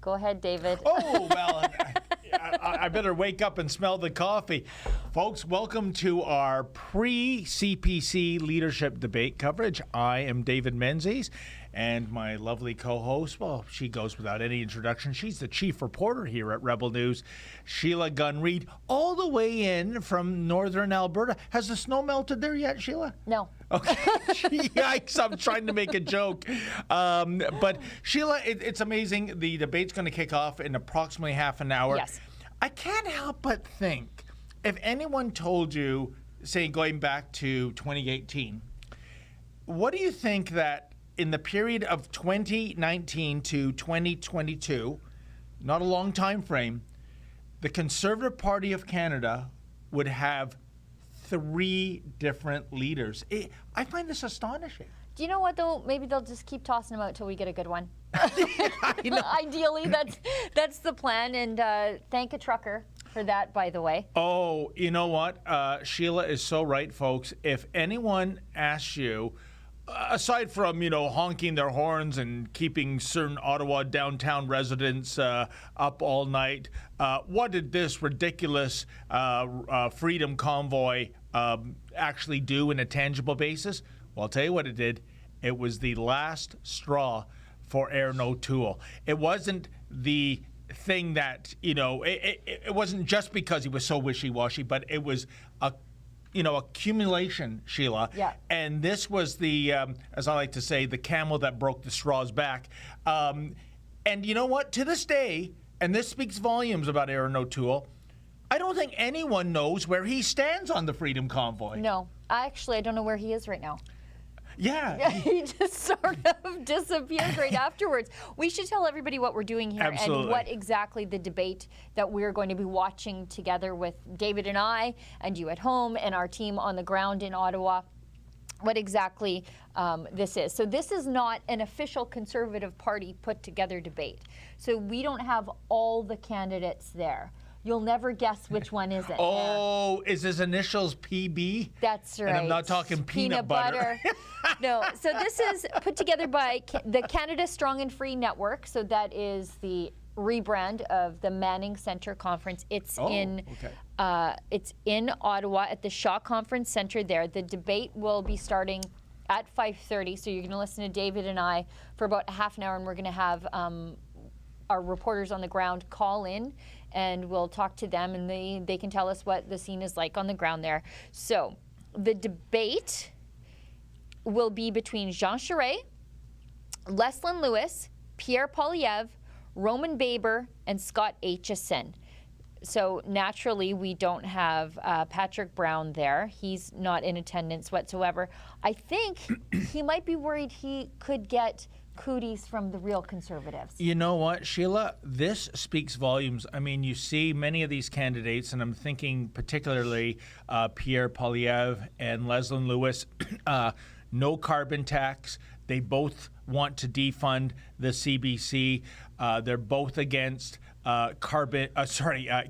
Go ahead, David. Oh, well, I better wake up and smell the coffee. Folks, welcome to our pre-CPC leadership debate coverage. I am David Menzies, and my lovely co-host, well, she goes without any introduction. She's the chief reporter here at Rebel News, Sheila Gunn Reid, all the way in from northern Alberta. Has the snow melted there yet, Sheila? No. Okay. Yikes, I'm trying to make a joke. But Sheila, it's amazing. The debate's going to kick off in approximately half an hour. Yes. I can't help but think, if anyone told you, say, going back to 2018, what do you think that in the period of 2019 to 2022, not a long time frame, the Conservative Party of Canada would have 3 different leaders? I find this astonishing. Do you know what, though? Maybe they'll just keep tossing them out till we get a good one. Ideally, that's the plan. And thank a trucker for that, by the way. Oh, you know what? Sheila is so right, folks. If anyone asks you, aside from, honking their horns and keeping certain Ottawa downtown residents up all night, what did this ridiculous freedom convoy actually do in a tangible basis? Well, I'll tell you what it did. It was the last straw for Aaron O'Toole. It wasn't the thing that, it wasn't just because he was so wishy-washy, but it was accumulation, Sheila. Yeah. And this was the, as I like to say, the camel that broke the straw's back. And you know what? To this day, and this speaks volumes about Aaron O'Toole, I don't think anyone knows where he stands on the Freedom Convoy. No. I don't know where he is right now. Yeah. He just sort of disappeared right afterwards. We should tell everybody what we're doing here. Absolutely. And what exactly the debate that we're going to be watching together with David and I, and you at home, and our team on the ground in Ottawa, what exactly this is. So this is not an official Conservative Party put together debate. So we don't have all the candidates there. You'll never guess which one isn't. Oh, is his initials PB? That's right. And I'm not talking peanut butter. No, so this is put together by the Canada Strong and Free Network. So that is the rebrand of the Manning Centre Conference. It's in Ottawa at the Shaw Conference Centre there. The debate will be starting at 5:30. So you're going to listen to David and I for about half an hour, and we're going to have our reporters on the ground call in, and we'll talk to them, and they can tell us what the scene is like on the ground there. So the debate will be between Jean Charest, Leslyn Lewis, Pierre Poilievre, Roman Baber, and Scott Aitchison. So naturally, we don't have Patrick Brown there. He's not in attendance whatsoever. I think he might be worried he could get cooties from the real Conservatives. You know what, Sheila? This speaks volumes. I mean, you see many of these candidates, and I'm thinking particularly Pierre Poilievre and Leslyn Lewis, no carbon tax. They both want to defund the CBC. They're both against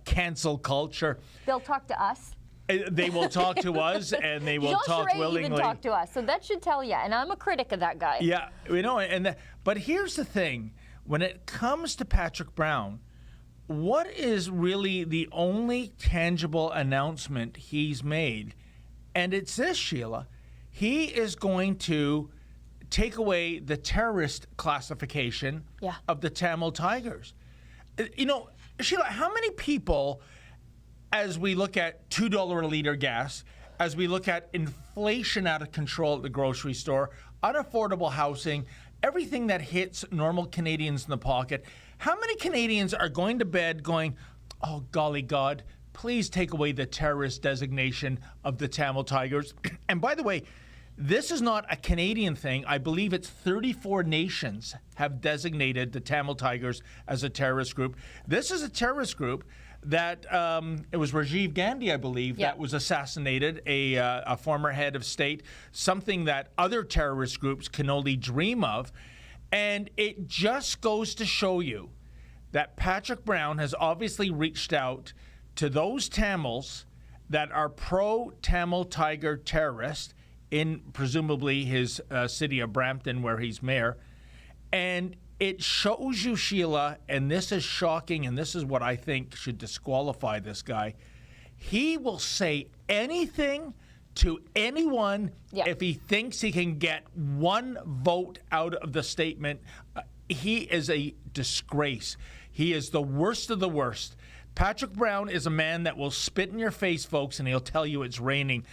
cancel culture. They'll talk to us. They will talk to us, and they will talk Charest willingly. even talk to us, so that should tell you. And I'm a critic of that guy. Yeah, but here's the thing: when it comes to Patrick Brown, what is really the only tangible announcement he's made? And it's this, Sheila: he is going to take away the terrorist classification of the Tamil Tigers. Sheila, how many people, as we look at $2 a liter gas, as we look at inflation out of control at the grocery store, unaffordable housing, everything that hits normal Canadians in the pocket, how many Canadians are going to bed going, oh, golly God, please take away the terrorist designation of the Tamil Tigers? And by the way, this is not a Canadian thing. I believe it's 34 nations have designated the Tamil Tigers as a terrorist group. This is a terrorist group that it was Rajiv Gandhi, I believe, that was assassinated, a former head of state, something that other terrorist groups can only dream of. And it just goes to show you that Patrick Brown has obviously reached out to those Tamils that are pro-Tamil Tiger terrorists in presumably his city of Brampton, where he's mayor. And it shows you, Sheila, and this is shocking, and this is what I think should disqualify this guy. He will say anything to anyone if he thinks he can get one vote out of the statement. He is a disgrace. He is the worst of the worst. Patrick Brown is a man that will spit in your face, folks, and he'll tell you it's raining.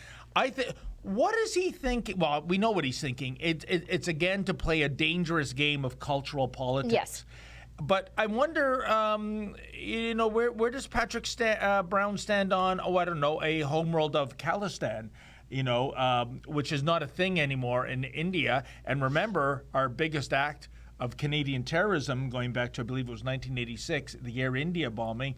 What is he thinking? Well, we know what he's thinking. It's again to play a dangerous game of cultural politics. Yes. But I wonder, where does Patrick Brown stand on, I don't know, a homeworld of Khalistan, which is not a thing anymore in India. And remember, our biggest act of Canadian terrorism, going back to, I believe it was 1986, the Air India bombing,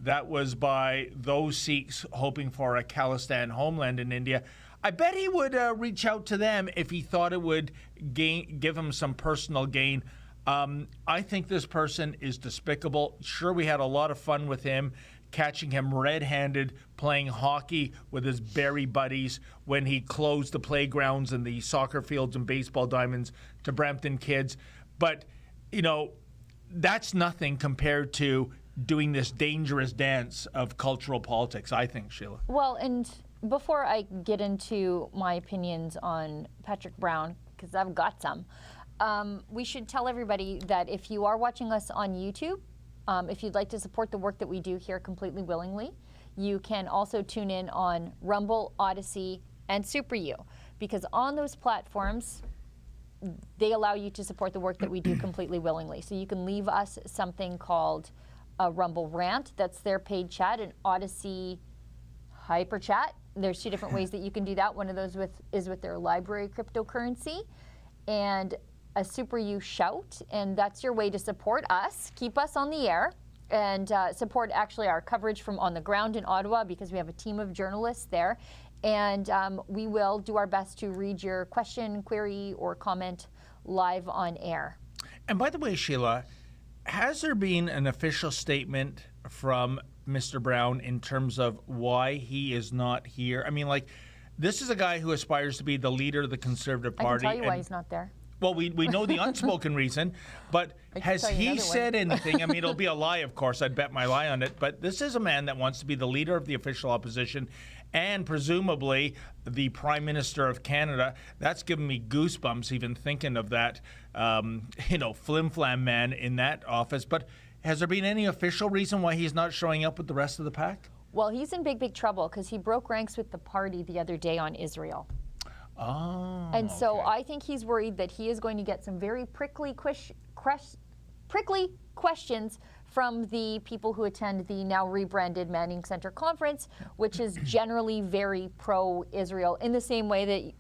that was by those Sikhs hoping for a Khalistan homeland in India. I bet he would reach out to them if he thought it would give him some personal gain. I think this person is despicable. Sure, we had a lot of fun with him, catching him red-handed playing hockey with his Barrie buddies when he closed the playgrounds and the soccer fields and baseball diamonds to Brampton kids. But, that's nothing compared to doing this dangerous dance of cultural politics, I think, Sheila. Well, and before I get into my opinions on Patrick Brown, because I've got some, we should tell everybody that if you are watching us on YouTube, if you'd like to support the work that we do here completely willingly, you can also tune in on Rumble, Odyssey, and Super U, because on those platforms, they allow you to support the work that we do completely willingly. So you can leave us something called a Rumble rant. That's their paid chat, an Odyssey hyper chat. There's two different ways that you can do that. One of those is with their library cryptocurrency, and a Super U shout, and that's your way to support us, keep us on the air, and support actually our coverage from on the ground in Ottawa, because we have a team of journalists there. And we will do our best to read your question, query, or comment live on air. And by the way, Sheila, has there been an official statement from Mr. Brown in terms of why he is not here? I mean, this is a guy who aspires to be the leader of the Conservative Party. I can tell you why he's not there. Well, we know the unspoken reason, but has he said anything? I mean, it'll be a lie, of course. I'd bet my lie on it. But this is a man that wants to be the leader of the official opposition and presumably the Prime Minister of Canada. That's given me goosebumps even thinking of that, flim-flam man in that office. But has there been any official reason why he's not showing up with the rest of the pack? Well, he's in big trouble because he broke ranks with the party the other day on Israel. Oh, and so I think he's worried that he is going to get some very prickly questions from the people who attend the now rebranded Manning Center Conference, which is generally very pro-Israel in the same way that,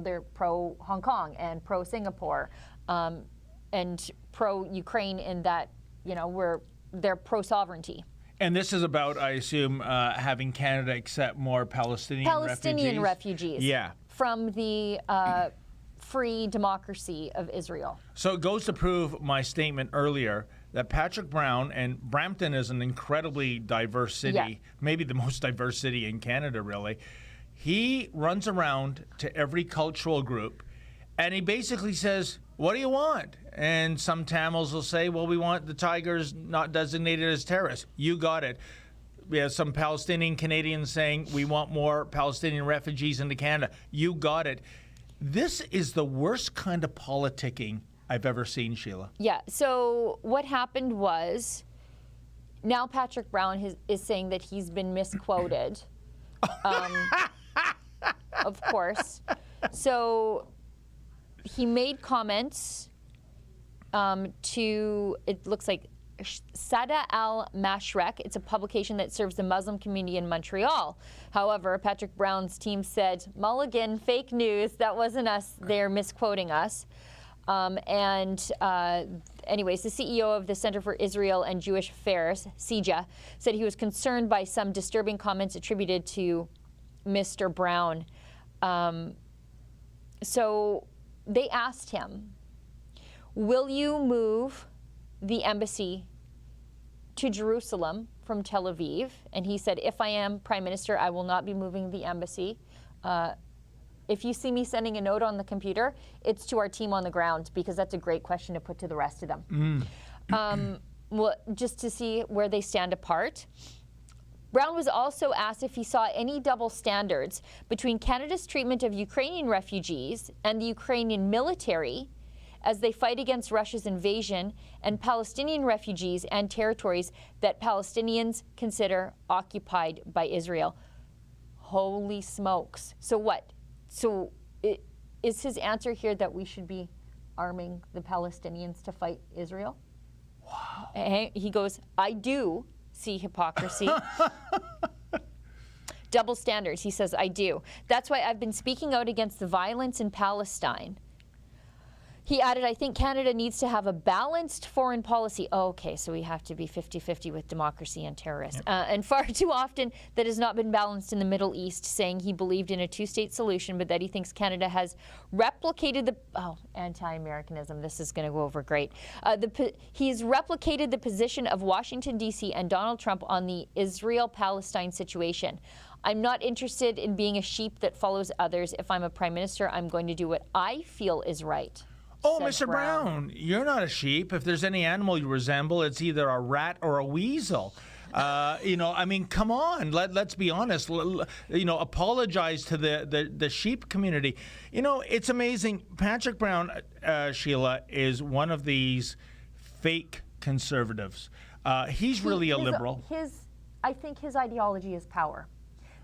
they're pro-Hong Kong and pro-Singapore and pro-Ukraine in that, they're pro-sovereignty. And this is about, I assume, having Canada accept more Palestinian refugees. Yeah. From the free democracy of Israel. So it goes to prove my statement earlier that Patrick Brown, and Brampton is an incredibly diverse city, maybe the most diverse city in Canada, really. He runs around to every cultural group, and he basically says, what do you want? And some Tamils will say, well, we want the Tigers not designated as terrorists. You got it. We have some Palestinian Canadians saying we want more Palestinian refugees into Canada. You got it. This is the worst kind of politicking I've ever seen, Sheila. Yeah. So what happened was, now Patrick Brown is saying that he's been misquoted. Of course. So he made comments to, it looks like, Sada al-Mashrek. It's a publication that serves the Muslim community in Montreal. However, Patrick Brown's team said, Mulligan, fake news, that wasn't us, they're misquoting us. Anyways, the CEO of the Center for Israel and Jewish Affairs, CIJA, said he was concerned by some disturbing comments attributed to Mr. Brown. So they asked him, will you move the embassy to Jerusalem from Tel Aviv? And he said, if I am Prime Minister, I will not be moving the embassy if you see me sending a note on the computer, it's to our team on the ground, because that's a great question to put to the rest of them. Well, just to see where they stand apart. Brown was also asked if he saw any double standards between Canada's treatment of Ukrainian refugees and the Ukrainian military as they fight against Russia's invasion, and Palestinian refugees and territories that Palestinians consider occupied by Israel. Holy smokes. So what? So is his answer here that we should be arming the Palestinians to fight Israel? Wow. And he goes, I do see hypocrisy. Double standards, he says, I do. That's why I've been speaking out against the violence in Palestine. He added, I think Canada needs to have a balanced foreign policy. Oh, okay, so we have to be 50-50 with democracy and terrorists. Yep. And far too often that has not been balanced in the Middle East, saying he believed in a two-state solution, but that he thinks Canada has replicated the, anti-Americanism, this is going to go over great. He's replicated the position of Washington, D.C. and Donald Trump on the Israel-Palestine situation. I'm not interested in being a sheep that follows others. If I'm a prime minister, I'm going to do what I feel is right. Oh, Mr. Brown, you're not a sheep. If there's any animal you resemble, it's either a rat or a weasel. I mean, come on. Let's be honest. Apologize to the sheep community. It's amazing. Patrick Brown, Sheila, is one of these fake conservatives. He's really a liberal. I think his ideology is power.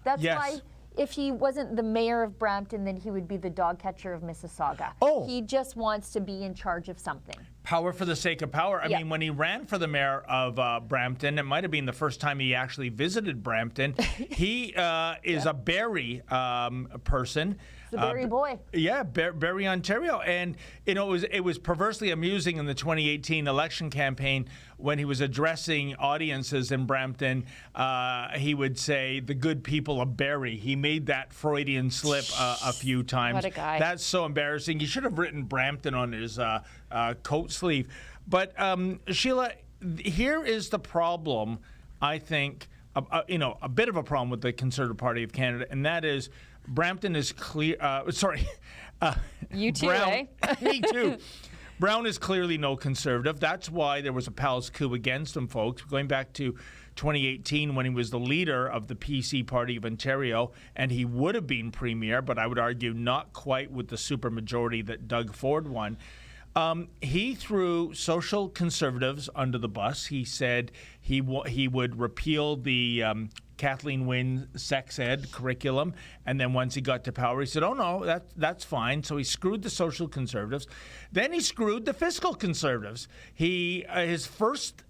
That's yes. why if he wasn't the mayor of Brampton, then he would be the dog catcher of Mississauga. Oh. He just wants to be in charge of something. Power for the sake of power. I mean, when he ran for the mayor of Brampton, it might have been the first time he actually visited Brampton. He is a Barrie person. The Barrie boy. Yeah, Barrie, Ontario. And, it was perversely amusing in the 2018 election campaign when he was addressing audiences in Brampton. He would say, the good people of Barrie. He made that Freudian slip a few times. What a guy. That's so embarrassing. He should have written Brampton on his coat sleeve. But, Sheila, here is the problem, I think, a bit of a problem with the Conservative Party of Canada, and that is Brampton is clear. You too, Brown, me too. Brown is clearly no conservative. That's why there was a Pals coup against him, folks. Going back to 2018 when he was the leader of the PC Party of Ontario, and he would have been premier, but I would argue not quite with the supermajority that Doug Ford won. He threw social conservatives under the bus. He said he would repeal the Kathleen Wynne sex ed curriculum, and then once he got to power, he said, "Oh no, that's fine." So he screwed the social conservatives. Then he screwed the fiscal conservatives. His first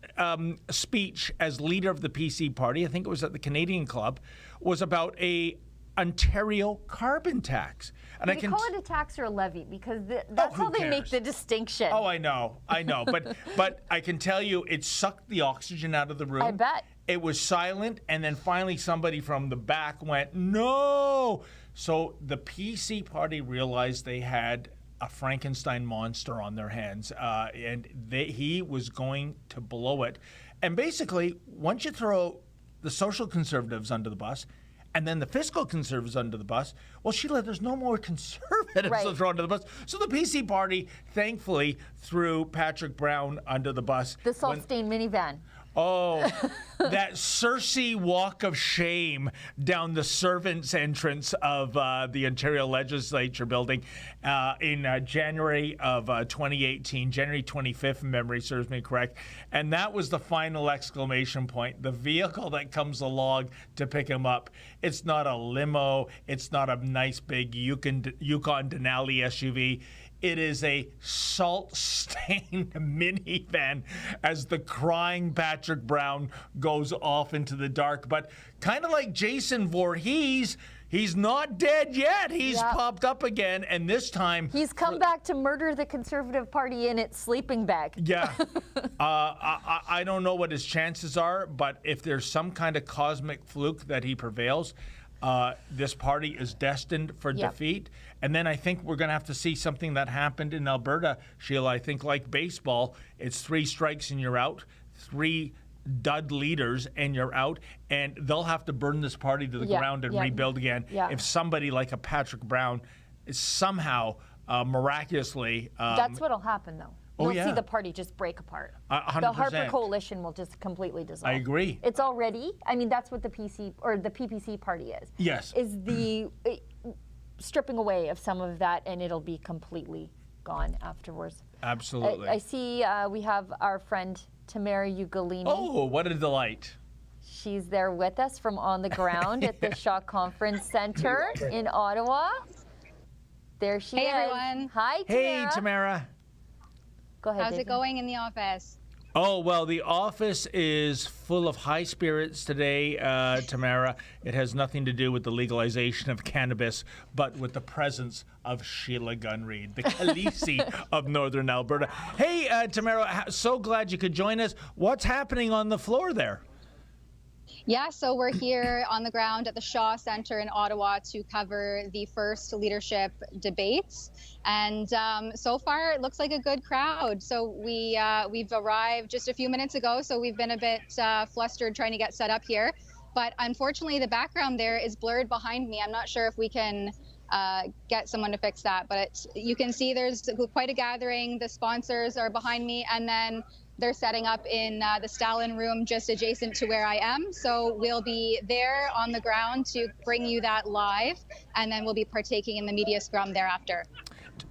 speech as leader of the PC Party, I think it was at the Canadian Club, was about a Ontario carbon tax. And I can call it a tax or a levy, because that's how they make the distinction. Oh, I know. But I can tell you, it sucked the oxygen out of the room. I bet. It was silent, and then finally somebody from the back went, no! So the PC Party realized they had a Frankenstein monster on their hands, and he was going to blow it. And basically, once you throw the social conservatives under the bus, and then the fiscal conservatives under the bus, well, Sheila, there's no more conservatives to throw under the bus. So the PC Party, thankfully, threw Patrick Brown under the bus. The salt-stained minivan. Oh, that Cersei walk of shame down the servants' entrance of the Ontario Legislature building in January of 2018, January 25th, if memory serves me correct. And that was the final exclamation point. The vehicle that comes along to pick him up, it's not a limo. It's not a nice big Yukon Denali SUV. It is a salt-stained minivan as the crying Patrick Brown goes off into the dark. But kind of like Jason Voorhees, he's not dead yet. He's popped up again, and this time... He's come back to murder the Conservative Party in its sleeping bag. Yeah. I don't know what his chances are, but if there's some kind of cosmic fluke that he prevails... this party is destined for defeat. And then I think we're going to have to see something that happened in Alberta, Sheila. I think like baseball, it's 3 strikes and you're out, 3 dud leaders and you're out, and they'll have to burn this party to the ground and rebuild again if somebody like a Patrick Brown somehow, miraculously. That's what'll happen, though. Oh, You'll yeah. see the party just break apart. 100%. The Harper coalition will just completely dissolve. I agree. It's already. I mean, that's what the PC or the PPC party is. Yes. Is the stripping away of some of that, and it'll be completely gone afterwards. Absolutely. I see we have our friend Tamara Ugolini. Oh, what a delight. She's there with us from on the ground at the Shaw Conference Center in Ottawa. There she is. Hey, everyone. Hi, Tamara. Hey, Tamara. Go ahead, How's David. it going in the office? Oh, well, the office is full of high spirits today, Tamara. It has nothing to do with the legalization of cannabis, but with the presence of Sheila Gunn Reid, the Khaleesi of Northern Alberta. Hey, Tamara, so glad you could join us. What's happening on the floor there? Yeah, so we're here on the ground at the Shaw Center in Ottawa to cover the first leadership debates. And so far, it looks like a good crowd. So we've arrived just a few minutes ago, so we've been a bit flustered trying to get set up here. But unfortunately, the background there is blurred behind me. I'm not sure if we can get someone to fix that, but you can see there's quite a gathering. The sponsors are behind me, and then they're setting up in the Stalin room just adjacent to where I am. So we'll be there on the ground to bring you that live, and then we'll be partaking in the media scrum thereafter.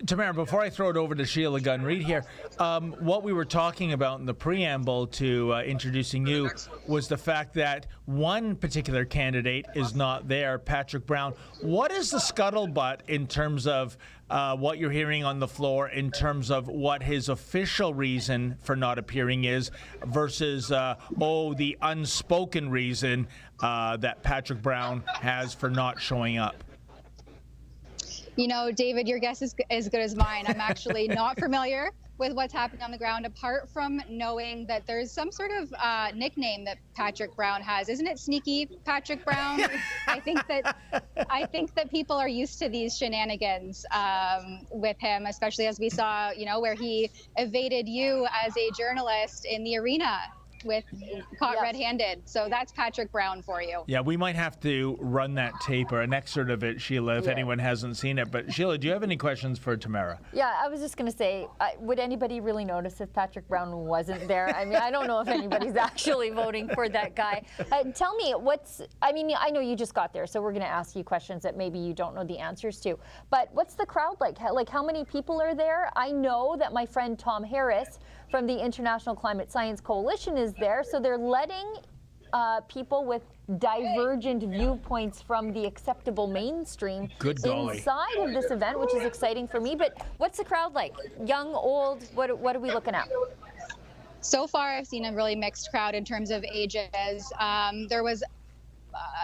Tamara, before I throw it over to Sheila Gunn Reid here, what we were talking about in the preamble to introducing you was the fact that one particular candidate is not there, Patrick Brown. What is the scuttlebutt in terms of what you're hearing on the floor, in terms of what his official reason for not appearing is versus, the unspoken reason that Patrick Brown has for not showing up? You know, David, your guess is as good as mine. I'm actually not familiar with what's happening on the ground, apart from knowing that there's some sort of nickname that Patrick Brown has. Isn't it Sneaky Patrick Brown? I think that people are used to these shenanigans with him, especially as we saw, where he evaded you as a journalist in the arena with caught red-handed. So that's Patrick Brown for you. Yeah, we might have to run that tape or an excerpt of it, Sheila, if anyone hasn't seen it. But Sheila, do you have any questions for Tamara? Yeah, I was just going to say, would anybody really notice if Patrick Brown wasn't there? I mean, I don't know if anybody's actually voting for that guy. Tell me, I know you just got there, so we're going to ask you questions that maybe you don't know the answers to. But what's the crowd like? How many people are there? I know that my friend Tom Harris from the International Climate Science Coalition is there, so they're letting people with divergent viewpoints from the acceptable mainstream inside of this event, which is exciting for me. But what's the crowd like? Young, old? What are we looking at? So far, I've seen a really mixed crowd in terms of ages. There was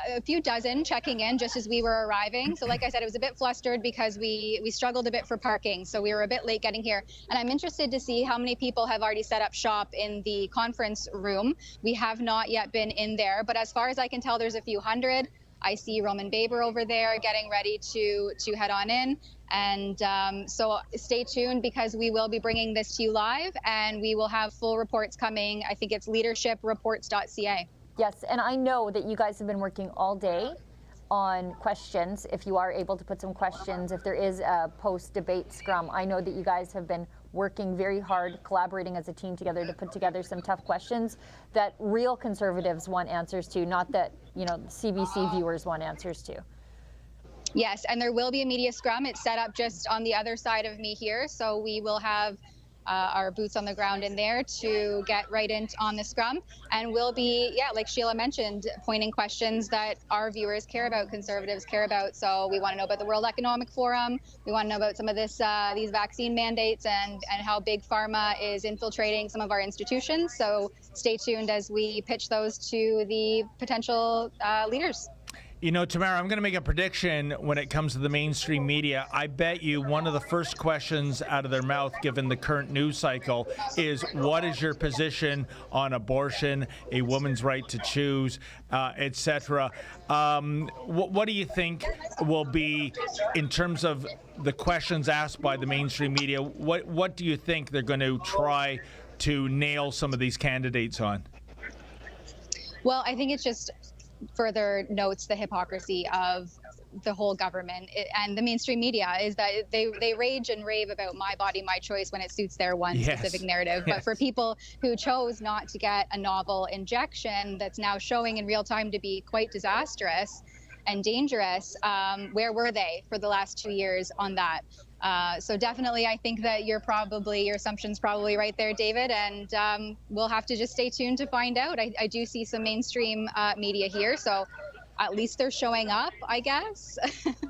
a few dozen checking in just as we were arriving. So like I said, it was a bit flustered because we struggled a bit for parking. So we were a bit late getting here. And I'm interested to see how many people have already set up shop in the conference room. We have not yet been in there, but as far as I can tell, there's a few hundred. I see Roman Baber over there getting ready to head on in. And so stay tuned, because we will be bringing this to you live, and we will have full reports coming. I think it's leadershipreports.ca. Yes, and I know that you guys have been working all day on questions. If you are able to put some questions, if there is a post-debate scrum, I know that you guys have been working very hard, collaborating as a team together to put together some tough questions that real conservatives want answers to, not that, CBC viewers want answers to. Yes, and there will be a media scrum. It's set up just on the other side of me here, so we will have our boots on the ground in there to get right in on the scrum, and we'll be, like Sheila mentioned, pointing questions that our viewers care about, conservatives care about. So we want to know about the World Economic Forum. We want to know about some of these vaccine mandates and how big pharma is infiltrating some of our institutions. So stay tuned as we pitch those to the potential leaders. Tamara, I'm going to make a prediction when it comes to the mainstream media. I bet you one of the first questions out of their mouth, given the current news cycle, is what is your position on abortion, a woman's right to choose, etc. What do you think will be, in terms of the questions asked by the mainstream media, what do you think they're going to try to nail some of these candidates on? Well, I think it's just further notes the hypocrisy of the whole government and the mainstream media is that they rage and rave about my body, my choice when it suits their one specific narrative. But for people who chose not to get a novel injection that's now showing in real time to be quite disastrous and dangerous, where were they for the last 2 years on that? So definitely, I think that your assumption's probably right there, David, and we'll have to just stay tuned to find out. I do see some mainstream media here, so at least they're showing up, I guess.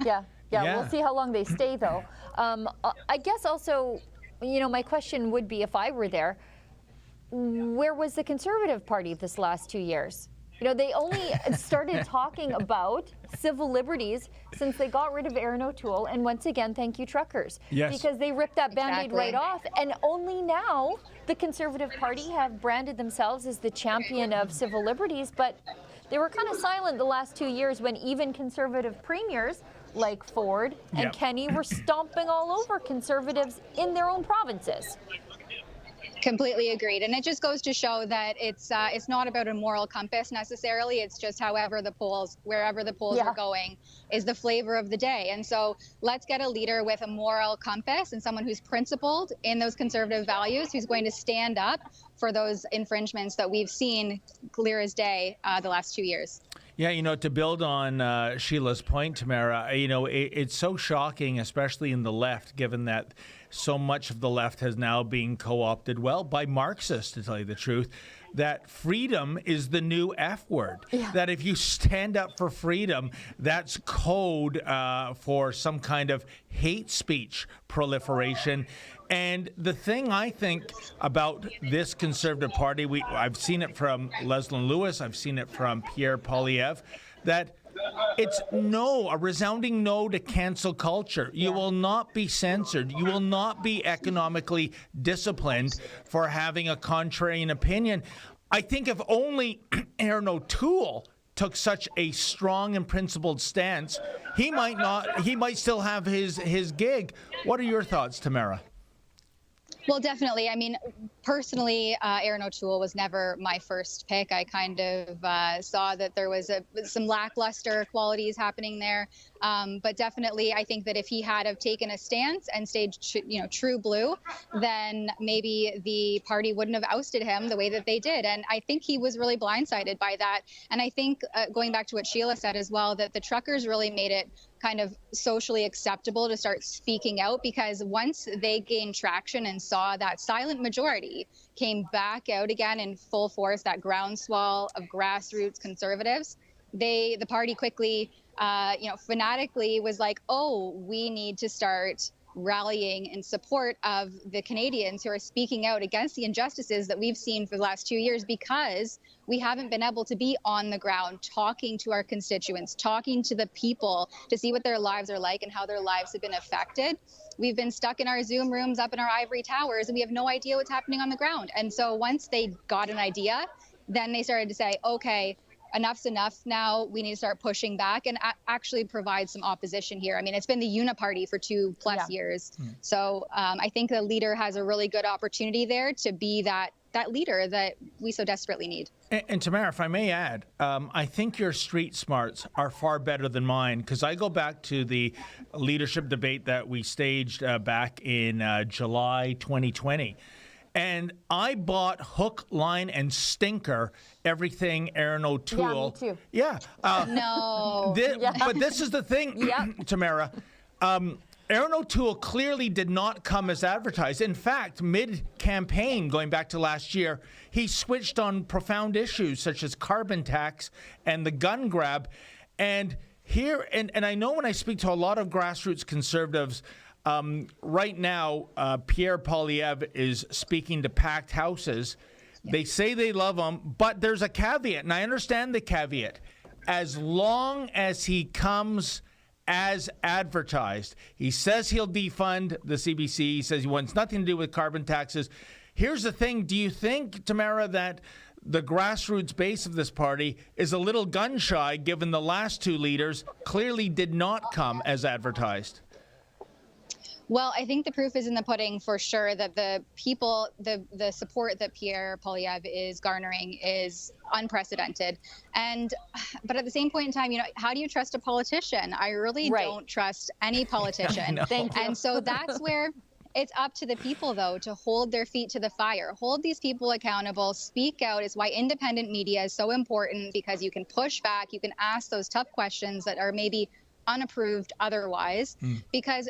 Yeah, we'll see how long they stay, though. I guess also, my question would be, if I were there, where was the Conservative Party this last 2 years? They only started talking about civil liberties since they got rid of Aaron O'Toole. And once again, thank you, truckers. Yes. Because they ripped that Band-Aid right off. And only now the Conservative Party have branded themselves as the champion of civil liberties. But they were kind of silent the last 2 years when even Conservative premiers like Ford and Kenney were stomping all over Conservatives in their own provinces. Completely agreed. And it just goes to show that it's not about a moral compass necessarily. It's just wherever the polls are going is the flavor of the day. And so let's get a leader with a moral compass and someone who's principled in those conservative values, who's going to stand up for those infringements that we've seen clear as day the last 2 years. Yeah, to build on Sheila's point, Tamara, it's so shocking, especially in the left, given that so much of the left has now been co-opted, by Marxists, to tell you the truth, that freedom is the new F word. Yeah. That if you stand up for freedom, that's code for some kind of hate speech proliferation. And the thing I think about this Conservative Party, I've seen it from Leslyn Lewis, I've seen it from Pierre Poilievre, that it's a resounding no to cancel culture. You will not be censored. You will not be economically disciplined for having a contrarian opinion. I think if only Aaron O'Toole took such a strong and principled stance, he might still have his gig. What are your thoughts, Tamara? Well, definitely. I mean, personally, Aaron O'Toole was never my first pick. I kind of saw that there was some lackluster qualities happening there. But definitely, I think that if he had have taken a stance and stayed, true blue, then maybe the party wouldn't have ousted him the way that they did. And I think he was really blindsided by that. And I think going back to what Sheila said as well, that the truckers really made it kind of socially acceptable to start speaking out, because once they gained traction and saw that silent majority came back out again in full force, that groundswell of grassroots conservatives, the party quickly, fanatically was like, oh, we need to start rallying in support of the Canadians who are speaking out against the injustices that we've seen for the last 2 years, because we haven't been able to be on the ground talking to our constituents, talking to the people to see what their lives are like and how their lives have been affected. We've been stuck in our Zoom rooms up in our ivory towers, and we have no idea what's happening on the ground. And so once they got an idea, then they started to say, okay, enough's enough now. We need to start pushing back and actually provide some opposition here. I mean, it's been the uniparty for 2+ years. So I think the leader has a really good opportunity there to be that leader that we so desperately need. And Tamara, if I may add, I think your street smarts are far better than mine, because I go back to the leadership debate that we staged back in July 2020. And I bought hook, line, and stinker everything Aaron O'Toole. Yeah, me too. Yeah. No. But this is the thing, Tamara. Aaron O'Toole clearly did not come as advertised. In fact, mid-campaign, going back to last year, he switched on profound issues such as carbon tax and the gun grab. And here, and I know when I speak to a lot of grassroots conservatives, right now, Pierre Poilievre is speaking to packed houses. They say they love him, but there's a caveat, and I understand the caveat. As long as he comes as advertised, he says he'll defund the CBC. He says he wants nothing to do with carbon taxes. Here's the thing. Do you think, Tamara, that the grassroots base of this party is a little gun shy, given the last two leaders clearly did not come as advertised? Well, I think the proof is in the pudding for sure that the people, the support that Pierre Poilievre is garnering is unprecedented. But at the same point in time, how do you trust a politician? I really don't trust any politician. Thank you. And so that's where it's up to the people, though, to hold their feet to the fire, hold these people accountable, speak out. It's why independent media is so important, because you can push back, you can ask those tough questions that are maybe unapproved otherwise, because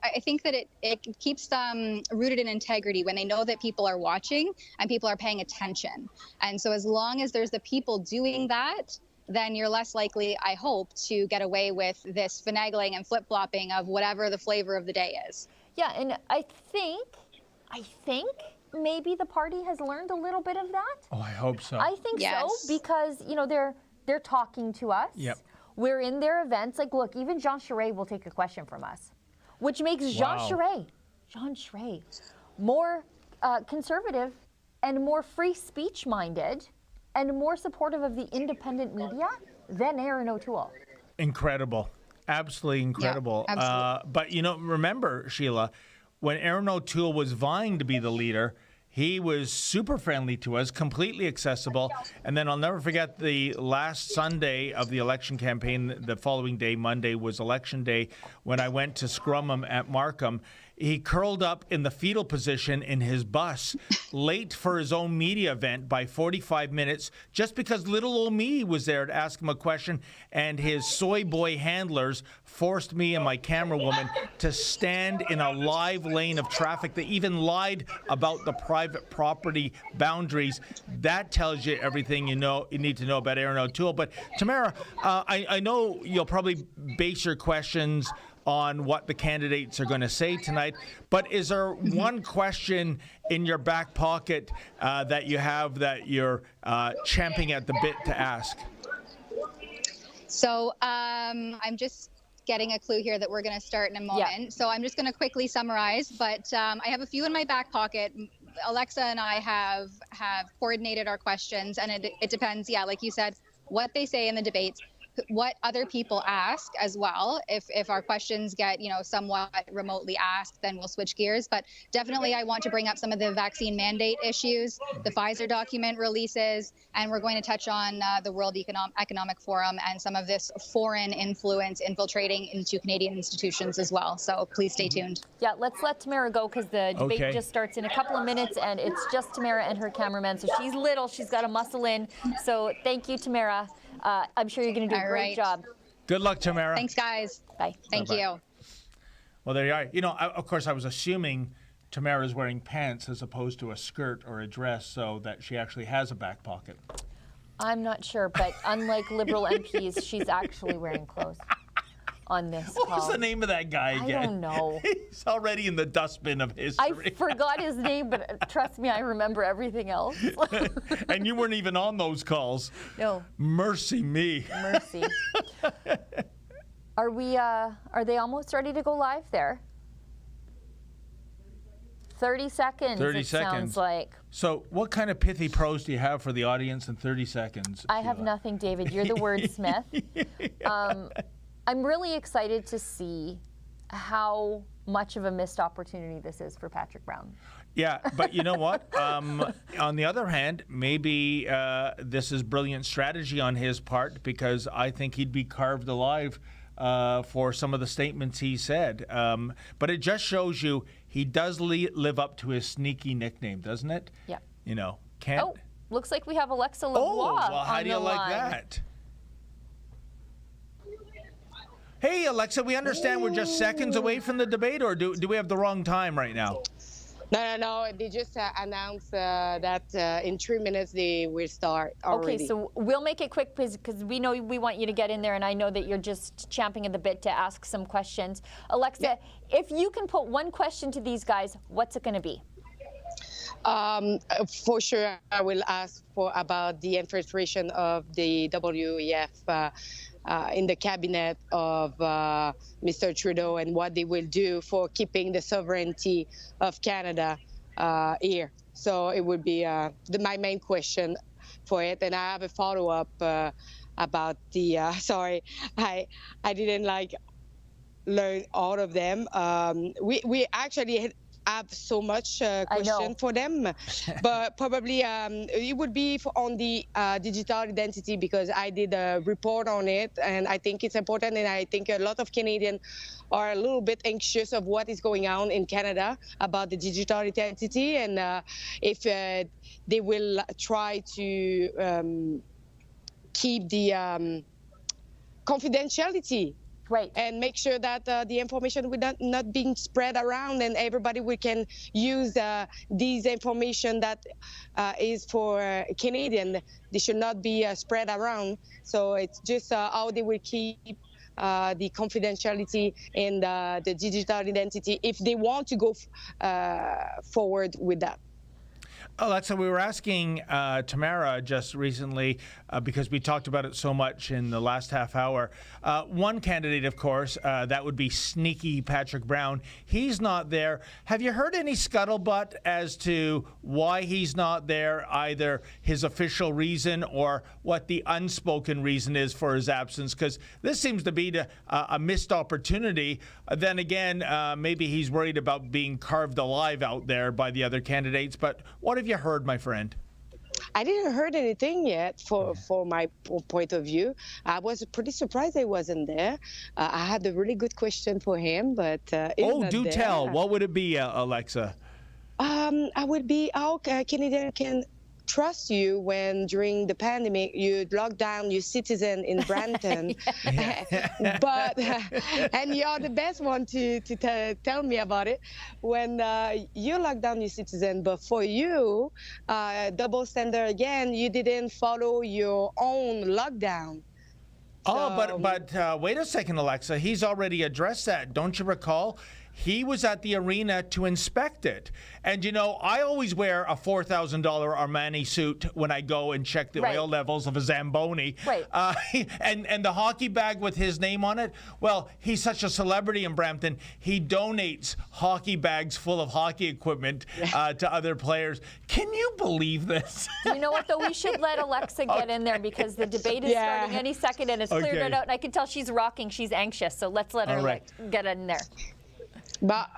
I think that it keeps them rooted in integrity when they know that people are watching and people are paying attention. And so as long as there's the people doing that, then you're less likely, I hope, to get away with this finagling and flip-flopping of whatever the flavor of the day is. Yeah, and I think maybe the party has learned a little bit of that. Oh, I hope so. I think so, because they're talking to us. Yep. We're in their events. Like, look, even Jean Charest will take a question from us, which makes Jean Charest more conservative and more free speech minded and more supportive of the independent media than Aaron O'Toole. Incredible. Absolutely incredible. Yeah, absolutely. But, remember, Sheila, when Aaron O'Toole was vying to be the leader, he was super friendly to us, completely accessible. And then I'll never forget the last Sunday of the election campaign, the following day, Monday, was election day, when I went to scrum him at Markham. He curled up in the fetal position in his bus, late for his own media event by 45 minutes, just because little old me was there to ask him a question, and his soy boy handlers forced me and my camera woman to stand in a live lane of traffic. They even lied about the private property boundaries. That tells you everything you need to know about Aaron O'Toole. But Tamara, I know you'll probably base your questions on what the candidates are going to say tonight, but is there one question in your back pocket that you have that you're champing at the bit to ask? So I'm just getting a clue here that we're going to start in a moment. Yeah. So I'm just going to quickly summarize, but I have a few in my back pocket. Alexa and I have coordinated our questions, and it depends, like you said, what they say in the debates, what other people ask as well. If our questions get, somewhat remotely asked, then we'll switch gears. But definitely I want to bring up some of the vaccine mandate issues, the Pfizer document releases, and we're going to touch on the World Economic Forum and some of this foreign influence infiltrating into Canadian institutions as well. So please stay tuned. Yeah, let's let Tamara go, because the debate just starts in a couple of minutes, and it's just Tamara and her cameraman. So she's little, she's got to muscle in. So thank you, Tamara. I'm sure you're going to do a great job. Good luck, Tamara. Thanks, guys. Bye. Thank you. Well, there you are. Of course, I was assuming Tamara's wearing pants as opposed to a skirt or a dress, so that she actually has a back pocket. I'm not sure, but unlike Liberal MPs, she's actually wearing clothes on this call. What was the name of that guy again? I don't know. He's already in the dustbin of history. I forgot his name, but trust me, I remember everything else. And you weren't even on those calls. No. Mercy me. Mercy. Are they almost ready to go live there? 30 seconds, 30 it seconds. Sounds like. So what kind of pithy prose do you have for the audience in 30 seconds? I have nothing, David. You're the wordsmith. I'm really excited to see how much of a missed opportunity this is for Patrick Brown. Yeah, but you know what? On the other hand, maybe this is brilliant strategy on his part, because I think he'd be carved alive for some of the statements he said. But it just shows you he does live up to his sneaky nickname, doesn't it? Yeah. Can't. Oh, looks like we have Alexa Lavoie well, how do you like that? Hey, Alexa, we understand we're just seconds away from the debate, or do we have the wrong time right now? No. They just announced that in 3 minutes they will start already. Okay, so we'll make it quick, because we know we want you to get in there, and I know that you're just champing at the bit to ask some questions. Alexa, if you can put one question to these guys, what's it going to be? For sure, I will ask about the infiltration of the WEF in the cabinet of Mr. Trudeau, and what they will do for keeping the sovereignty of Canada here. So it would be my main question for it. And I have a follow-up about the, sorry, I didn't like learn all of them. We actually have so much question for them, but probably it would be on the digital identity, because I did a report on it, and I think it's important, and I think a lot of Canadians are a little bit anxious of what is going on in Canada about the digital identity, and if they will try to keep the confidentiality. Right. And make sure that the information will not being spread around, and everybody we can use these information that is for Canadian. They should not be spread around. So it's just how they will keep the confidentiality and the digital identity if they want to go forward with that. Alexa, we were asking Tamara just recently, because we talked about it so much in the last half hour. One candidate, of course, that would be sneaky Patrick Brown. He's not there. Have you heard any scuttlebutt as to why he's not there, either his official reason or what the unspoken reason is for his absence? Because this seems to be a missed opportunity. Then again, maybe he's worried about being carved alive out there by the other candidates. But what have you heard, my friend? I didn't heard anything yet for my point of view. I was pretty surprised I wasn't there. I had a really good question for him, but do tell. What would it be, Alexa? I would be how Canadian can trust you when during the pandemic you lock down your citizen in Brampton. But and you're the best one to tell me about it when you lock down your citizen, but for you double standard again, you didn't follow your own lockdown. But wait a second, Alexa. He's already addressed that. Don't you recall? He was at the arena to inspect it. And, you know, I always wear a $4,000 Armani suit when I go and check the oil levels of a Zamboni. Right. And the hockey bag with his name on it, well, he's such a celebrity in Brampton, he donates hockey bags full of hockey equipment to other players. Can you believe this? You know what, though? We should let Alexa get in there, because the debate is starting any second, and it's cleared it out. And I can tell she's rocking. She's anxious. So let's let her get in there. But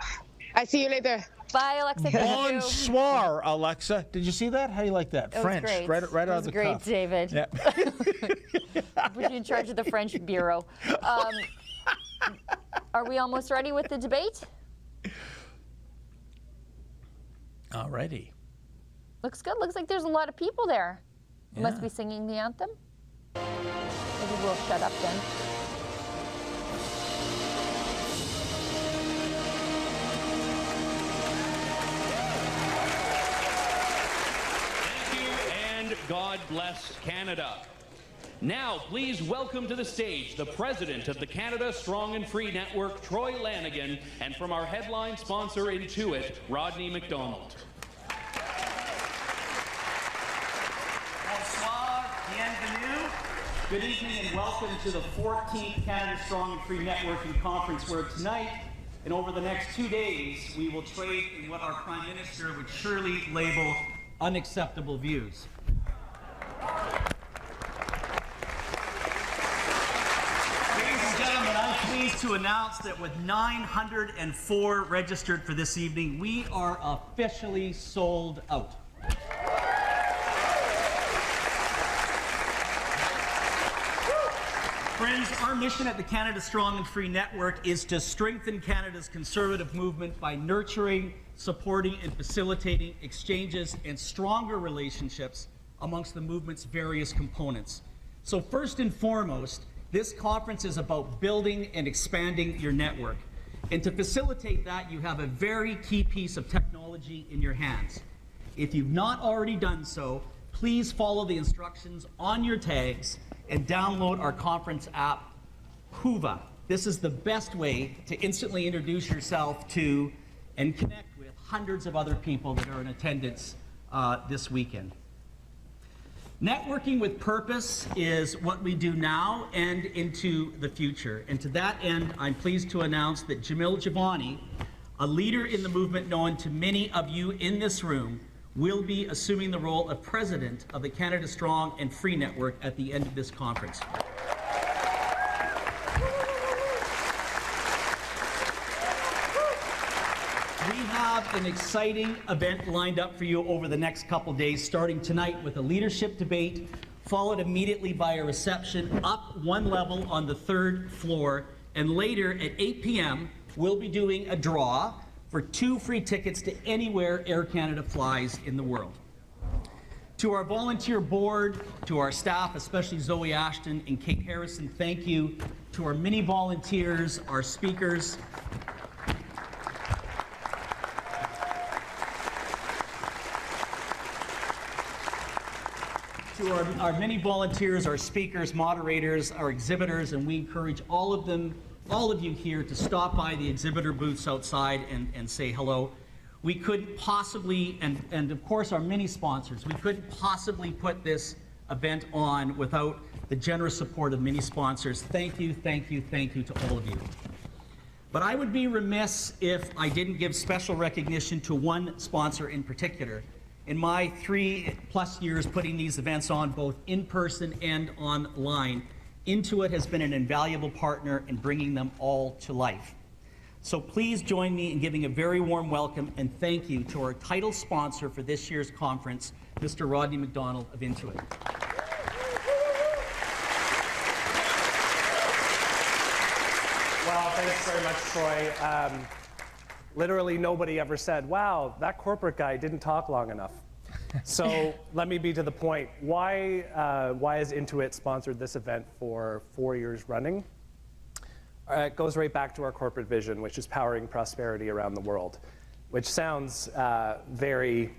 I see you later. Bye, Alexa. Bonsoir, Alexa. Did you see that? How do you like that? French, right out of the great, cuff. David. Yeah. Put you in charge of the French bureau. Are we almost ready with the debate? Alrighty. Looks good. Looks like there's a lot of people there. You must be singing the anthem. Maybe we'll shut up then. God bless Canada. Now, please welcome to the stage the president of the Canada Strong and Free Network, Troy Lanigan, and from our headline sponsor Intuit, Rodney McDonald. Bonsoir, bienvenue. Good evening and welcome to the 14th Canada Strong and Free Networking Conference, where tonight and over the next 2 days, we will trade in what our Prime Minister would surely label unacceptable views. Ladies and gentlemen, I'm pleased to announce that with 904 registered for this evening, we are officially sold out. Friends, our mission at the Canada Strong and Free Network is to strengthen Canada's conservative movement by nurturing, supporting, and facilitating exchanges and stronger relationships amongst the movement's various components. So first and foremost, this conference is about building and expanding your network. And to facilitate that, you have a very key piece of technology in your hands. If you've not already done so, please follow the instructions on your tags and download our conference app, Whova. This is the best way to instantly introduce yourself to and connect with hundreds of other people that are in attendance this weekend. Networking with purpose is what we do now and into the future. And to that end, I'm pleased to announce that Jamil Javani, a leader in the movement known to many of you in this room, will be assuming the role of president of the Canada Strong and Free Network at the end of this conference. We have an exciting event lined up for you over the next couple days, starting tonight with a leadership debate, followed immediately by a reception up one level on the 3rd floor, and later at 8 p.m. we'll be doing a draw for 2 free tickets to anywhere Air Canada flies in the world. To our volunteer board, to our staff, especially Zoe Ashton and Kate Harrison, thank you. To our mini volunteers, our speakers. To our many volunteers, our speakers, moderators, our exhibitors, and we encourage all of you here to stop by the exhibitor booths outside and say hello. We couldn't possibly, and of course our many sponsors, we couldn't possibly put this event on without the generous support of many sponsors. Thank you, thank you, thank you to all of you. But I would be remiss if I didn't give special recognition to one sponsor in particular. In my 3+ years putting these events on both in person and online, Intuit has been an invaluable partner in bringing them all to life. So please join me in giving a very warm welcome and thank you to our title sponsor for this year's conference, Mr. Rodney McDonald of Intuit. Well, thanks very much, Troy. Literally nobody ever said, wow, that corporate guy didn't talk long enough. So let me be to the point. Why has Intuit sponsored this event for 4 years running? It goes right back to our corporate vision, which is powering prosperity around the world, which sounds very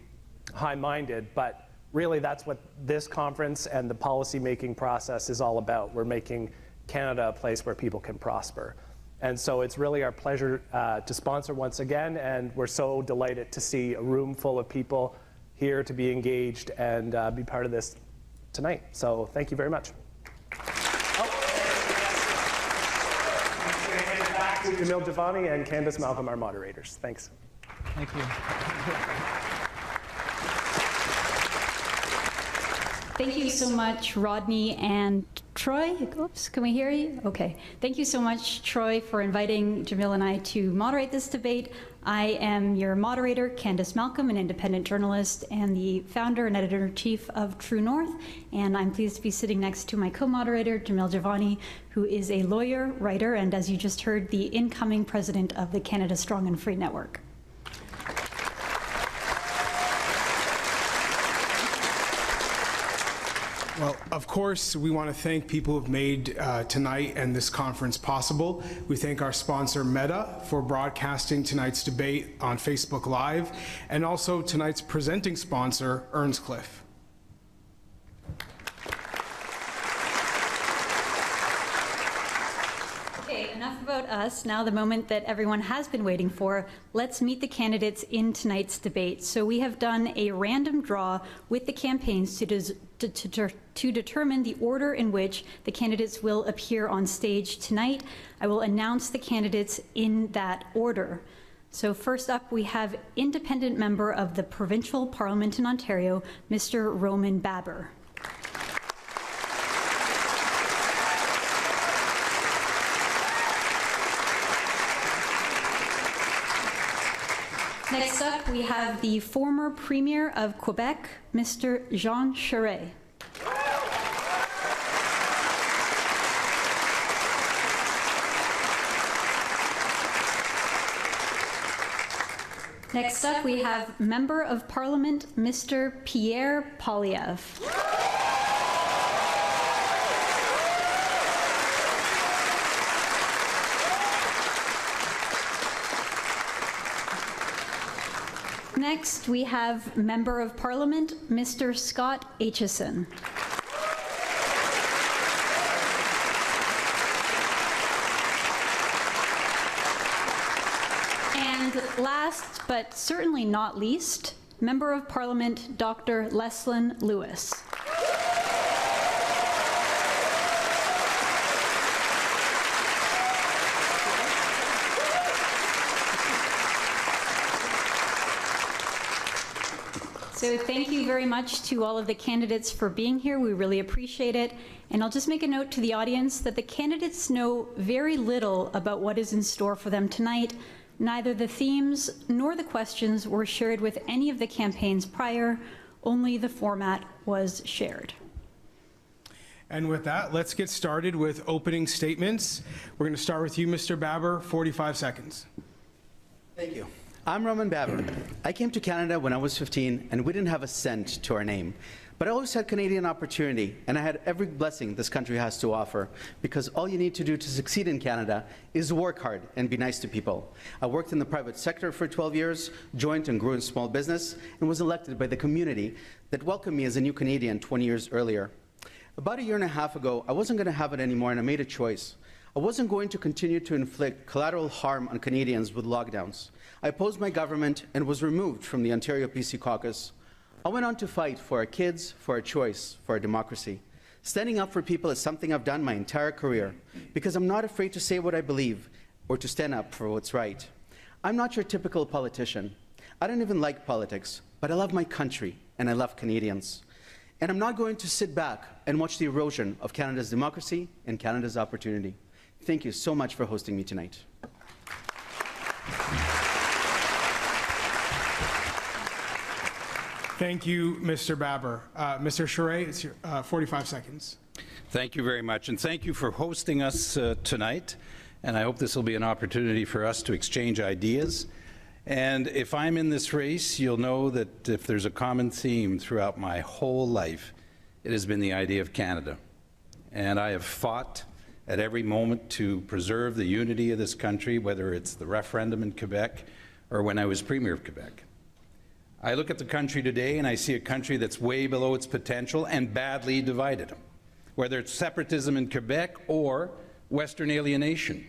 high-minded, but really that's what this conference and the policy-making process is all about. We're making Canada a place where people can prosper. And so it's really our pleasure to sponsor once again, and we're so delighted to see a room full of people here to be engaged and be part of this tonight. So thank you very much. Back to Emil Giovanni and Candace Malcolm, our moderators. Thanks. Thank you. Thank you so much, Rodney and Troy. Oops, can we hear you? Okay. Thank you so much, Troy, for inviting Jamil and I to moderate this debate. I am your moderator, Candace Malcolm, an independent journalist and the founder and editor-in-chief of True North. And I'm pleased to be sitting next to my co-moderator, Jamil Giovanni, who is a lawyer, writer, and as you just heard, the incoming president of the Canada Strong and Free Network. Well, of course, we want to thank people who've made tonight and this conference possible. We thank our sponsor, Meta, for broadcasting tonight's debate on Facebook Live, and also tonight's presenting sponsor, Earnscliffe. Okay, enough about us. Now the moment that everyone has been waiting for. Let's meet the candidates in tonight's debate. So we have done a random draw with the campaigns to determine the order in which the candidates will appear on stage tonight. I will announce the candidates in that order. So first up, we have independent member of the Provincial Parliament in Ontario, Mr. Roman Baber. Next up, we have the former Premier of Quebec, Mr. Jean Charest. Next up, we have Member of Parliament, Mr. Pierre Poilievre. Next, we have Member of Parliament, Mr. Scott Aitchison. And last, but certainly not least, Member of Parliament, Dr. Leslyn Lewis. So thank you very much to all of the candidates for being here. We really appreciate it. And I'll just make a note to the audience that the candidates know very little about what is in store for them tonight. Neither the themes nor the questions were shared with any of the campaigns prior, only the format was shared. And with that, let's get started with opening statements. We're going to start with you, Mr. Baber, 45 seconds. Thank you. I'm Roman Baber. I came to Canada when I was 15, and we didn't have a cent to our name. But I always had Canadian opportunity, and I had every blessing this country has to offer, because all you need to do to succeed in Canada is work hard and be nice to people. I worked in the private sector for 12 years, joined and grew in small business, and was elected by the community that welcomed me as a new Canadian 20 years earlier. About a year and a half ago, I wasn't going to have it anymore, and I made a choice. I wasn't going to continue to inflict collateral harm on Canadians with lockdowns. I opposed my government and was removed from the Ontario PC caucus. I went on to fight for our kids, for our choice, for our democracy. Standing up for people is something I've done my entire career, because I'm not afraid to say what I believe or to stand up for what's right. I'm not your typical politician. I don't even like politics, but I love my country and I love Canadians. And I'm not going to sit back and watch the erosion of Canada's democracy and Canada's opportunity. Thank you so much for hosting me tonight. Thank you, Mr. Baber. Mr. Charest, it's your 45 seconds. Thank you very much, and thank you for hosting us tonight. And I hope this will be an opportunity for us to exchange ideas. And if I'm in this race, you'll know that if there's a common theme throughout my whole life, it has been the idea of Canada. And I have fought at every moment to preserve the unity of this country, whether it's the referendum in Quebec or when I was Premier of Quebec. I look at the country today and I see a country that's way below its potential and badly divided, whether it's separatism in Quebec or Western alienation.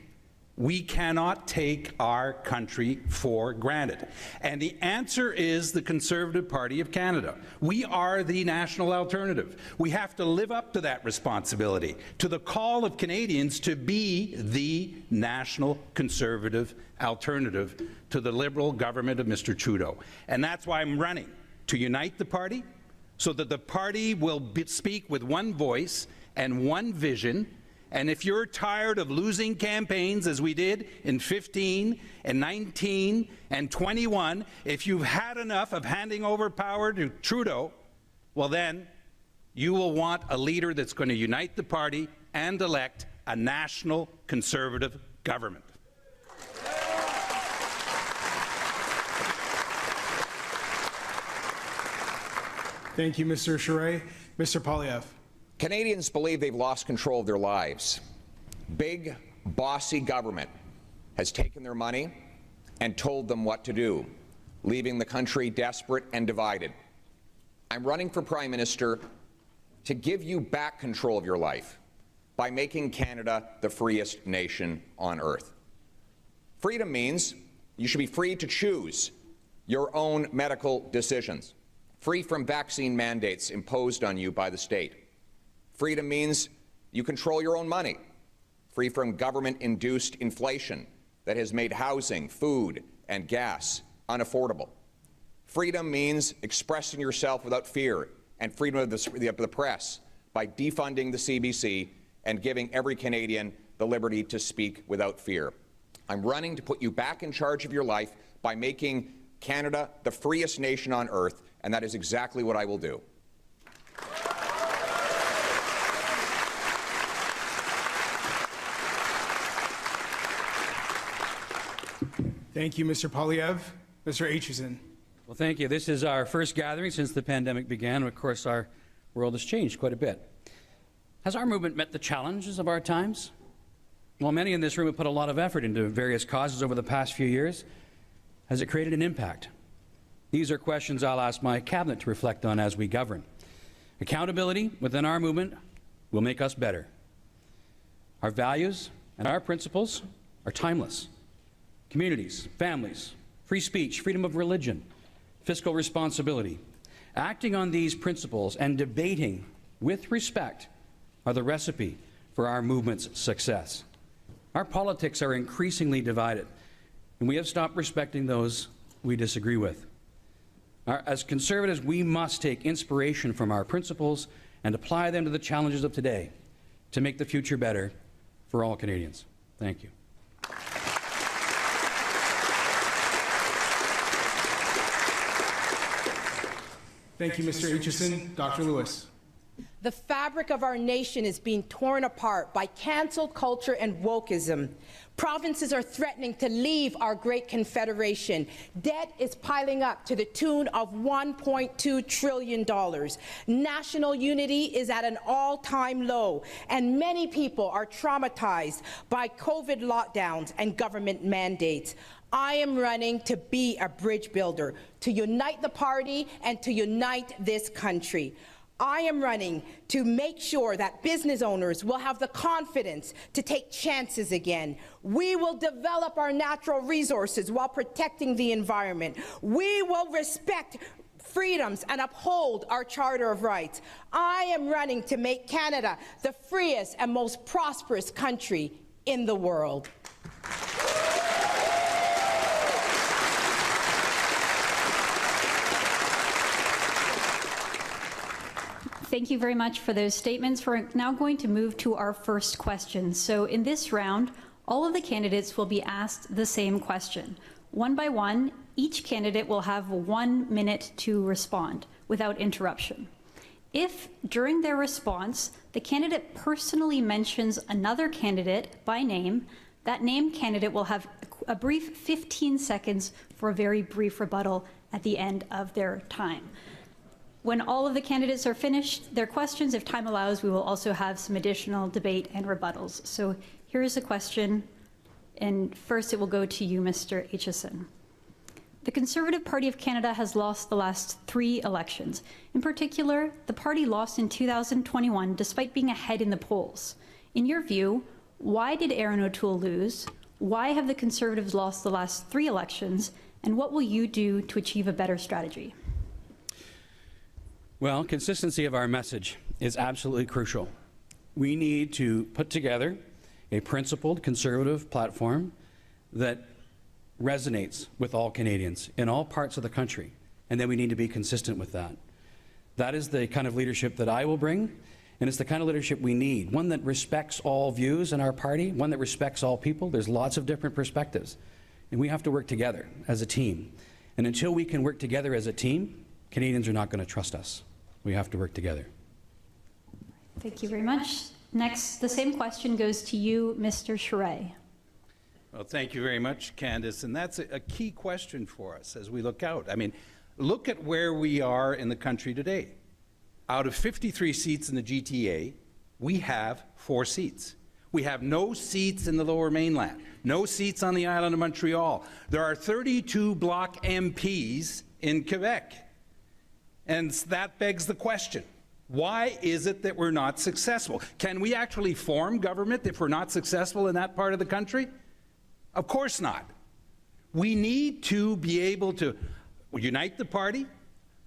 We cannot take our country for granted. And the answer is the Conservative Party of Canada. We are the national alternative. We have to live up to that responsibility, to the call of Canadians to be the national Conservative alternative to the Liberal government of Mr. Trudeau. And that's why I'm running, to unite the party so that the party will speak with one voice and one vision. And if you're tired of losing campaigns as we did in 15 and 19 and 21, if you've had enough of handing over power to Trudeau, well then you will want a leader that's going to unite the party and elect a national Conservative government. Thank you, Mr. Charest. Mr. Poilievre. Canadians believe they've lost control of their lives. Big, bossy government has taken their money and told them what to do, leaving the country desperate and divided. I'm running for Prime Minister to give you back control of your life by making Canada the freest nation on earth. Freedom means you should be free to choose your own medical decisions, free from vaccine mandates imposed on you by the state. Freedom means you control your own money, free from government-induced inflation that has made housing, food, and gas unaffordable. Freedom means expressing yourself without fear and freedom of the press by defunding the CBC and giving every Canadian the liberty to speak without fear. I'm running to put you back in charge of your life by making Canada the freest nation on earth, and that is exactly what I will do. Thank you, Mr. Poilievre. Mr. Aitchison. Well, thank you. This is our first gathering since the pandemic began. Of course, our world has changed quite a bit. Has our movement met the challenges of our times? Well, many in this room have put a lot of effort into various causes over the past few years. Has it created an impact? These are questions I'll ask my cabinet to reflect on as we govern. Accountability within our movement will make us better. Our values and our principles are timeless. Communities, families, free speech, freedom of religion, fiscal responsibility. Acting on these principles and debating with respect are the recipe for our movement's success. Our politics are increasingly divided, and we have stopped respecting those we disagree with. As Conservatives, we must take inspiration from our principles and apply them to the challenges of today to make the future better for all Canadians. Thank you. Thank you, Mr. Aitchison. Dr. Lewis. The fabric of our nation is being torn apart by cancel culture and wokeism. Provinces are threatening to leave our great confederation. Debt is piling up to the tune of $1.2 trillion. National unity is at an all-time low, and many people are traumatized by COVID lockdowns and government mandates. I am running to be a bridge builder, to unite the party and to unite this country. I am running to make sure that business owners will have the confidence to take chances again. We will develop our natural resources while protecting the environment. We will respect freedoms and uphold our Charter of Rights. I am running to make Canada the freest and most prosperous country in the world. Thank you very much for those statements. We're now going to move to our first question. So in this round, all of the candidates will be asked the same question. One by one, each candidate will have 1 minute to respond without interruption. If, during their response, the candidate personally mentions another candidate by name, that named candidate will have a brief 15 seconds for a very brief rebuttal at the end of their time. When all of the candidates are finished their questions, if time allows, we will also have some additional debate and rebuttals. So here's a question, and first it will go to you, Mr. Aitchison. The Conservative Party of Canada has lost the last 3 elections. In particular, the party lost in 2021 despite being ahead in the polls. In your view, why did Erin O'Toole lose? Why have the Conservatives lost the last 3 elections? And what will you do to achieve a better strategy? Well, consistency of our message is absolutely crucial. We need to put together a principled conservative platform that resonates with all Canadians in all parts of the country, and then we need to be consistent with that. That is the kind of leadership that I will bring, and it's the kind of leadership we need, one that respects all views in our party, one that respects all people. There's lots of different perspectives, and we have to work together as a team. And until we can work together as a team, Canadians are not going to trust us. We have to work together. Thank you very much. Next, the same question goes to you, Mr. Charest. Well, thank you very much, Candace. And that's a key question for us as we look out. I mean, look at where we are in the country today. Out of 53 seats in the GTA, we have 4 seats. We have no seats in the Lower Mainland, no seats on the island of Montreal. There are 32 Bloc MPs in Quebec. And that begs the question, why is it that we're not successful? Can we actually form government if we're not successful in that part of the country? Of course not. We need to be able to unite the party,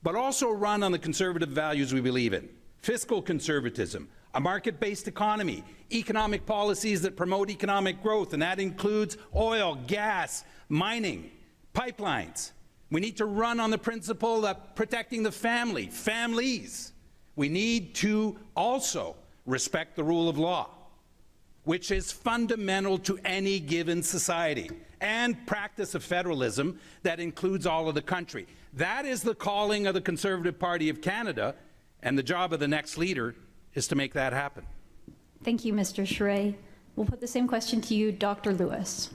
but also run on the conservative values we believe in. Fiscal conservatism, a market-based economy, economic policies that promote economic growth, and that includes oil, gas, mining, pipelines. We need to run on the principle of protecting the family, families. We need to also respect the rule of law, which is fundamental to any given society, and practice of federalism that includes all of the country. That is the calling of the Conservative Party of Canada, and the job of the next leader is to make that happen. Thank you, Mr. Charest. We'll put the same question to you, Dr. Lewis.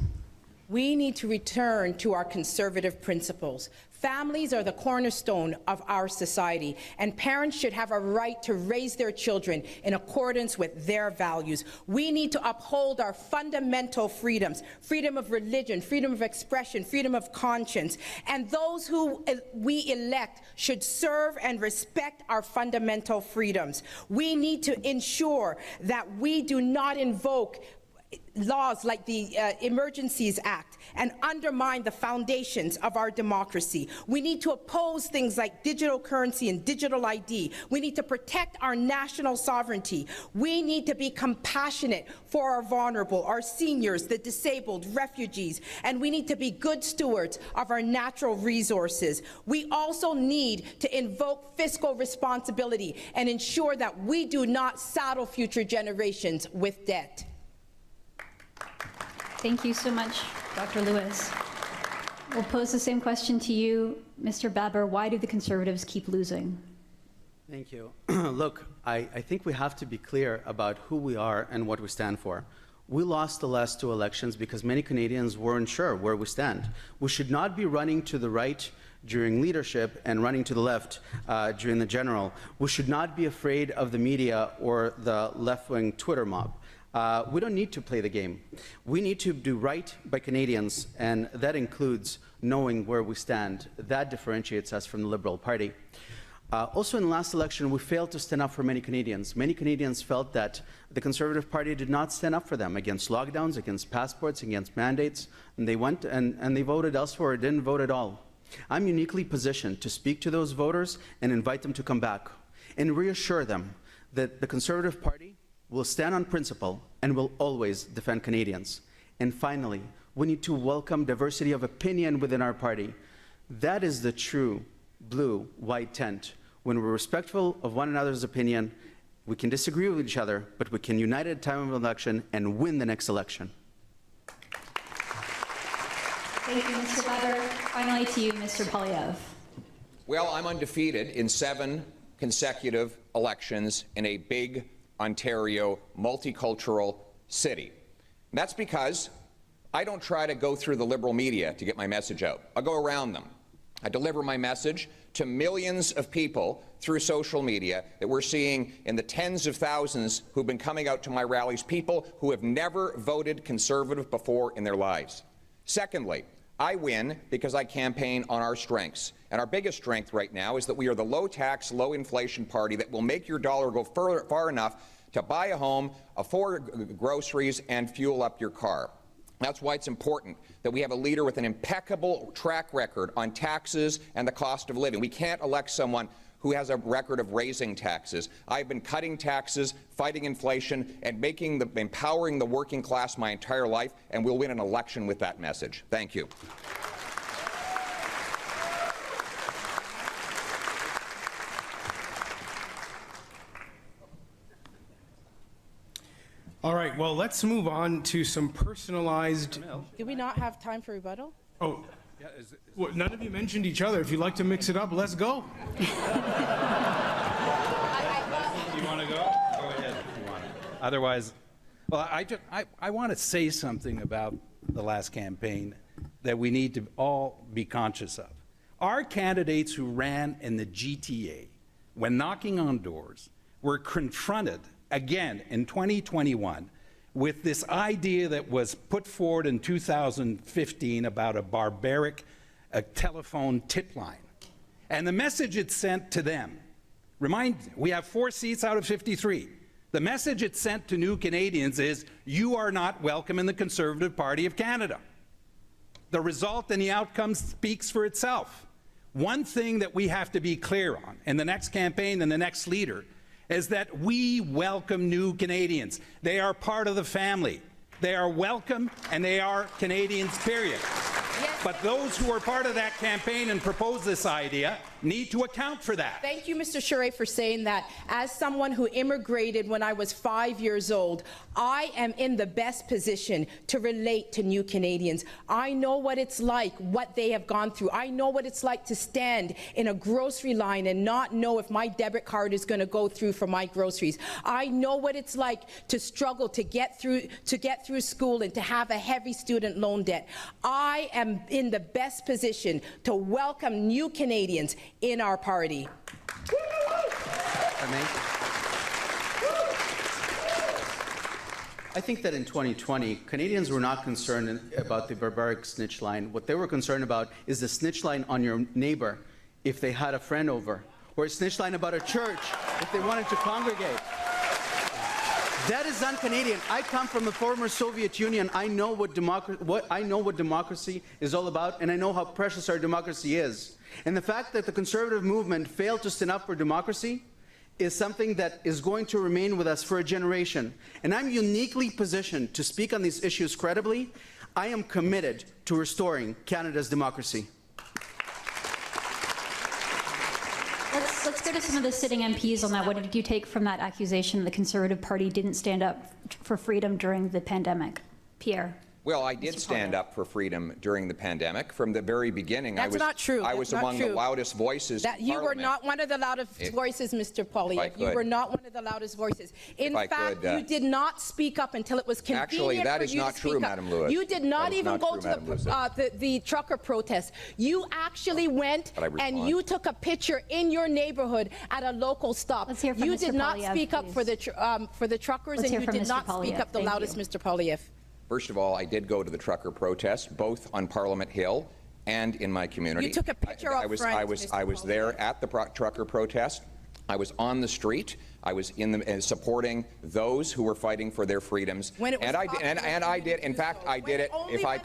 We need to return to our conservative principles. Families are the cornerstone of our society, and parents should have a right to raise their children in accordance with their values. We need to uphold our fundamental freedoms, freedom of religion, freedom of expression, freedom of conscience, and those who we elect should serve and respect our fundamental freedoms. We need to ensure that we do not invoke laws like the Emergencies Act and undermine the foundations of our democracy. We need to oppose things like digital currency and digital ID. We need to protect our national sovereignty. We need to be compassionate for our vulnerable, our seniors, the disabled, refugees, and we need to be good stewards of our natural resources. We also need to invoke fiscal responsibility and ensure that we do not saddle future generations with debt. Thank you so much, Dr. Lewis. We'll pose the same question to you, Mr. Baber. Why do the Conservatives keep losing? Thank you. Look, I think we have to be clear about who we are and what we stand for. We lost the last 2 elections because many Canadians weren't sure where we stand. We should not be running to the right during leadership and running to the left during the general. We should not be afraid of the media or the left-wing Twitter mob. We don't need to play the game. We need to do right by Canadians, and that includes knowing where we stand. That differentiates us from the Liberal Party. Also, in the last election, we failed to stand up for many Canadians. Many Canadians felt that the Conservative Party did not stand up for them against lockdowns, against passports, against mandates, and they went and they voted elsewhere or didn't vote at all. I'm uniquely positioned to speak to those voters and invite them to come back and reassure them that the Conservative Party will stand on principle and will always defend Canadians. And finally, we need to welcome diversity of opinion within our party. That is the true blue-white tent. When we're respectful of one another's opinion, we can disagree with each other, but we can unite at a time of election and win the next election. Thank you, Mr. Better. Finally to you, Mr. Polyev. Well, I'm undefeated in 7 consecutive elections in a big Ontario multicultural city. And that's because I don't try to go through the Liberal media to get my message out. I go around them. I deliver my message to millions of people through social media that we're seeing in the tens of thousands who've been coming out to my rallies, people who have never voted Conservative before in their lives. Secondly, I win because I campaign on our strengths. And our biggest strength right now is that we are the low-tax, low-inflation party that will make your dollar go far enough to buy a home, afford groceries, and fuel up your car. That's why it's important that we have a leader with an impeccable track record on taxes and the cost of living. We can't elect someone who has a record of raising taxes. I've been cutting taxes, fighting inflation, and empowering the working class my entire life, and we'll win an election with that message. Thank you. All right, well, let's move on to some personalized... Do we not have time for rebuttal? Oh, well, none of you mentioned each other. If you'd like to mix it up, let's go. You want to go? Go ahead if you want. Otherwise, well, I want to say something about the last campaign that we need to all be conscious of. Our candidates who ran in the GTA, when knocking on doors, were confronted again in 2021 with this idea that was put forward in 2015 about a barbaric telephone tip line. And the message it sent to them, we have 4 seats out of 53. The message it sent to new Canadians is, you are not welcome in the Conservative Party of Canada. The result and the outcome speaks for itself. One thing that we have to be clear on in the next campaign and the next leader is that we welcome new Canadians. They are part of the family. They are welcome, and they are Canadians, period. Yes. But those who are part of that campaign and propose this idea need to account for that. Thank you, Mr. Charest, for saying that. As someone who immigrated when I was 5 years old, I am in the best position to relate to new Canadians. I know what it's like, what they have gone through. I know what it's like to stand in a grocery line and not know if my debit card is going to go through for my groceries. I know what it's like to struggle to get through school and to have a heavy student loan debt. I am in the best position to welcome new Canadians in our party. I think that in 2020, Canadians were not concerned about the barbaric snitch line. What they were concerned about is the snitch line on your neighbor if they had a friend over, or a snitch line about a church if they wanted to congregate. That is un-Canadian. I come from the former Soviet Union. I know what democracy is all about, and I know how precious our democracy is. And the fact that the Conservative movement failed to stand up for democracy is something that is going to remain with us for a generation. And I'm uniquely positioned to speak on these issues credibly. I am committed to restoring Canada's democracy. Let's go to some of the sitting MPs on that. What did you take from that accusation the Conservative Party didn't stand up for freedom during the pandemic? Pierre. Well, I did stand up for freedom during the pandemic. From the very beginning, That's not true. I was among the loudest voices in You were Parliament. not one of the loudest voices, Mr. Poilievre. You were not one of the loudest voices. In fact, you did not speak up until it was convenient Actually, that for is you not to true, speak up. Madam Lewis. You did not even not go true, to Madam Lewis. the trucker protest. You actually went and you took a picture in your neighborhood at a local stop. Let's hear from You Mr. did not Poilievre, speak up for the truckers, Let's and hear you from did Mr. not speak Poilievre. up the Thank loudest, you. Mr. Poilievre. First of all, I did go to the trucker protest, both on Parliament Hill and in my community. You took a picture up front, I was there at the trucker protest. I was on the street. I was supporting those who were fighting for their freedoms. When it was I did. In fact, I did it. If I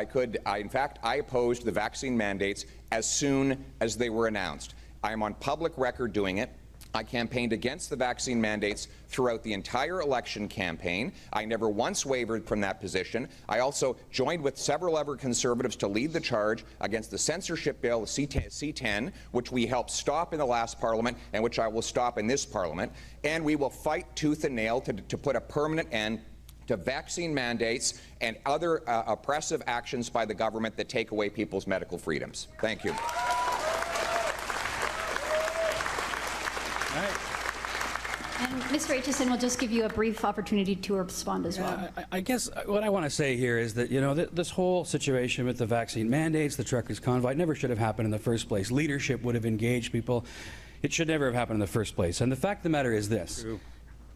could, in fact, I opposed the vaccine mandates as soon as they were announced. I am on public record doing it. I campaigned against the vaccine mandates throughout the entire election campaign. I never once wavered from that position. I also joined with several other Conservatives to lead the charge against the censorship bill, C-10, which we helped stop in the last Parliament and which I will stop in this Parliament. And we will fight tooth and nail to put a permanent end to vaccine mandates and other oppressive actions by the government that take away people's medical freedoms. Thank you. And Mr. Aitchison will just give you a brief opportunity to respond as well. I guess what I want to say here is that, you know, this whole situation with the vaccine mandates, the truckers' convoy, never should have happened in the first place. Leadership would have engaged people. It should never have happened in the first place. And the fact of the matter is this. True.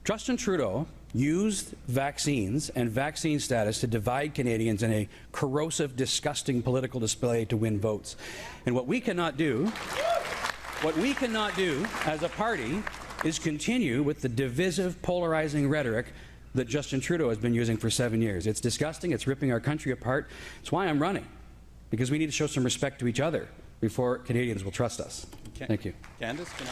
Justin Trudeau used vaccines and vaccine status to divide Canadians in a corrosive, disgusting political display to win votes. And what we cannot do as a party is continue with the divisive, polarizing rhetoric that Justin Trudeau has been using for 7 years. It's disgusting. It's ripping our country apart. It's why I'm running, because we need to show some respect to each other before Canadians will trust us. Thank you. Candace, can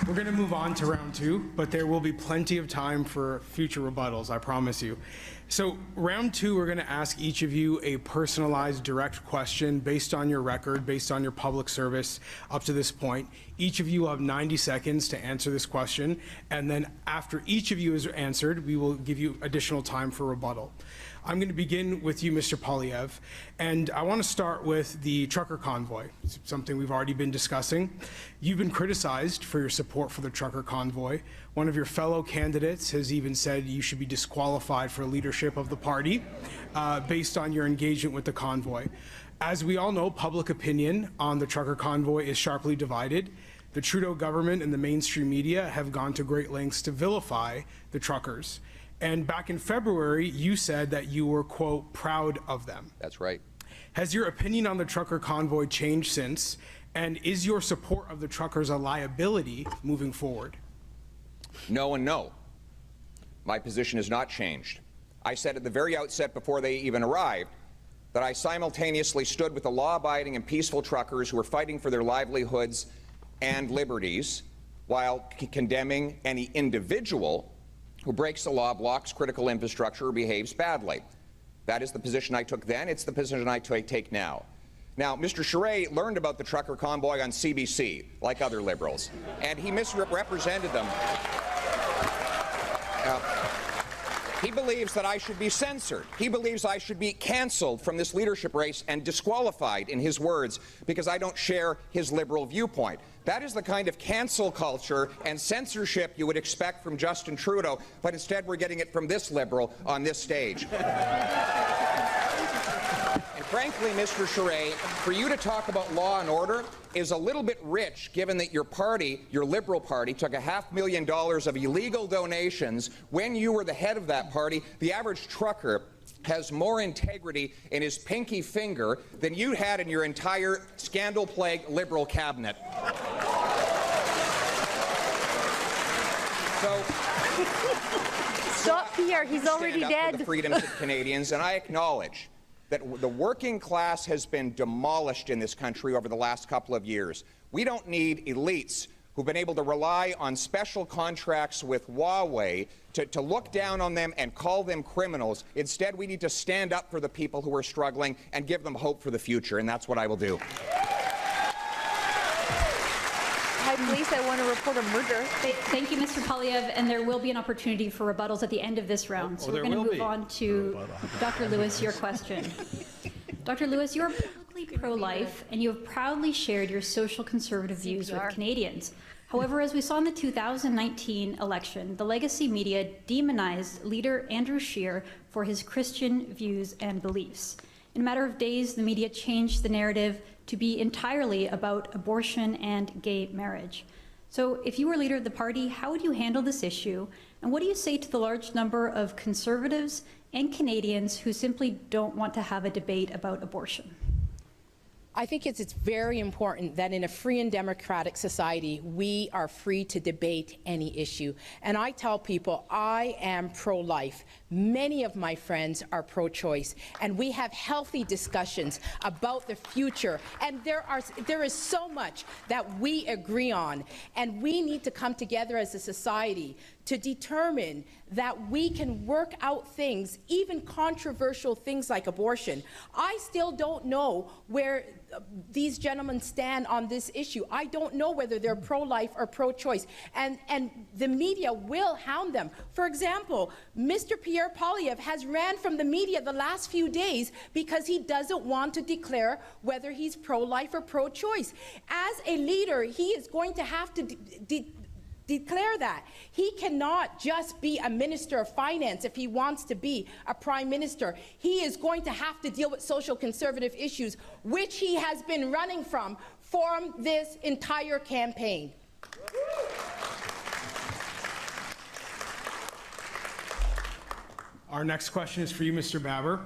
We're going to move on to round two, but there will be plenty of time for future rebuttals, I promise you. So round two, we're going to ask each of you a personalized, direct question based on your record, based on your public service up to this point. Each of you will have 90 seconds to answer this question, and then after each of you has answered, we will give you additional time for rebuttal. I'm going to begin with you, Mr. Poilievre, and I want to start with the trucker convoy. It's something we've already been discussing. You've been criticized for your support for the trucker convoy. One of your fellow candidates has even said you should be disqualified for leadership of the party based on your engagement with the convoy. As we all know, public opinion on the trucker convoy is sharply divided. The Trudeau government and the mainstream media have gone to great lengths to vilify the truckers. And back in February, you said that you were, quote, proud of them. That's right. Has your opinion on the trucker convoy changed since? And is your support of the truckers a liability moving forward? No and no. My position has not changed. I said at the very outset, before they even arrived, that I simultaneously stood with the law-abiding and peaceful truckers who were fighting for their livelihoods and liberties while condemning any individual who breaks the law, blocks critical infrastructure, or behaves badly. That is the position I took then. It's the position I take now. Now, Mr. Charest learned about the trucker convoy on CBC, like other Liberals, and he misrepresented them. He believes that I should be censored. He believes I should be canceled from this leadership race and disqualified, in his words, because I don't share his liberal viewpoint. That is the kind of cancel culture and censorship you would expect from Justin Trudeau, but instead we're getting it from this Liberal on this stage. And frankly, Mr. Charest, for you to talk about law and order is a little bit rich, given that your party, your Liberal Party, took $500,000 of illegal donations when you were the head of that party. The average trucker has more integrity in his pinky finger than you had in your entire scandal-plagued Liberal cabinet. So, Stop, Pierre. He's already dead. For the freedoms of Canadians, and I acknowledge that the working class has been demolished in this country over the last couple of years. We don't need elites who've been able to rely on special contracts with Huawei to look down on them and call them criminals. Instead, we need to stand up for the people who are struggling and give them hope for the future, and that's what I will do. my police. I want to report a murder. Thank you, Mr. Polyev, and there will be an opportunity for rebuttals at the end of this round. So we're going to move on to Dr. Lewis, your question. Dr. Lewis, you are publicly pro-life, and you have proudly shared your social conservative views with Canadians. However, as we saw in the 2019 election, the legacy media demonized leader Andrew Scheer for his Christian views and beliefs. In a matter of days, the media changed the narrative to be entirely about abortion and gay marriage. So if you were leader of the party, how would you handle this issue? And what do you say to the large number of conservatives and Canadians who simply don't want to have a debate about abortion? I think it's very important that in a free and democratic society, we are free to debate any issue. And I tell people I am pro-life. Many of my friends are pro-choice. And we have healthy discussions about the future. And there is so much that we agree on. And we need to come together as a society to determine that we can work out things, even controversial things like abortion. I still don't know where these gentlemen stand on this issue. I don't know whether they're pro-life or pro-choice, and the media will hound them. For example, Mr. Pierre Poilievre has ran from the media the last few days because he doesn't want to declare whether he's pro-life or pro-choice. As a leader, he is going to have to declare that. He cannot just be a minister of finance if he wants to be a prime minister. He is going to have to deal with social conservative issues, which he has been running from this entire campaign. Our next question is for you, Mr. Baber.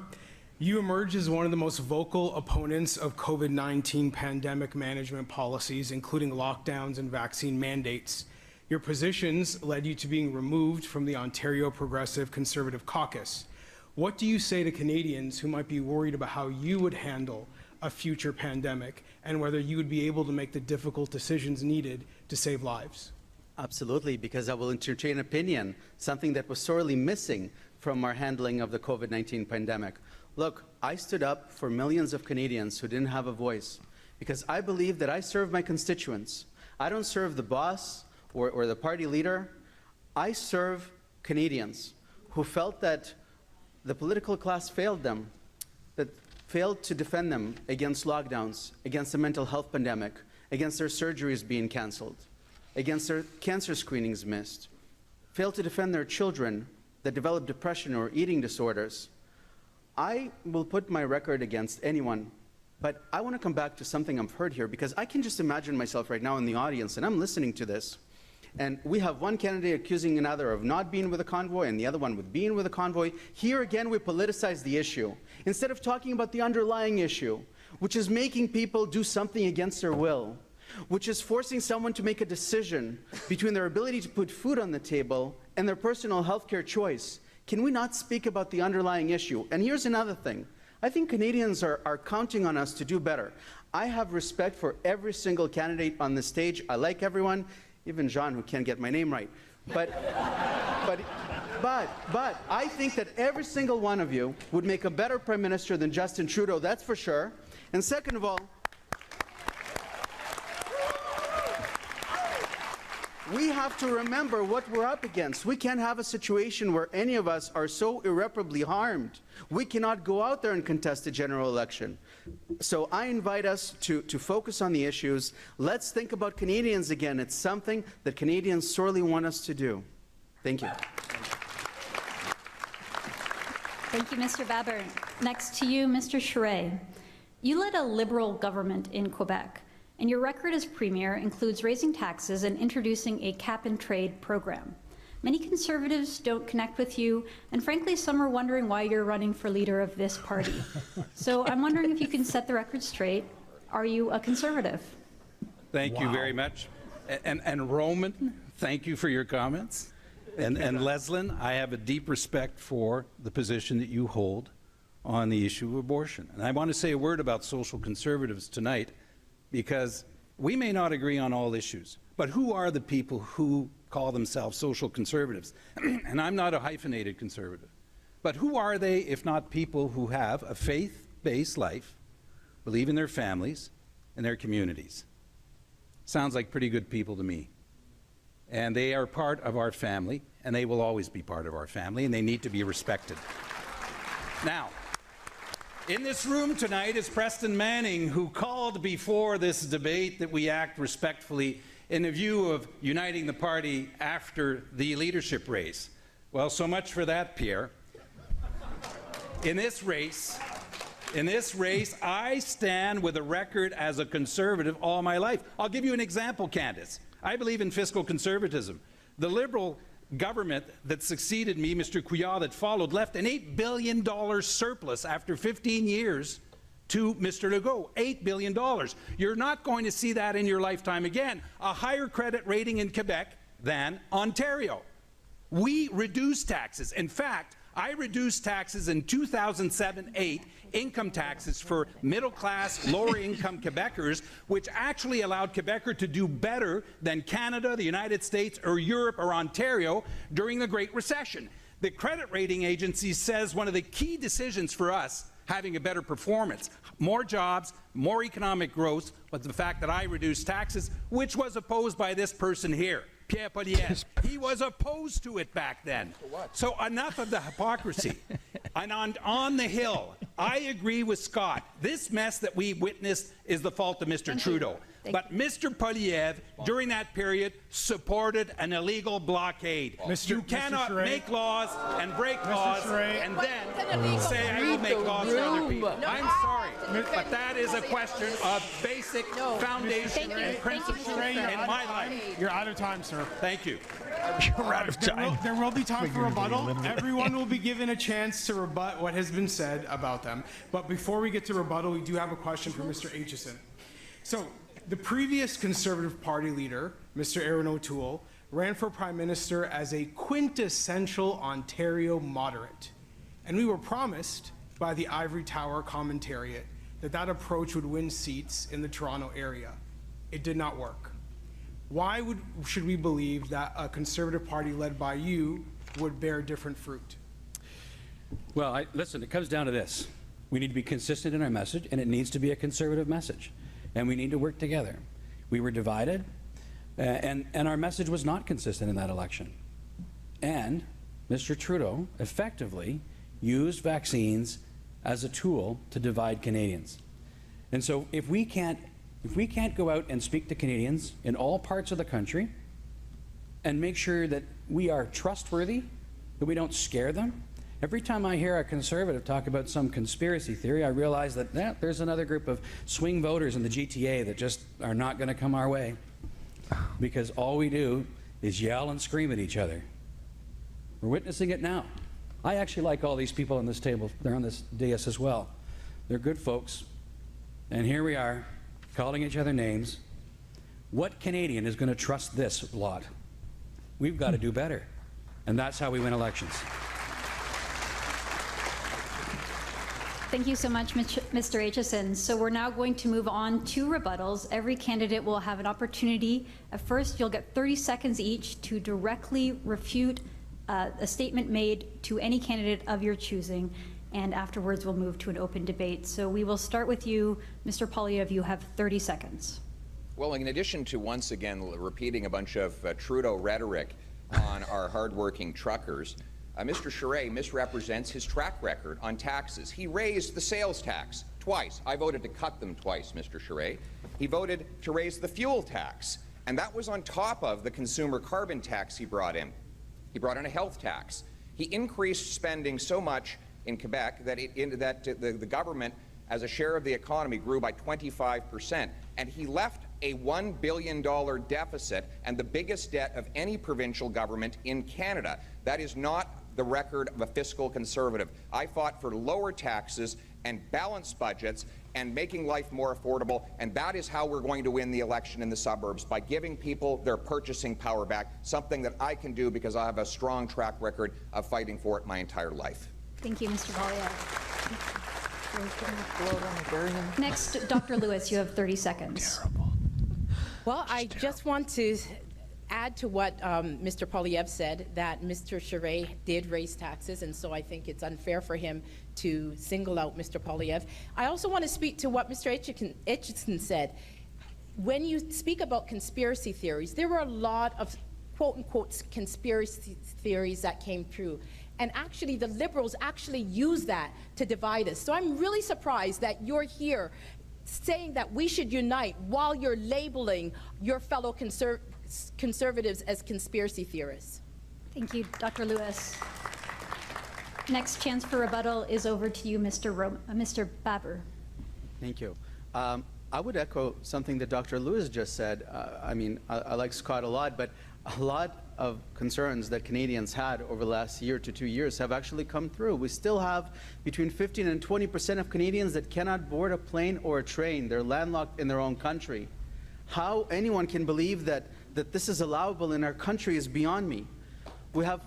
You emerged as one of the most vocal opponents of COVID-19 pandemic management policies, including lockdowns and vaccine mandates. Your positions led you to being removed from the Ontario Progressive Conservative Caucus. What do you say to Canadians who might be worried about how you would handle a future pandemic and whether you would be able to make the difficult decisions needed to save lives? Absolutely, because I will entertain opinion, something that was sorely missing from our handling of the COVID-19 pandemic. Look, I stood up for millions of Canadians who didn't have a voice because I believe that I serve my constituents. I don't serve the boss or the party leader. I serve Canadians who felt that the political class failed them, that failed to defend them against lockdowns, against the mental health pandemic, against their surgeries being canceled, against their cancer screenings missed, failed to defend their children that develop depression or eating disorders. I will put my record against anyone, but I want to come back to something I've heard here because I can just imagine myself right now in the audience and I'm listening to this. And we have one candidate accusing another of not being with a convoy and the other one with being with a convoy. Here again, we politicize the issue. Instead of talking about the underlying issue, which is making people do something against their will, which is forcing someone to make a decision between their ability to put food on the table and their personal healthcare choice, can we not speak about the underlying issue? And here's another thing. I think Canadians are counting on us to do better. I have respect for every single candidate on the stage. I like everyone. Even John, who can't get my name right. But I think that every single one of you would make a better Prime Minister than Justin Trudeau, that's for sure. And second of all, we have to remember what we're up against. We can't have a situation where any of us are so irreparably harmed. We cannot go out there and contest a general election. So I invite us to focus on the issues. Let's think about Canadians again. It's something that Canadians sorely want us to do. Thank you. Thank you, Mr. Baber. Next to you, Mr. Charest. You led a Liberal government in Quebec, and your record as Premier includes raising taxes and introducing a cap-and-trade program. Many Conservatives don't connect with you, and frankly, some are wondering why you're running for leader of this party. So I'm wondering if you can set the record straight. Are you a Conservative? Thank you very much. And Roman, thank you for your comments. And Leslyn, I have a deep respect for the position that you hold on the issue of abortion. And I want to say a word about social conservatives tonight, because we may not agree on all issues, but who are the people who call themselves social conservatives? And I'm not a hyphenated conservative, but who are they if not people who have a faith-based life, believe in their families and their communities? sounds like pretty good people to me. And they are part of our family, and they will always be part of our family, and they need to be respected. Now, in this room tonight is Preston Manning, who called before this debate that we act respectfully in the view of uniting the party after the leadership race. Well, so much for that, Pierre. In this race, I stand with a record as a Conservative all my life. I'll give you an example, Candace. I believe in fiscal conservatism. The Liberal government that succeeded me, Mr. Couillard, that followed, left an $8 billion surplus after 15 years to Mr. Legault. $8 billion. You're not going to see that in your lifetime again. A higher credit rating in Quebec than Ontario. We reduced taxes. In fact, I reduced taxes in 2007-8, income taxes for middle-class, lower-income Quebecers, which actually allowed Quebecers to do better than Canada, the United States, or Europe, or Ontario during the Great Recession. The credit rating agency says one of the key decisions for us having a better performance, more jobs, more economic growth, was the fact that I reduced taxes, which was opposed by this person here. Pierre Poilievre. He was opposed to it back then. So enough of the hypocrisy. And on the Hill, I agree with Scott. This mess that we witnessed is the fault of Mr. Trudeau. But Mr. Poilievre, during that period, supported an illegal blockade. You cannot make laws and break laws and then say I will make laws for other people. I'm sorry, but that is a question of basic foundation and principles in my life. You're out of time, sir. Thank you. You're out of time. There will be time for rebuttal. Everyone will be given a chance to rebut what has been said about them. But before we get to rebuttal, we do have a question for Mr. Aitchison. So, the previous Conservative Party leader, Mr. Aaron O'Toole, ran for Prime Minister as a quintessential Ontario moderate. And we were promised by the Ivory Tower commentariat that that approach would win seats in the Toronto area. It did not work. Why should we believe that a Conservative Party led by you would bear different fruit? Well, listen, it comes down to this. We need to be consistent in our message, and it needs to be a Conservative message. And we need to work together. We were divided, and our message was not consistent in that election. And Mr. Trudeau effectively used vaccines as a tool to divide Canadians. And so if we can't go out and speak to Canadians in all parts of the country and make sure that we are trustworthy, that we don't scare them. Every time I hear a Conservative talk about some conspiracy theory, I realize that there's another group of swing voters in the GTA that just are not going to come our way, because all we do is yell and scream at each other. We're witnessing it now. I actually like all these people on this table. They're on this dais as well. They're good folks. And here we are, calling each other names. What Canadian is going to trust this lot? We've got to do better. And that's how we win elections. Thank you so much, Mr. Aitchison. So we're now going to move on to rebuttals. Every candidate will have an opportunity. At first, you'll get 30 seconds each to directly refute a statement made to any candidate of your choosing. And afterwards, we'll move to an open debate. So we will start with you, Mr. Poilievre. You have 30 seconds. Well, in addition to once again repeating a bunch of Trudeau rhetoric on our hardworking truckers, Mr. Charest misrepresents his track record on taxes. He raised the sales tax twice. I voted to cut them twice, Mr. Charest. He voted to raise the fuel tax, and that was on top of the consumer carbon tax he brought in. He brought in a health tax. He increased spending so much in Quebec that the government, as a share of the economy, grew by 25%, and he left a $1 billion deficit and the biggest debt of any provincial government in Canada. That is not the record of a fiscal Conservative. I fought for lower taxes and balanced budgets and making life more affordable, and that is how we're going to win the election in the suburbs, by giving people their purchasing power back, something that I can do because I have a strong track record of fighting for it my entire life. Thank you, Mr. Poilievre. Next, Dr. Lewis, you have 30 seconds. Terrible. Well, I just want to add to what Mr. Poilievre said, that Mr. Charest did raise taxes, and so I think it's unfair for him to single out Mr. Poilievre. I also want to speak to what Mr. Aitchison said. when you speak about conspiracy theories, there were a lot of quote-unquote conspiracy theories that came through. And actually, the Liberals actually use that to divide us. So I'm really surprised that you're here saying that we should unite while you're labeling your fellow conservatives as conspiracy theorists. Thank you, Dr. Lewis. Next chance for rebuttal is over to you, Mr. Baber. Thank you. I would echo something that Dr. Lewis just said. I mean, I like Scott a lot, but a lot of concerns that Canadians had over the last year to 2 years have actually come through. We still have between 15 and 20% of Canadians that cannot board a plane or a train. They're landlocked in their own country. How anyone can believe that this is allowable in our country is beyond me. We have...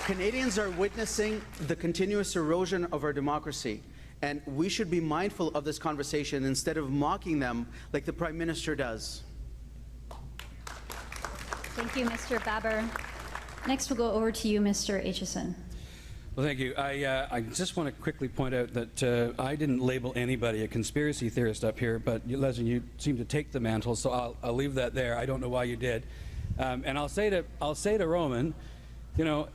Canadians are witnessing the continuous erosion of our democracy, and we should be mindful of this conversation instead of mocking them like the Prime Minister does. Thank you, Mr. Baber. Next, we'll go over to you, Mr. Aitchison. Well, thank you. I just want to quickly point out that I didn't label anybody a conspiracy theorist up here, but Leslie, you seem to take the mantle, so I'll leave that there. I don't know why you did. And I'll say to Roman, you know,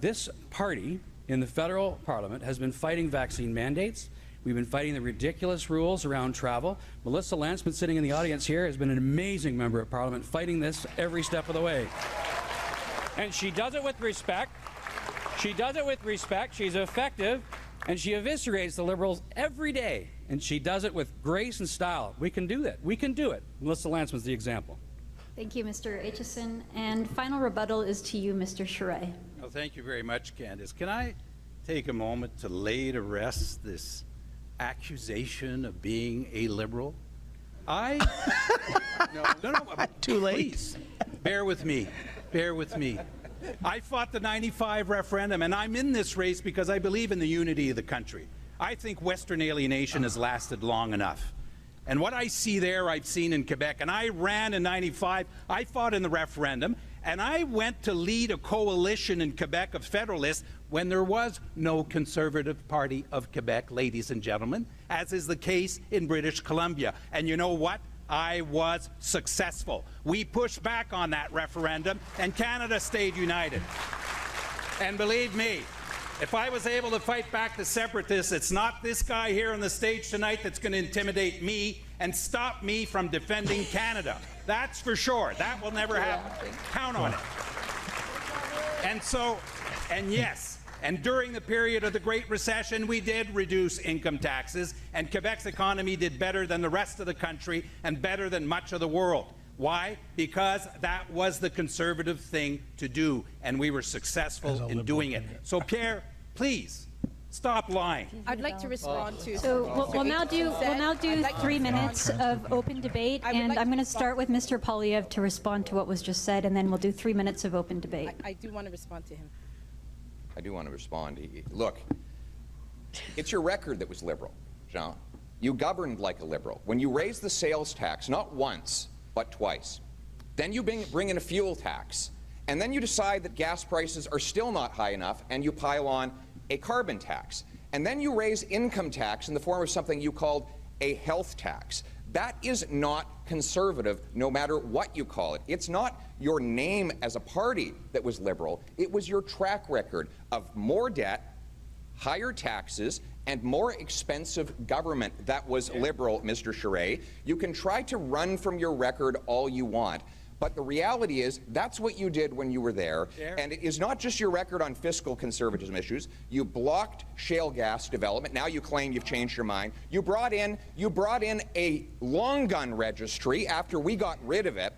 this party in the federal parliament has been fighting vaccine mandates. We've been fighting the ridiculous rules around travel. Melissa Lanceman, sitting in the audience here, has been an amazing member of parliament fighting this every step of the way. And she does it with respect. She does it with respect. She's effective, and she eviscerates the Liberals every day. And she does it with grace and style. We can do that. We can do it. Melissa Lanceman's the example. Thank you, Mr. Aitchison. And final rebuttal is to you, Mr. Charest. Well, thank you very much, Candice. Can I take a moment to lay to rest this accusation of being a Liberal? No, Too late. Please, bear with me. Bear with me. I fought the '95 referendum, and I'm in this race because I believe in the unity of the country. I think Western alienation has lasted long enough. And what I see there, I've seen in Quebec. And I ran in '95. I fought in the referendum. And I went to lead a coalition in Quebec of Federalists when there was no Conservative Party of Quebec, ladies and gentlemen, as is the case in British Columbia. And you know what? I was successful. We pushed back on that referendum, and Canada stayed united. And believe me, if I was able to fight back the separatists, it's not this guy here on the stage tonight that's going to intimidate me and stop me from defending Canada. That's for sure. That will never happen. Count on it. And yes, and during the period of the Great Recession, we did reduce income taxes, and Quebec's economy did better than the rest of the country and better than much of the world. Why? Because that was the conservative thing to do, and we were successful in doing it. So, Pierre, please, stop lying. I'd like to respond to... So we'll now do 3 minutes of open debate, and I'm going to start with Mr. Poilievre to respond to what was just said, and then we'll do 3 minutes of open debate. I do want to respond to him. I do want to respond. Look, it's your record that was liberal, Jean. You governed like a liberal. When you raised the sales tax, not once, but twice. Then you bring in a fuel tax. And then you decide that gas prices are still not high enough, and you pile on a carbon tax. And then you raise income tax in the form of something you called a health tax. That is not conservative, no matter what you call it. It's not your name as a party that was liberal. It was your track record of more debt, higher taxes, and more expensive government that was liberal, Mr. Charest. You can try to run from your record all you want, but the reality is that's what you did when you were there. And it is not just your record on fiscal conservatism issues. You blocked shale gas development. Now you claim you've changed your mind. You brought in a long gun registry after we got rid of it,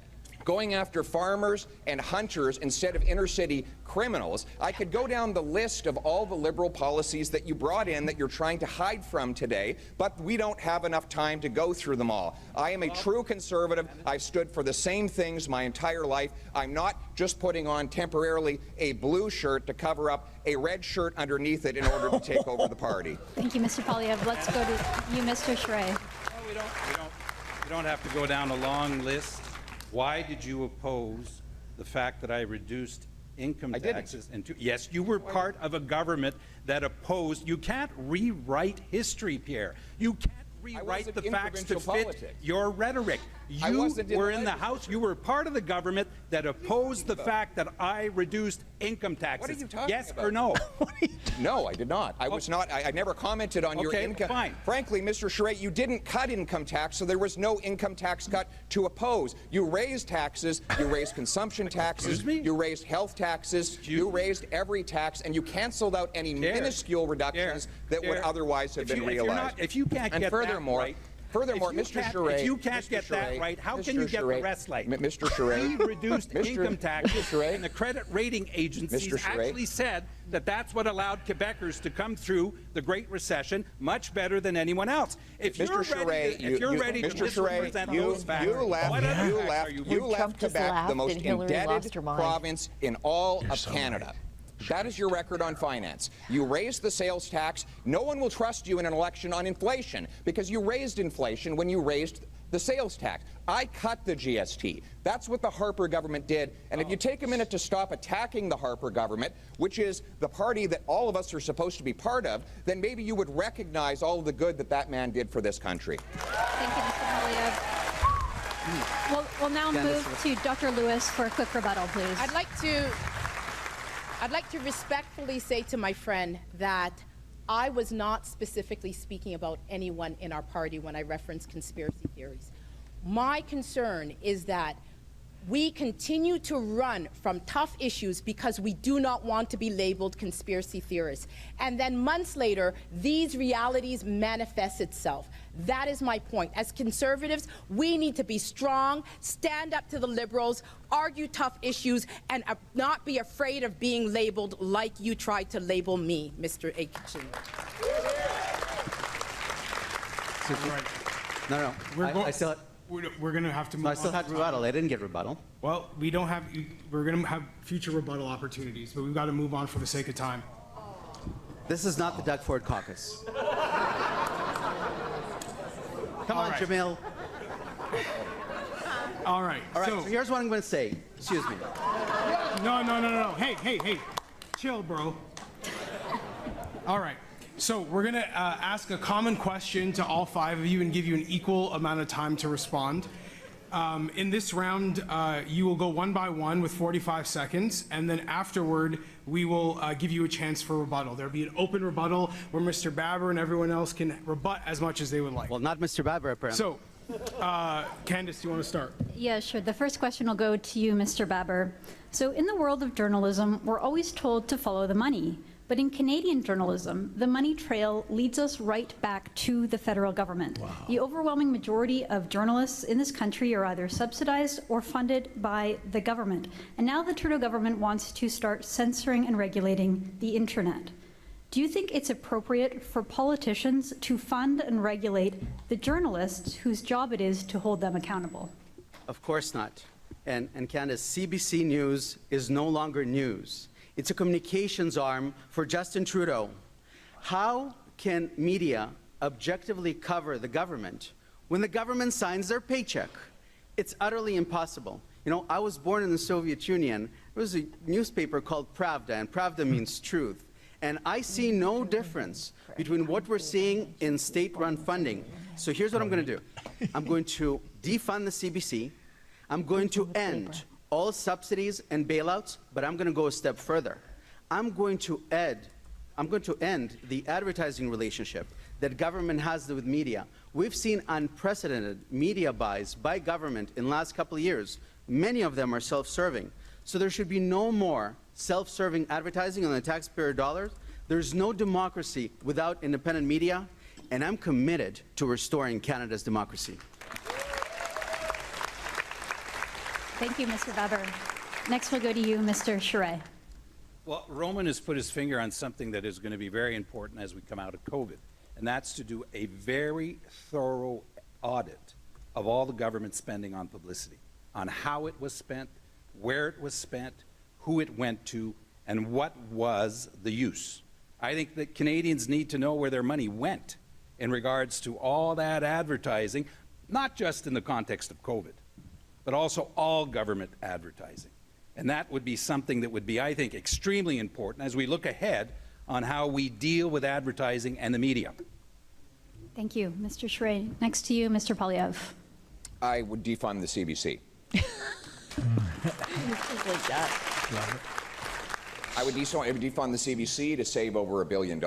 going after farmers and hunters instead of inner-city criminals. I could go down the list of all the liberal policies that you brought in that you're trying to hide from today, but we don't have enough time to go through them all. I am a true conservative. I've stood for the same things my entire life. I'm not just putting on temporarily a blue shirt to cover up a red shirt underneath it in order to take over the party. Thank you, Mr. Poilievre. Let's go to you, Mr. Charest. No, we don't have to go down a long list. Why did you oppose the fact that I reduced income taxes? Yes, you were part of a government that opposed. You can't rewrite history, Pierre. You can't rewrite the in facts to provincial fit politics. your rhetoric. You were in the House. You were part of the government that opposed the fact that I reduced income taxes. What are you talking yes about? or no? No, I did not. I was not. I never commented on your income. Fine. Frankly, Mr. Charest, you didn't cut income tax, so there was no income tax cut to oppose. You raised taxes. You raised consumption taxes. You raised health taxes. You raised every tax, and you canceled out any minuscule reductions that would otherwise have been realized. If you can't and get furthermore, that right, Furthermore, Mr. Charest, if you can't get that right, how can you get the rest right? Mr. Charest, we reduced income taxes, and the credit rating agencies actually said that that's what allowed Quebecers to come through the Great Recession much better than anyone else. If you're ready to misrepresent those facts, you left Quebec the most indebted province in all of Canada. That is your record on finance. You raised the sales tax. No one will trust you in an election on inflation because you raised inflation when you raised the sales tax. I cut the GST. That's what the Harper government did. And if you take a minute to stop attacking the Harper government, which is the party that all of us are supposed to be part of, then maybe you would recognize all of the good that that man did for this country. Thank you, Mr. Maliev. We'll now move to Dr. Lewis for a quick rebuttal, please. I'd like to respectfully say to my friend that I was not specifically speaking about anyone in our party when I referenced conspiracy theories. My concern is that we continue to run from tough issues because we do not want to be labeled conspiracy theorists. And then months later, these realities manifest itself. That is my point. As conservatives, we need to be strong, stand up to the Liberals, argue tough issues, and not be afraid of being labeled like you tried to label me, Mr. Aitken. No. We're going to have to move on. I still had rebuttal. I didn't get rebuttal. Well, we don't have. We're going to have future rebuttal opportunities, but we've got to move on for the sake of time. This is not the Doug Ford caucus. Come on, Jamil. All right. So here's what I'm going to say. Excuse me. No. Hey. Chill, bro. All right. So we're going to ask a common question to all five of you and give you an equal amount of time to respond. In this round, you will go one by one with 45 seconds, and then afterward, we will give you a chance for rebuttal. There'll be an open rebuttal where Mr. Baber and everyone else can rebut as much as they would like. Well, not Mr. Baber, apparently. So, Candace, do you want to start? Yeah, sure. The first question will go to you, Mr. Baber. So in the world of journalism, we're always told to follow the money. But in Canadian journalism, the money trail leads us right back to the federal government. Wow. The overwhelming majority of journalists in this country are either subsidized or funded by the government. And now the Trudeau government wants to start censoring and regulating the internet. Do you think it's appropriate for politicians to fund and regulate the journalists whose job it is to hold them accountable? Of course not. And Candace, CBC News is no longer news. It's a communications arm for Justin Trudeau. How can media objectively cover the government when the government signs their paycheck? It's utterly impossible. You know, I was born in the Soviet Union. There was a newspaper called Pravda, and Pravda means truth. And I see no difference between what we're seeing in state-run funding. So here's what I'm going to do. I'm going to defund the CBC. I'm going to end all subsidies and bailouts, but I'm going to go a step further. I'm going to end the advertising relationship that government has with media. We've seen unprecedented media buys by government in the last couple of years. Many of them are self-serving. So there should be no more self-serving advertising on the taxpayer dollars. There's no democracy without independent media, and I'm committed to restoring Canada's democracy. Thank you, Mr. Baber. Next, we'll go to you, Mr. Charest. Well, Roman has put his finger on something that is going to be very important as we come out of COVID, and that's to do a very thorough audit of all the government spending on publicity, on how it was spent, where it was spent, who it went to, and what was the use. I think that Canadians need to know where their money went in regards to all that advertising, not just in the context of COVID, but also all government advertising. And that would be something that would be, I think, extremely important as we look ahead on how we deal with advertising and the media. Thank you, Mr. Charest. Next to you, Mr. Polyev. I would defund the CBC. I would defund the CBC to save over $1 billion,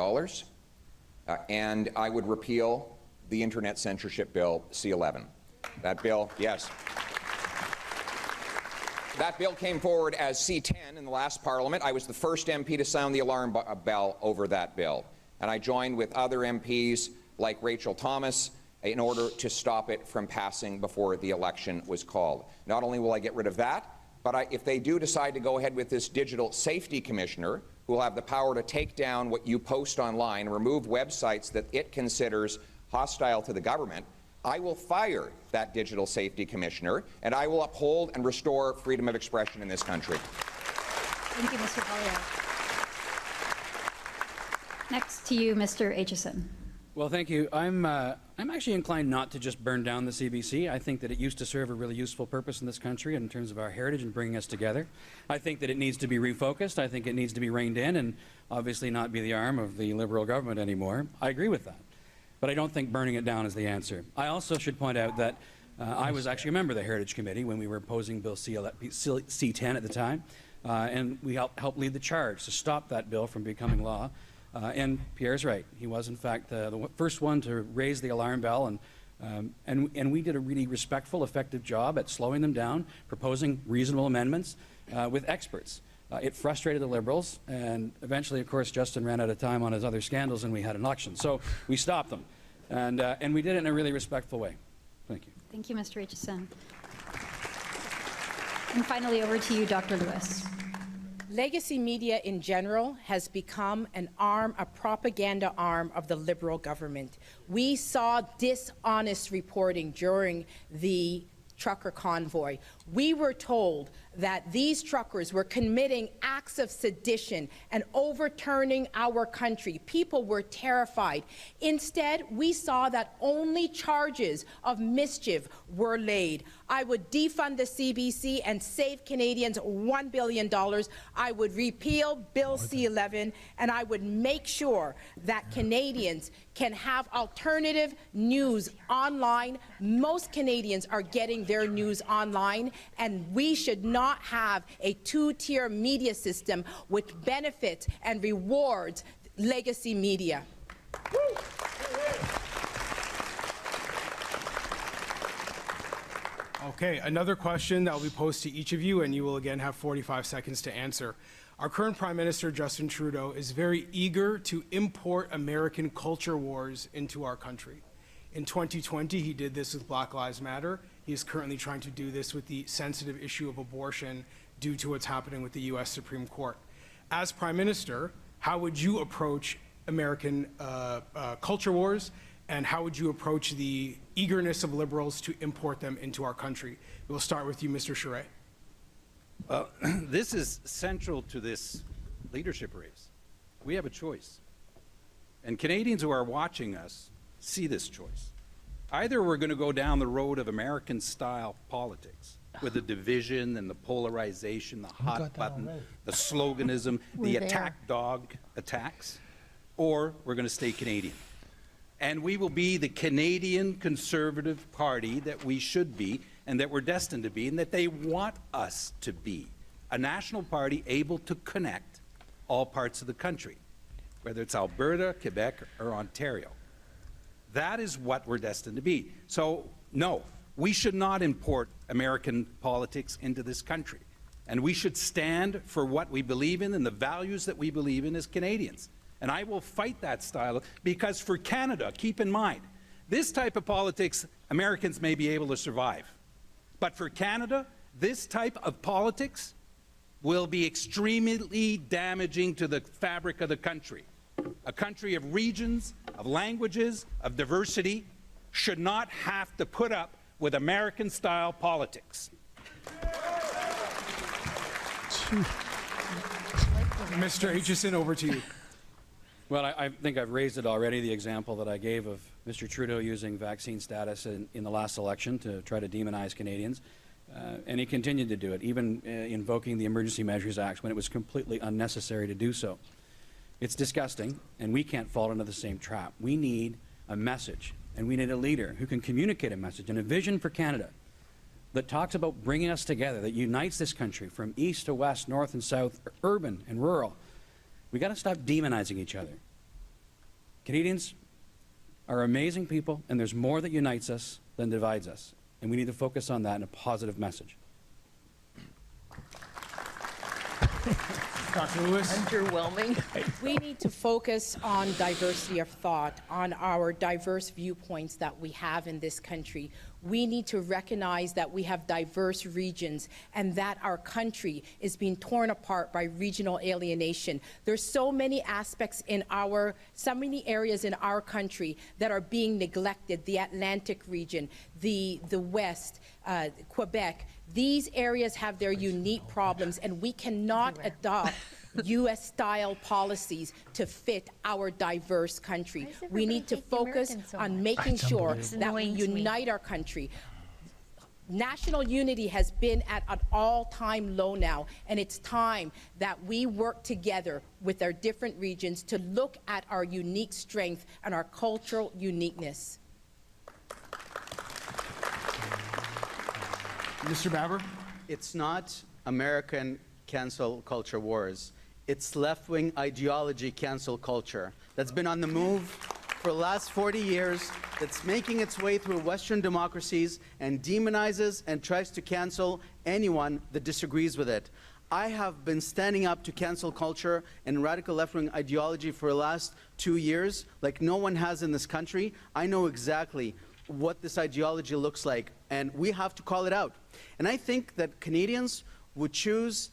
and I would repeal the Internet Censorship Bill C-11. That bill, yes. That bill came forward as C-10 in the last Parliament. I was the first MP to sound the alarm bell over that bill, and I joined with other MPs like Rachel Thomas in order to stop it from passing before the election was called. Not only will I get rid of that, but if they do decide to go ahead with this digital safety commissioner, who will have the power to take down what you post online, remove websites that it considers hostile to the government, I will fire that digital safety commissioner, and I will uphold and restore freedom of expression in this country. Thank you, Mr. Polyev. Next to you, Mr. Aitchison. Well, thank you. I'm actually inclined not to just burn down the CBC. I think that it used to serve a really useful purpose in this country in terms of our heritage and bringing us together. I think that it needs to be refocused. I think it needs to be reined in and obviously not be the arm of the Liberal government anymore. I agree with that. But I don't think burning it down is the answer. I also should point out that I was actually a member of the Heritage Committee when we were opposing Bill C-10 at the time, and we helped lead the charge to stop that bill from becoming law. And Pierre's right. He was, in fact, the first one to raise the alarm bell, and we did a really respectful, effective job at slowing them down, proposing reasonable amendments with experts. It frustrated the Liberals, and eventually, of course, Justin ran out of time on his other scandals, and we had an election. So we stopped them, and we did it in a really respectful way. Thank you. Thank you, Mr. Aitchison. And finally, over to you, Dr. Lewis. Legacy media in general has become a propaganda arm of the Liberal government. We saw dishonest reporting during the trucker convoy. We were told that these truckers were committing acts of sedition and overturning our country. People were terrified. Instead, we saw that only charges of mischief were laid. I would defund the CBC and save Canadians $1 billion. I would repeal Bill C-11, and I would make sure that Canadians can have alternative news online. Most Canadians are getting their news online, and we should not have a two-tier media system which benefits and rewards legacy media. Okay, another question that will be posed to each of you, and you will again have 45 seconds to answer. Our current Prime Minister, Justin Trudeau, is very eager to import American culture wars into our country. In 2020, he did this with Black Lives Matter. He is currently trying to do this with the sensitive issue of abortion due to what's happening with the U.S. Supreme Court. As Prime Minister, how would you approach American culture wars, and how would you approach the eagerness of Liberals to import them into our country? We'll start with you, Mr. Charest. Well, this is central to this leadership race. We have a choice. And Canadians who are watching us see this choice. Either we're going to go down the road of American-style politics with the division and the polarization, the hot button, the sloganism, the attack dog attacks, or we're going to stay Canadian. And we will be the Canadian Conservative Party that we should be and that we're destined to be and that they want us to be. A national party able to connect all parts of the country, whether it's Alberta, Quebec, or Ontario. That is what we're destined to be. So, no, we should not import American politics into this country. And we should stand for what we believe in and the values that we believe in as Canadians. And I will fight that style because for Canada, keep in mind, this type of politics, Americans may be able to survive. But for Canada, this type of politics will be extremely damaging to the fabric of the country. A country of regions, of languages, of diversity should not have to put up with American-style politics. Mr. Aitchison, over to you. Well, I think I've raised it already, the example that I gave of Mr. Trudeau using vaccine status in the last election to try to demonize Canadians. And he continued to do it, even invoking the Emergency Measures Act when it was completely unnecessary to do so. It's disgusting, and we can't fall into the same trap. We need a message And we need a leader who can communicate a message and a vision for Canada that talks about bringing us together, that unites this country from east to west, north and south, urban and rural. We got to stop demonizing each other. Canadians are amazing people, and there's more that unites us than divides us. And we need to focus on that in a positive message. Dr. Lewis? Underwhelming. We need to focus on diversity of thought, on our diverse viewpoints that we have in this country. We need to recognize that we have diverse regions and that our country is being torn apart by regional alienation. There's so many aspects in so many areas in our country that are being neglected. The Atlantic region, the West, Quebec. These areas have their unique problems, and we cannot adopt U.S.-style policies to fit our diverse country. We need to focus on making sure that we unite our country. National unity has been at an all-time low now, and it's time that we work together with our different regions to look at our unique strength and our cultural uniqueness. Mr. Baber? It's not American cancel culture wars. It's left-wing ideology cancel culture that's been on the move for the last 40 years, that's making its way through Western democracies and demonizes and tries to cancel anyone that disagrees with it. I have been standing up to cancel culture and radical left-wing ideology for the last 2 years like no one has in this country. I know exactly what this ideology looks like, and we have to call it out. And I think that Canadians would choose,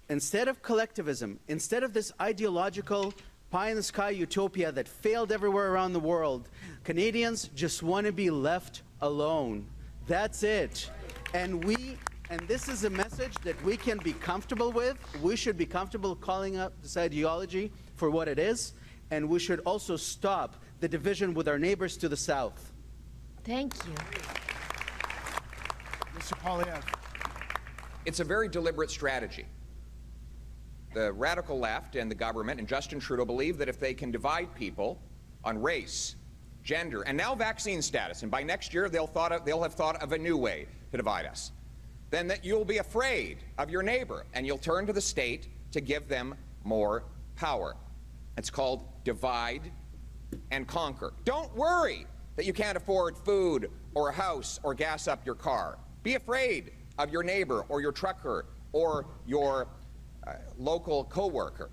instead of collectivism, instead of this ideological pie-in-the-sky utopia that failed everywhere around the world, Canadians just want to be left alone. That's it. And this is a message that we can be comfortable with. We should be comfortable calling out this ideology for what it is, and we should also stop the division with our neighbors to the south. Thank you. Mr. Poilievre. It's a very deliberate strategy. The radical left and the government and Justin Trudeau believe that if they can divide people on race, gender, and now vaccine status, and by next year they'll have thought of a new way to divide us, then that you'll be afraid of your neighbor and you'll turn to the state to give them more power. It's called divide and conquer. Don't worry that you can't afford food or a house or gas up your car. Be afraid of your neighbor or your trucker or your local co-worker.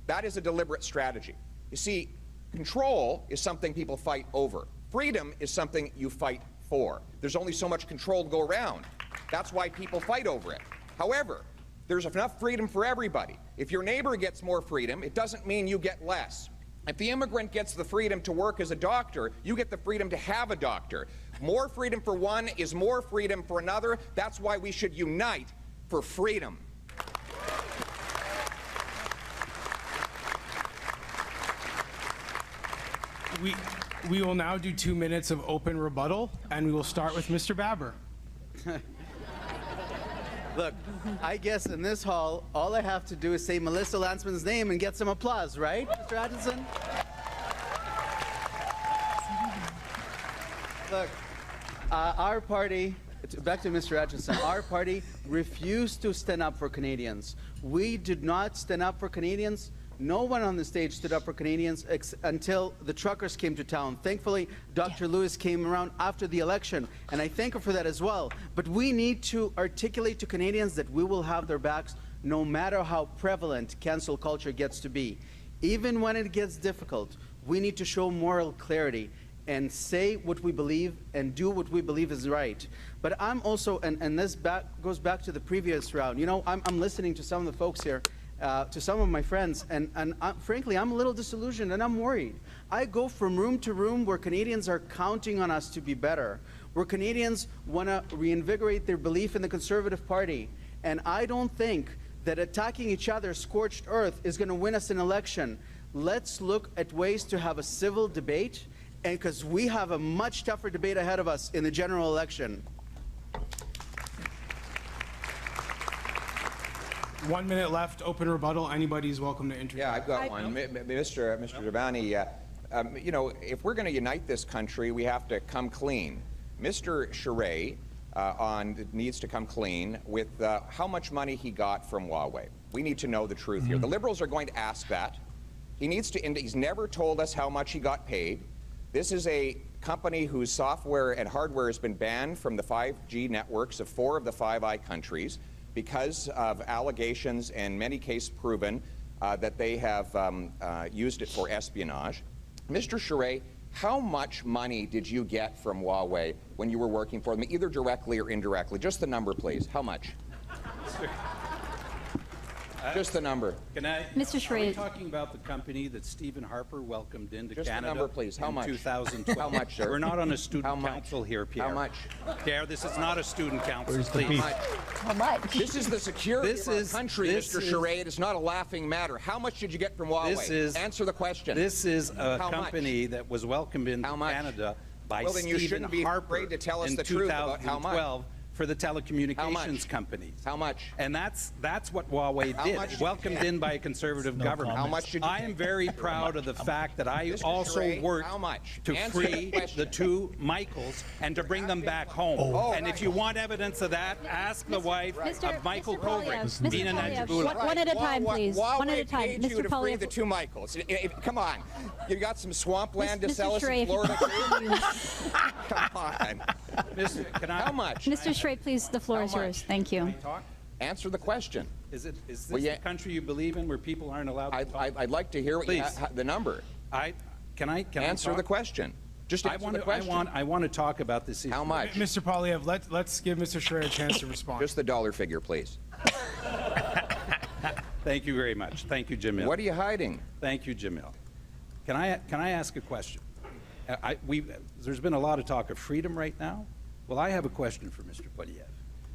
That is a deliberate strategy. You see, control is something people fight over. Freedom is something you fight for. There's only so much control to go around. That's why people fight over it. However, there's enough freedom for everybody. If your neighbor gets more freedom, it doesn't mean you get less. If the immigrant gets the freedom to work as a doctor, you get the freedom to have a doctor. More freedom for one is more freedom for another. That's why we should unite for freedom. We will now do 2 minutes of open rebuttal, and we will start with Mr. Baber. Look, I guess in this hall, all I have to do is say Melissa Landsman's name and get some applause, right, Mr. Atkinson? Look, our party, back to Mr. Atkinson, our party refused to stand up for Canadians. We did not stand up for Canadians. No one on the stage stood up for Canadians until the truckers came to town. Thankfully, Dr. Lewis came around after the election, and I thank her for that as well. But we need to articulate to Canadians that we will have their backs no matter how prevalent cancel culture gets to be. Even when it gets difficult, we need to show moral clarity and say what we believe and do what we believe is right. But I'm also, and this goes back to the previous round, you know, I'm listening to some of the folks here, to some of my friends, and frankly, I'm a little disillusioned and I'm worried. I go from room to room where Canadians are counting on us to be better, where Canadians want to reinvigorate their belief in the Conservative Party, and I don't think that attacking each other scorched earth is going to win us an election. Let's look at ways to have a civil debate, and because we have a much tougher debate ahead of us in the general election. 1 minute left, open rebuttal. Anybody's welcome to interview. Yeah, I've got one. Mr. Giovanni, You know, if we're going to unite this country, we have to come clean. Mr. Charest needs to come clean with how much money he got from Huawei. We need to know the truth here. The Liberals are going to ask that. He needs to. He's never told us how much he got paid. This is a company whose software and hardware has been banned from the 5G networks of 4 of the 5 I countries because of allegations, and in many cases proven, that they have used it for espionage. Mr. Charest, how much money did you get from Huawei when you were working for them, either directly or indirectly? Just the number, please. How much? Just the number. Can I? Mr. Are we Reid. talking about the company that Stephen Harper welcomed into Just Canada? the number, please. How in much? 2012. How much, sir? We're not on a student council here, Pierre. How much? Pierre, this is not a student council. Where's the please. beef? How much? This is the security This of our is- country, this Mr. is- Charest. It's not a laughing matter. How much did you get from Huawei? Answer the question. This is a How much? company that was welcomed into How much? Canada by Well, then you Stephen shouldn't be Harper afraid to tell us in the truth about how much. 2012 for the How telecommunications much? companies. How much? And that's what Huawei How did. much did Welcomed you get? in by a conservative No government. comment. How much did you I am get? very proud of the fact that I Mr. also Charest, worked how much? to Answer the free question. the 2 Michaels and to bring them back home. Oh. And if you want evidence of that, ask the wife Mr. of Michael Mr. Polyev. Kovrig, Mr. Dina Polyev, Najibullah. one at a time, please. Huawei One at a time. paid you Mr. to free Polyev. the 2 Michaels. Come on. You got some swampland to Mr. sell us in Charest, Florida, too? Come on. Can I, How much? Mr. Charest, please, the floor How is yours. much? Thank you. talk? Answer the question. Is this Well, yeah. the country you believe in where people aren't allowed to talk? I'd like to hear what you Please. the number. Can I Answer talk? the question. Just I answer want the to, question. I want to talk about this issue. How much? Mr. Polyev, let's give Mr. Charest a chance to respond. Just the dollar figure, please. Thank you very much. Thank you, Jamil. What are you hiding? Thank you, Jamil. Can I ask a question? There's been a lot of talk of freedom right now. Well, I have a question for Mr. Polyev.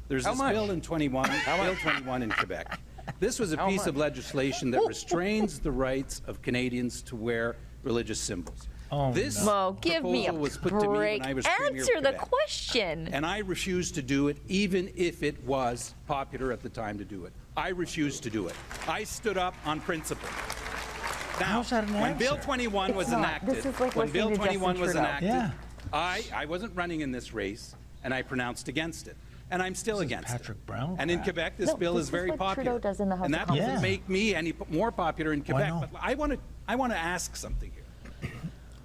There's How this much? bill in 21, Bill 21 in Quebec. This was a How piece much? of legislation that restrains the rights of Canadians to wear religious symbols. Oh, This Mo, give me a proposal was put to me when break. I was Premier of Answer the Quebec. question. And I refused to do it, even if it was popular at the time to do it. I refused to do it. I stood up on principle. Now, How's that an when Bill answer? 21 was It's not. enacted, This is like when Bill listening to 21 Justin was Trudeau. enacted, Yeah. I wasn't running in this race, and I pronounced against it. And I'm still This is against Patrick it. Brown And in crap. Quebec, this No, bill this is is very what popular. Trudeau does in the House and of that Commons. doesn't Yeah. make me any more popular in Quebec. not? But I want to ask something here.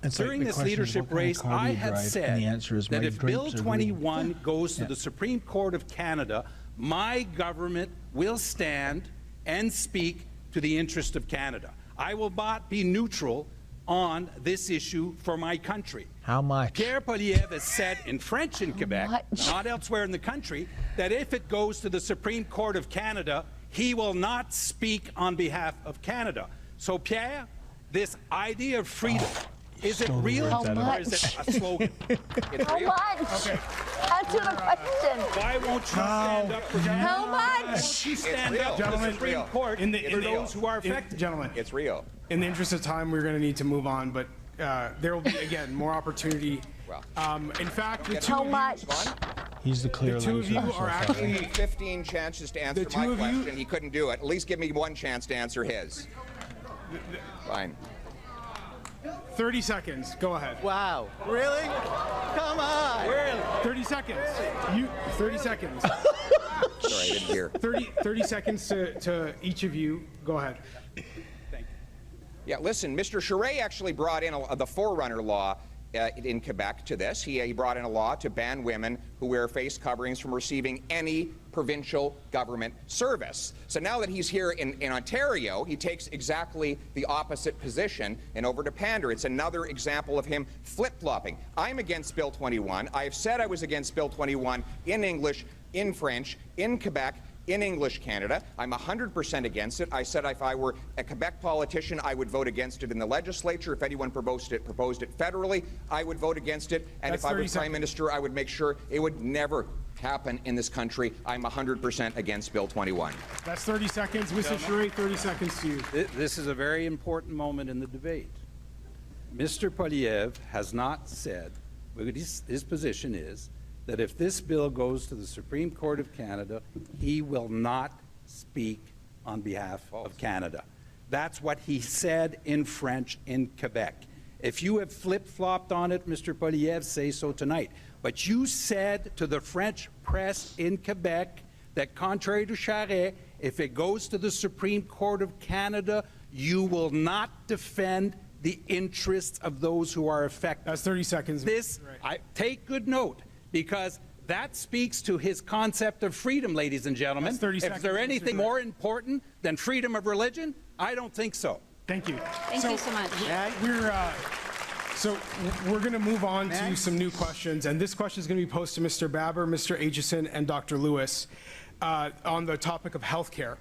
It's like During the this question is, leadership what kind of race, car do I you had drive? said And the answer is that my if Bill drapes are 21 green. goes to Yeah. the Supreme Court of Canada, my government will stand and speak to the interest of Canada. I will not be neutral on this issue for my country. How much? Pierre Polyev has said in French in Quebec, much? not elsewhere in the country, that if it goes to the Supreme Court of Canada, he will not speak on behalf of Canada. So, Pierre, this idea of freedom, is it stole the real words out of or it. is it a slogan? It's How real. much? Answer the question. Why won't you stand up for Canada? How Why much? won't you stand real. up to the Gentlemen, Supreme real. Court In the- for in the- those who are affected? Gentlemen, It's real. in the interest of time, we're going to need to move on, but there will be, again, more opportunity. Well. In fact, the two How of you- much? He's the clear The two of loser. you I'm so are sorry. actually- Give me 15 chances to answer The two my of you- question. He couldn't do it. At least give me one chance to answer his. Fine. 30 seconds. Go ahead. Wow. Really? Come on. 30 seconds. 30 seconds. Sorry, I didn't hear. 30 seconds to each of you. Go ahead. Yeah, listen, Mr. Charest actually brought in the Forerunner law in Quebec to this. He brought in a law to ban women who wear face coverings from receiving any provincial government service. So now that he's here in Ontario, he takes exactly the opposite position and over to pander. It's another example of him flip-flopping. I'm against Bill 21. I have said I was against Bill 21 in English, in French, in Quebec, in English Canada. I'm 100% against it. I said if I were a Quebec politician, I would vote against it in the legislature. If anyone proposed it federally, I would vote against it. And That's if I 30 were Prime Minister, I would make sure it would never happen in this country. I'm 100% against Bill 21. That's 30 seconds. Mr. Charest, 30 seconds to you. This is a very important moment in the debate. Mr. Polyev has not said, but his position is, that if this bill goes to the Supreme Court of Canada, he will not speak on behalf of Canada. That's what he said in French in Quebec. If you have flip-flopped on it, Mr. Poilievre, say so tonight. But you said to the French press in Quebec that contrary to Charest, if it goes to the Supreme Court of Canada, you will not defend the interests of those who are affected. That's 30 seconds. This, take good note, because that speaks to his concept of freedom, ladies and gentlemen. That's 30 Is seconds, there anything Mr. more important than freedom of religion? I don't think so. Thank you. Thank you so much. We're going to move on to some new questions, and this question is going to be posed to Mr. Baber, Mr. Aitchison, and Dr. Lewis on the topic of health care.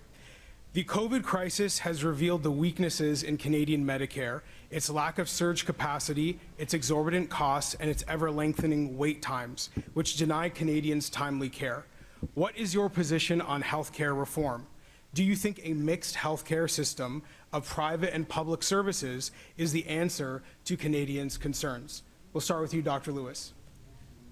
The COVID crisis has revealed the weaknesses in Canadian Medicare, its lack of surge capacity, its exorbitant costs, and its ever-lengthening wait times, which deny Canadians timely care. What is your position on health care reform? Do you think a mixed health care system of private and public services is the answer to Canadians' concerns? We'll start with you, Dr. Lewis.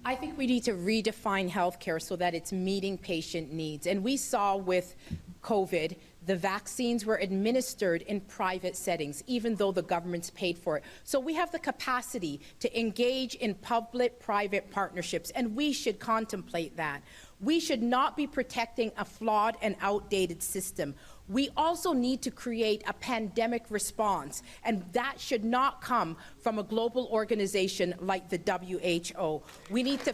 I think we need to redefine healthcare so that it's meeting patient needs. And we saw with COVID, the vaccines were administered in private settings, even though the governments paid for it. So we have the capacity to engage in public-private partnerships, and we should contemplate that. We should not be protecting a flawed and outdated system. We also need to create a pandemic response, and that should not come from a global organization like the WHO. We need to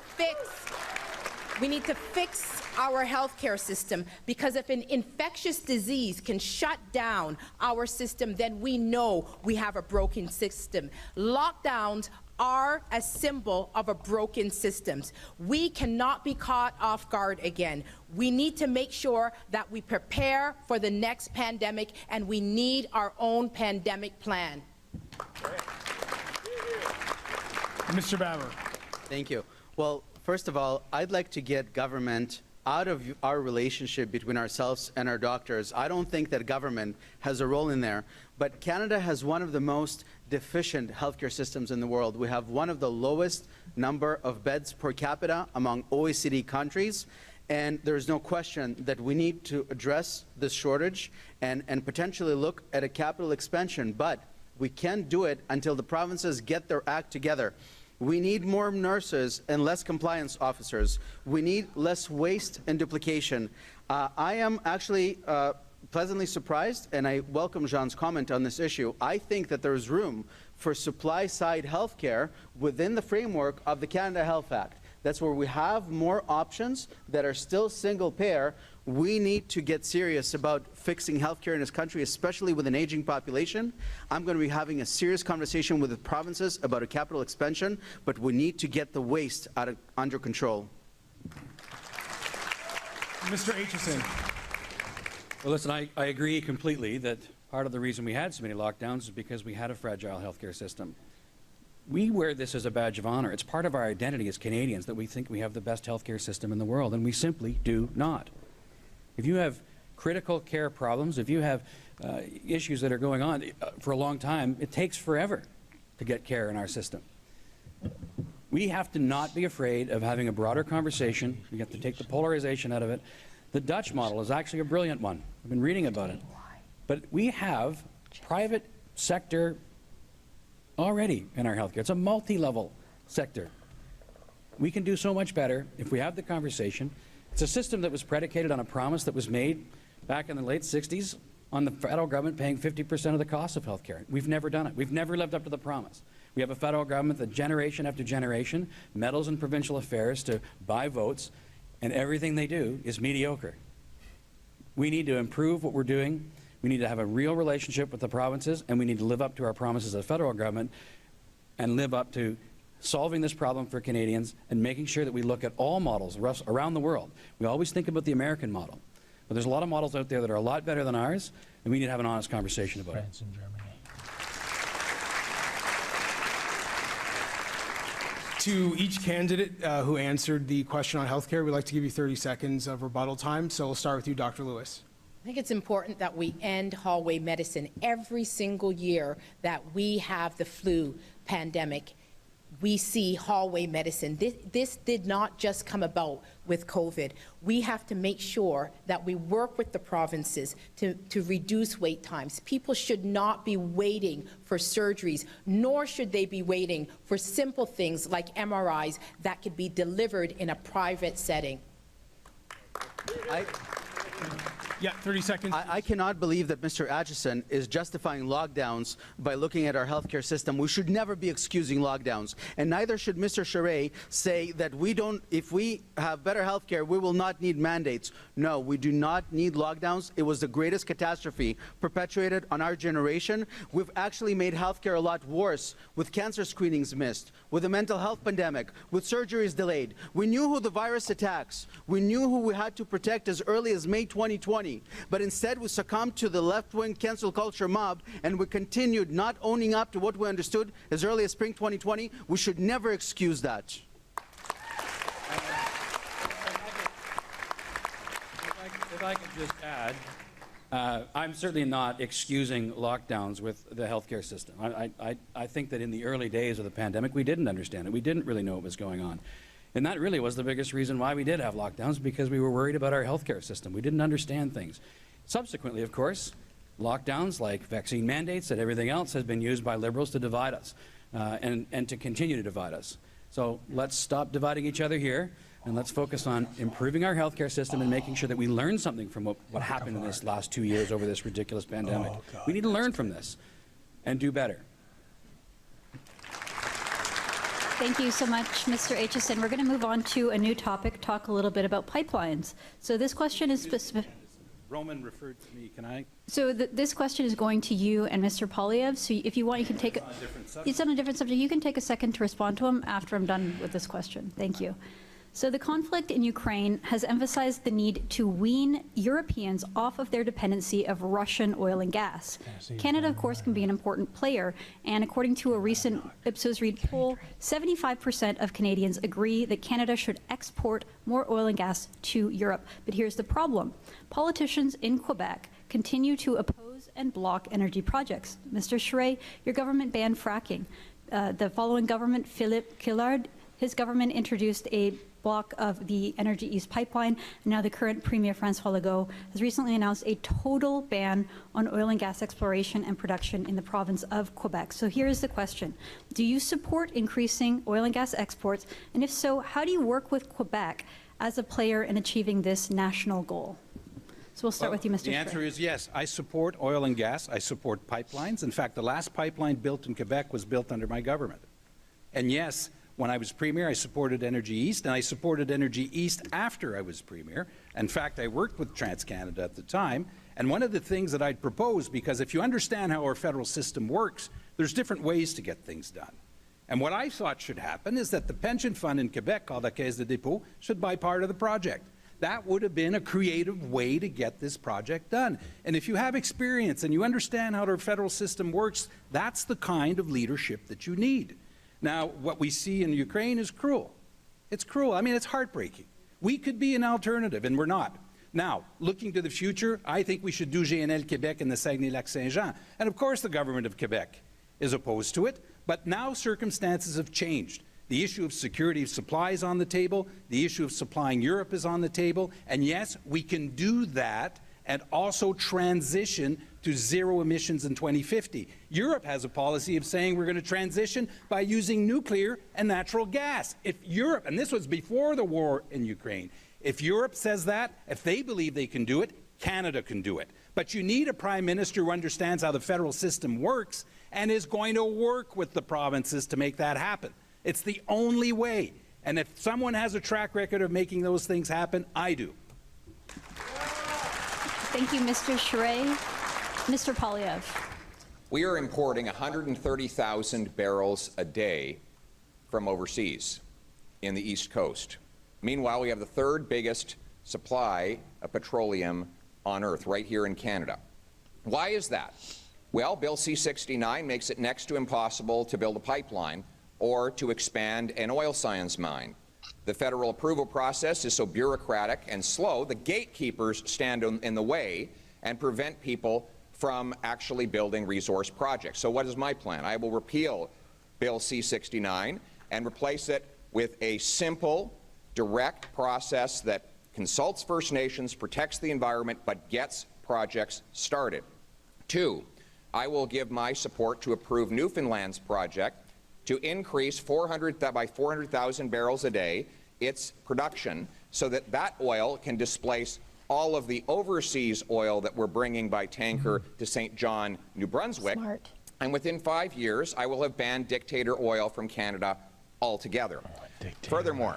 fix our healthcare system, because if an infectious disease can shut down our system, then we know we have a broken system. Lockdowns are a symbol of a broken system. We cannot be caught off guard again. We need to make sure that we prepare for the next pandemic, and we need our own pandemic plan. Mr. Baber. Thank you. Well, first of all, I'd like to get government out of our relationship between ourselves and our doctors. I don't think that government has a role in there, but Canada has one of the most deficient healthcare systems in the world. We have one of the lowest number of beds per capita among OECD countries, and there's no question that we need to address this shortage and potentially look at a capital expansion, but we can't do it until the provinces get their act together. We need more nurses and less compliance officers. We need less waste and duplication. I am actually pleasantly surprised, and I welcome Jean's comment on this issue. I think that there is room for supply-side healthcare within the framework of the Canada Health Act. That's where we have more options that are still single-payer. We need to get serious about fixing healthcare in this country, especially with an aging population. I'm going to be having a serious conversation with the provinces about a capital expansion, but we need to get the waste under control. Mr. Aitchison. Well, listen, I agree completely that part of the reason we had so many lockdowns is because we had a fragile healthcare system. We wear this as a badge of honor. It's part of our identity as Canadians that we think we have the best healthcare system in the world, and we simply do not. If you have critical care problems, if you have issues that are going on for a long time, it takes forever to get care in our system. We have to not be afraid of having a broader conversation. We have to take the polarization out of it. The Dutch model is actually a brilliant one. I've been reading about it. But we have private sector already in our healthcare. It's a multi-level sector. We can do so much better if we have the conversation. It's a system that was predicated on a promise that was made back in the late 60s on the federal government paying 50% of the cost of healthcare. We've never done it. We've never lived up to the promise. We have a federal government that generation after generation meddles in provincial affairs to buy votes, and everything they do is mediocre. We need to improve what we're doing. We need to have a real relationship with the provinces, and we need to live up to our promises as a federal government and live up to solving this problem for Canadians and making sure that we look at all models around the world. We always think about the American model, but there's a lot of models out there that are a lot better than ours, and we need to have an honest conversation about it. France and Germany. To each candidate who answered the question on healthcare, we'd like to give you 30 seconds of rebuttal time. So we'll start with you, Dr. Lewis. I think it's important that we end hallway medicine every single year that we have the flu pandemic. we see hallway medicine. This did not just come about with COVID. We have to make sure that we work with the provinces to reduce wait times. People should not be waiting for surgeries, nor should they be waiting for simple things like MRIs that could be delivered in a private setting. Yeah, 30 seconds. I cannot believe that Mr. Acheson is justifying lockdowns by looking at our healthcare system. We should never be excusing lockdowns. And neither should Mr. Charest say that if we have better healthcare, we will not need mandates. No, we do not need lockdowns. It was the greatest catastrophe perpetuated on our generation. We've actually made healthcare a lot worse, with cancer screenings missed, with a mental health pandemic, with surgeries delayed. We knew who the virus attacks. We knew who we had to protect as early as May 2020. But instead, we succumbed to the left-wing cancel culture mob, and we continued not owning up to what we understood as early as spring 2020. We should never excuse that. If I could just add, I'm certainly not excusing lockdowns with the healthcare system. I think that in the early days of the pandemic, we didn't understand it. We didn't really know what was going on. And that really was the biggest reason why we did have lockdowns, because we were worried about our healthcare system. We didn't understand things. Subsequently, of course, lockdowns like vaccine mandates and everything else has been used by Liberals to divide us and to continue to divide us. So let's stop dividing each other here, and let's focus on improving our healthcare system and making sure that we learn something from what happened in this last 2 years over this ridiculous pandemic. We need to learn from this and do better. Thank you so much, Mr. Acheson. We're going to move on to a new topic, talk a little bit about pipelines. So this question is specific. Roman referred to me. Can I? So this question is going to you and Mr. Polyev. So if you want, you can take it. It's on a different subject. You can take a second to respond to him after I'm done with this question. Thank you. So the conflict in Ukraine has emphasized the need to wean Europeans off of their dependency of Russian oil and gas. Canada, of course, can be an important player, and according to a recent Ipsos Reid poll, 75% of Canadians agree that Canada should export more oil and gas to Europe. But here's the problem. Politicians in Quebec continue to oppose and block energy projects. Mr. Charest, your government banned fracking. The following government, Philippe Killard, his government introduced a block of the Energy East pipeline. And now the current Premier, François Legault, has recently announced a total ban on oil and gas exploration and production in the province of Quebec. So here's the question. Do you support increasing oil and gas exports? And if so, how do you work with Quebec as a player in achieving this national goal? So we'll start with you, Mr. The answer is yes. I support oil and gas. I support pipelines. In fact, the last pipeline built in Quebec was built under my government. And yes, when I was Premier, I supported Energy East, and I supported Energy East after I was Premier. In fact, I worked with TransCanada at the time, and one of the things that I'd propose, because if you understand how our federal system works, there's different ways to get things done. And what I thought should happen is that the pension fund in Quebec, called la Caisse de dépôt, should buy part of the project. That would have been a creative way to get this project done. And if you have experience and you understand how our federal system works, that's the kind of leadership that you need. Now, what we see in Ukraine is cruel. It's cruel. I mean, it's heartbreaking. We could be an alternative, and we're not. Now, looking to the future, I think we should do GNL Quebec in the Saguenay-Lac-Saint-Jean. And of course, the government of Quebec is opposed to it, but now circumstances have changed. The issue of security of supply is on the table. The issue of supplying Europe is on the table. And yes, we can do that and also transition to zero emissions in 2050. Europe has a policy of saying we're going to transition by using nuclear and natural gas. If Europe, and this was before the war in Ukraine, if Europe says that, if they believe they can do it, Canada can do it. But you need a Prime Minister who understands how the federal system works and is going to work with the provinces to make that happen. It's the only way. And if someone has a track record of making those things happen, I do. Thank you, Mr. Charest. Mr. Polyev. We are importing 130,000 barrels a day from overseas in the East Coast. Meanwhile, we have the third biggest supply of petroleum on Earth, right here in Canada. Why is that? Well, Bill C-69 makes it next to impossible to build a pipeline or to expand an oil sands mine. The federal approval process is so bureaucratic and slow, the gatekeepers stand in the way and prevent people from actually building resource projects. So what is my plan? I will repeal Bill C-69 and replace it with a simple, direct process that consults First Nations, protects the environment, but gets projects started. 2, I will give my support to approve Newfoundland's project to increase by 400,000 barrels a day its production so that that oil can displace all of the overseas oil that we're bringing by tanker to St. John, New Brunswick. Smart. And within 5 years, I will have banned dictator oil from Canada altogether. Furthermore,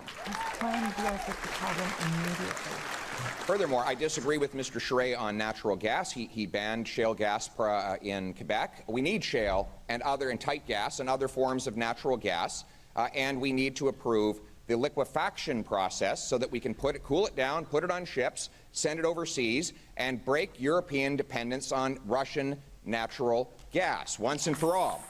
I disagree with Mr. Charest on natural gas. He banned shale gas in Quebec. We need shale and tight gas and other forms of natural gas, and we need to approve the liquefaction process so that we can cool it down, put it on ships, send it overseas, and break European dependence on Russian natural gas once and for all.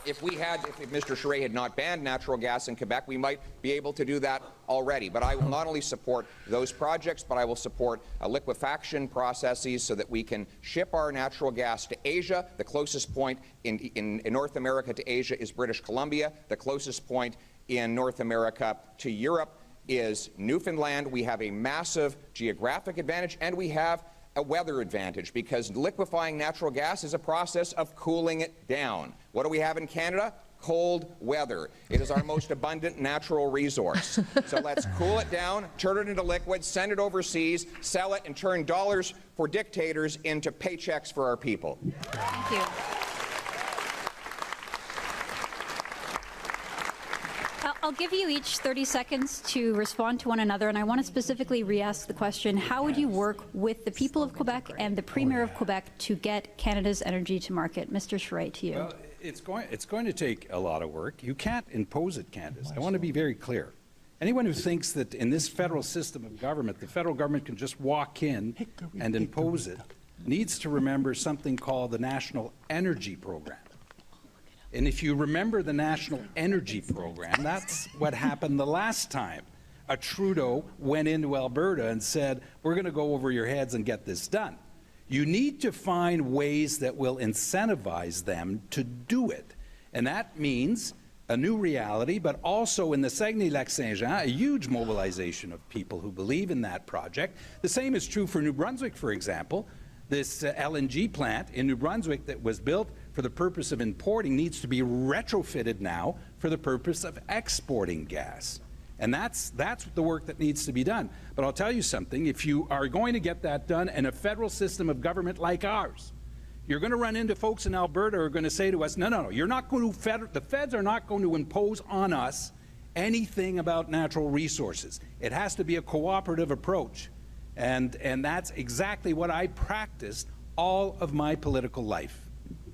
If Mr. Charest had not banned natural gas in Quebec, we might be able to do that already. But I will not only support those projects, but I will support liquefaction processes so that we can ship our natural gas to Asia. The closest point in North America to Asia is British Columbia. The closest point in North America to Europe is Newfoundland. We have a massive geographic advantage, and we have a weather advantage because liquefying natural gas is a process of cooling it down. What do we have in Canada? Cold weather. It is our most abundant natural resource. So let's cool it down, turn it into liquid, send it overseas, sell it, and turn dollars for dictators into paychecks for our people. Thank you. I'll give you each 30 seconds to respond to one another, and I want to specifically re-ask the question, how would you work with the people of Quebec and the Premier of Quebec to get Canada's energy to market? Mr. Charest, to you. Well, it's going to take a lot of work. You can't impose it, Candace. I want to be very clear. Anyone who thinks that in this federal system of government, the federal government can just walk in and impose it, needs to remember something called the National Energy Program. And if you remember the National Energy Program, that's what happened the last time a Trudeau went into Alberta and said, we're going to go over your heads and get this done. You need to find ways that will incentivize them to do it. And that means a new reality, but also in the Saguenay-Lac-Saint-Jean, a huge mobilization of people who believe in that project. The same is true for New Brunswick, for example. This LNG plant in New Brunswick that was built for the purpose of importing needs to be retrofitted now for the purpose of exporting gas. And that's the work that needs to be done. But I'll tell you something, if you are going to get that done in a federal system of government like ours, you're going to run into folks in Alberta who are going to say to us, no, you're not going to, the feds are not going to impose on us anything about natural resources. It has to be a cooperative approach. And that's exactly what I practiced all of my political life.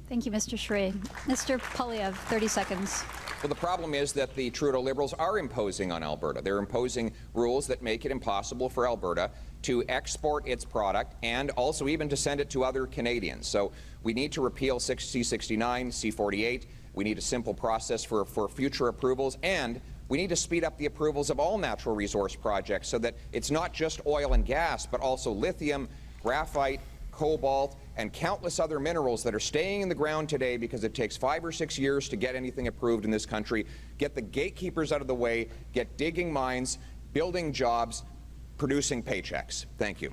Thank you, Mr. Charest. Mr. Poilievre, 30 seconds. Well, the problem is that the Trudeau Liberals are imposing on Alberta. They're imposing rules that make it impossible for Alberta to export its product and also even to send it to other Canadians. So we need to repeal C-69, C-48. We need a simple process for future approvals, and we need to speed up the approvals of all natural resource projects so that it's not just oil and gas, but also lithium, graphite, cobalt, and countless other minerals that are staying in the ground today because it takes 5 or 6 years to get anything approved in this country. Get the gatekeepers out of the way, get digging mines, building jobs, producing paychecks. Thank you.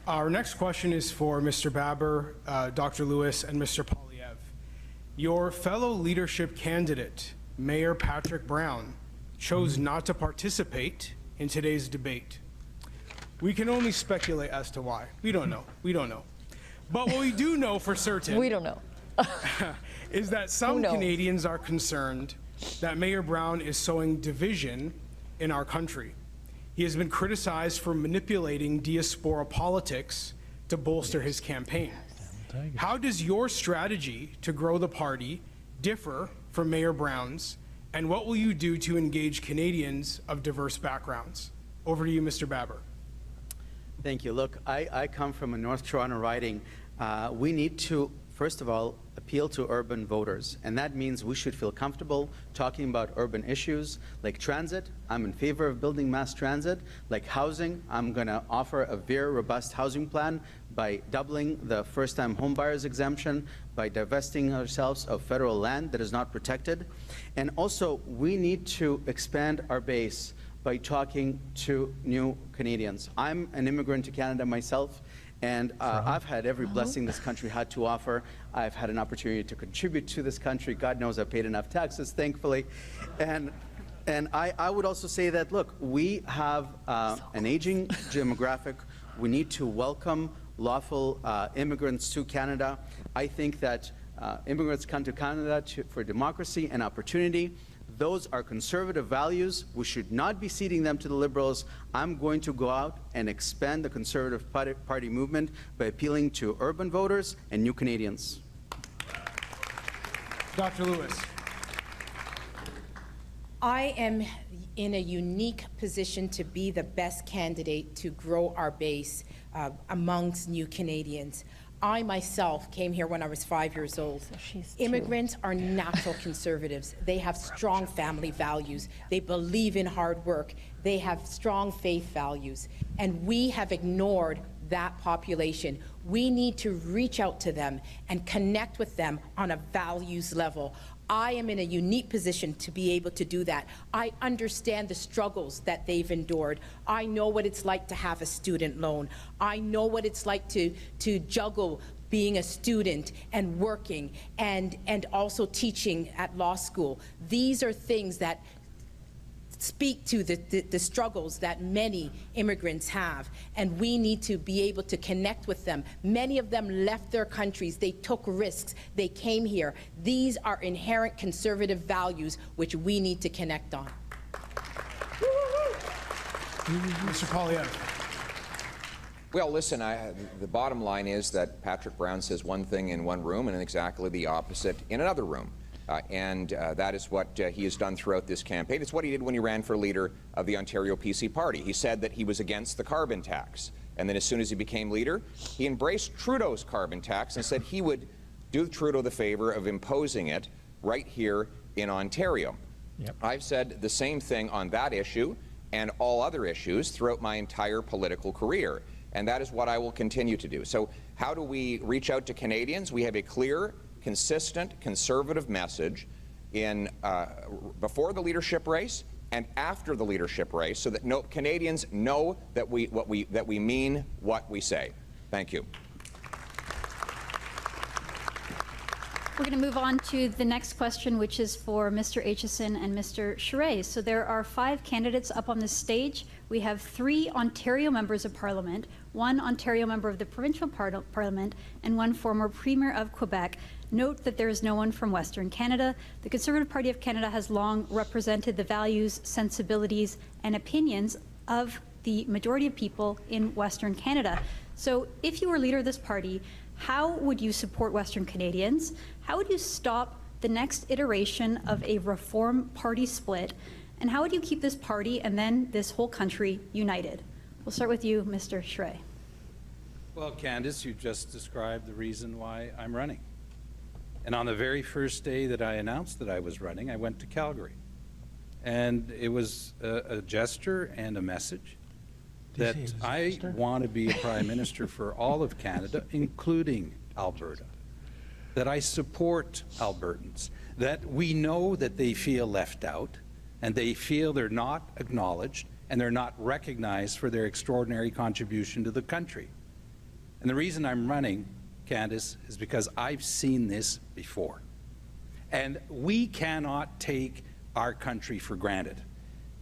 Our next question is for Mr. Baber, Dr. Lewis, and Mr. Poilievre. Your fellow leadership candidate, Mayor Patrick Brown, chose not to participate in today's debate. We can only speculate as to why. We don't know. But what we do know for certain We don't know. is that some Canadians are concerned that Mayor Brown is sowing division in our country. He has been criticized for manipulating diaspora politics to bolster his campaign. How does your strategy to grow the party differ from Mayor Brown's, and what will you do to engage Canadians of diverse backgrounds? Over to you, Mr. Baber. Thank you. Look, I come from a North Toronto riding. We need to, first of all, appeal to urban voters, and that means we should feel comfortable talking about urban issues like transit. I'm in favor of building mass transit. Like housing, I'm going to offer a very robust housing plan by doubling the first-time homebuyers exemption, by divesting ourselves of federal land that is not protected. And also, we need to expand our base by talking to new Canadians. I'm an immigrant to Canada myself, and I've had every blessing this country had to offer. I've had an opportunity to contribute to this country. God knows I've paid enough taxes, thankfully. And I would also say that, look, we have an aging demographic. We need to welcome lawful immigrants to Canada. I think that immigrants come to Canada for democracy and opportunity. Those are conservative values. We should not be ceding them to the Liberals. I'm going to go out and expand the Conservative Party movement by appealing to urban voters and new Canadians. Dr. Lewis. I am in a unique position to be the best candidate to grow our base amongst new Canadians. I myself came here when I was 5 years old. Immigrants are natural conservatives. They have strong family values. They believe in hard work. They have strong faith values. And we have ignored that population. We need to reach out to them and connect with them on a values level. I am in a unique position to be able to do that. I understand the struggles that they've endured. I know what it's like to have a student loan. I know what it's like to juggle being a student and working and also teaching at law school. These are things that speak to the struggles that many immigrants have, and we need to be able to connect with them. Many of them left their countries, they took risks, they came here. These are inherent conservative values which we need to connect on. Mr. Poilievre. Well, listen, the bottom line is that Patrick Brown says one thing in one room and exactly the opposite in another room. And that is what he has done throughout this campaign. It's what he did when he ran for leader of the Ontario PC Party. He said that he was against the carbon tax. And then as soon as he became leader, he embraced Trudeau's carbon tax and said he would do Trudeau the favor of imposing it right here in Ontario. Yep. I've said the same thing on that issue and all other issues throughout my entire political career. And that is what I will continue to do. So how do we reach out to Canadians? We have a clear, consistent, conservative message in before the leadership race and after the leadership race, so that Canadians know that we mean what we say. Thank you. We're going to move on to the next question, which is for Mr. Aitchison and Mr. Charest. So there are 5 candidates up on this stage. We have 3 Ontario members of Parliament, 1 Ontario member of the provincial Parliament, and 1 former Premier of Quebec. Note that there is no one from Western Canada. The Conservative Party of Canada has long represented the values, sensibilities, and opinions of the majority of people in Western Canada. So if you were leader of this party, how would you support Western Canadians? How would you stop the next iteration of a Reform Party split? And how would you keep this party and then this whole country united? We'll start with you, Mr. Charest. Well, Candace, you just described the reason why I'm running. And on the very first day that I announced that I was running, I went to Calgary. And it was a gesture and a message that I want to be a prime minister for all of Canada, including Alberta. That I support Albertans. That we know that they feel left out, and they feel they're not acknowledged, and they're not recognized for their extraordinary contribution to the country. And the reason I'm running, Candace, is because I've seen this before. And we cannot take our country for granted.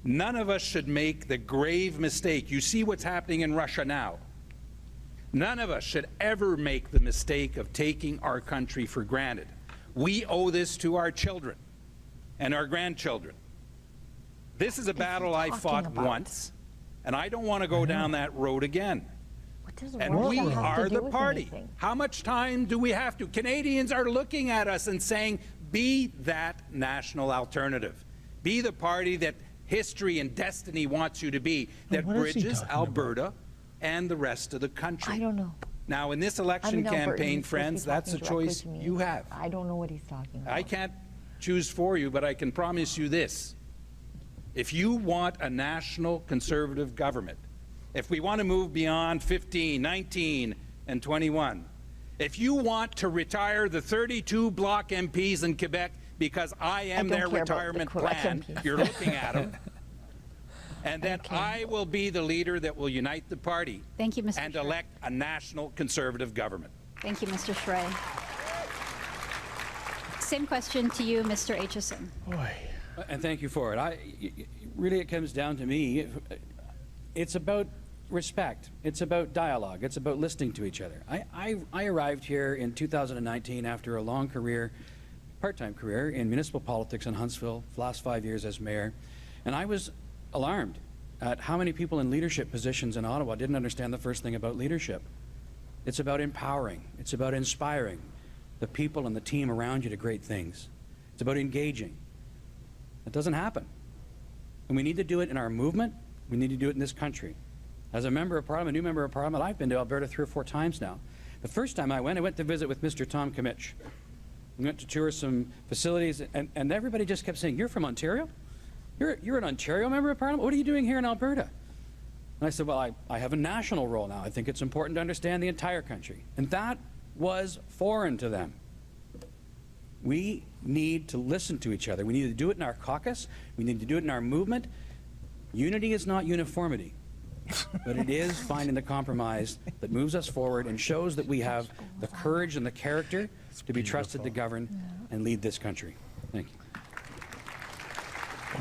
None of us should make the grave mistake. You see what's happening in Russia now. None of us should ever make the mistake of taking our country for granted. We owe this to our children and our grandchildren. This is a battle I fought once, and I don't want to go down that road again. And we are the party. How much time do we have to? Canadians are looking at us and saying, be that national alternative. Be the party that history and destiny wants you to be, that bridges Alberta and the rest of the country. I don't know. Now, in this election campaign, friends, that's a choice you have. I don't know what he's talking about. I can't choose for you, but I can promise you this. If you want a national conservative government, if we want to move beyond 15, 19, and 21, If you want to retire the 32 Bloc MPs in Quebec because I am their retirement plan, you're looking at them. And then I will be the leader that will unite the party. Thank you, Mr. And Schrey. elect a national conservative government. Thank you, Mr. Schrey. Same question to you, Mr. Aitchison. And thank you for it. Really, it comes down to me. It's about respect. It's about dialogue. It's about listening to each other. I arrived here in 2019 after a long career, part-time career in municipal politics in Huntsville, the last 5 years as mayor, and I was alarmed at how many people in leadership positions in Ottawa didn't understand the first thing about leadership. It's about empowering. It's about inspiring the people and the team around you to great things. It's about engaging. It doesn't happen. And we need to do it in our movement. We need to do it in this country. As a member of parliament, new member of parliament, I've been to Alberta 3 or 4 times now. The first time I went to visit with Mr. Tom Kimmich. We went to tour some facilities, and everybody just kept saying, "You're from Ontario? You're an Ontario member of parliament? What are you doing here in Alberta?" And I said, well, I have a national role now. I think it's important to understand the entire country. And that was foreign to them. We need to listen to each other. We need to do it in our caucus. We need to do it in our movement. Unity is not uniformity, but it is finding the compromise that moves us forward and shows that we have the courage and the character to be trusted to govern and lead this country. Thank you.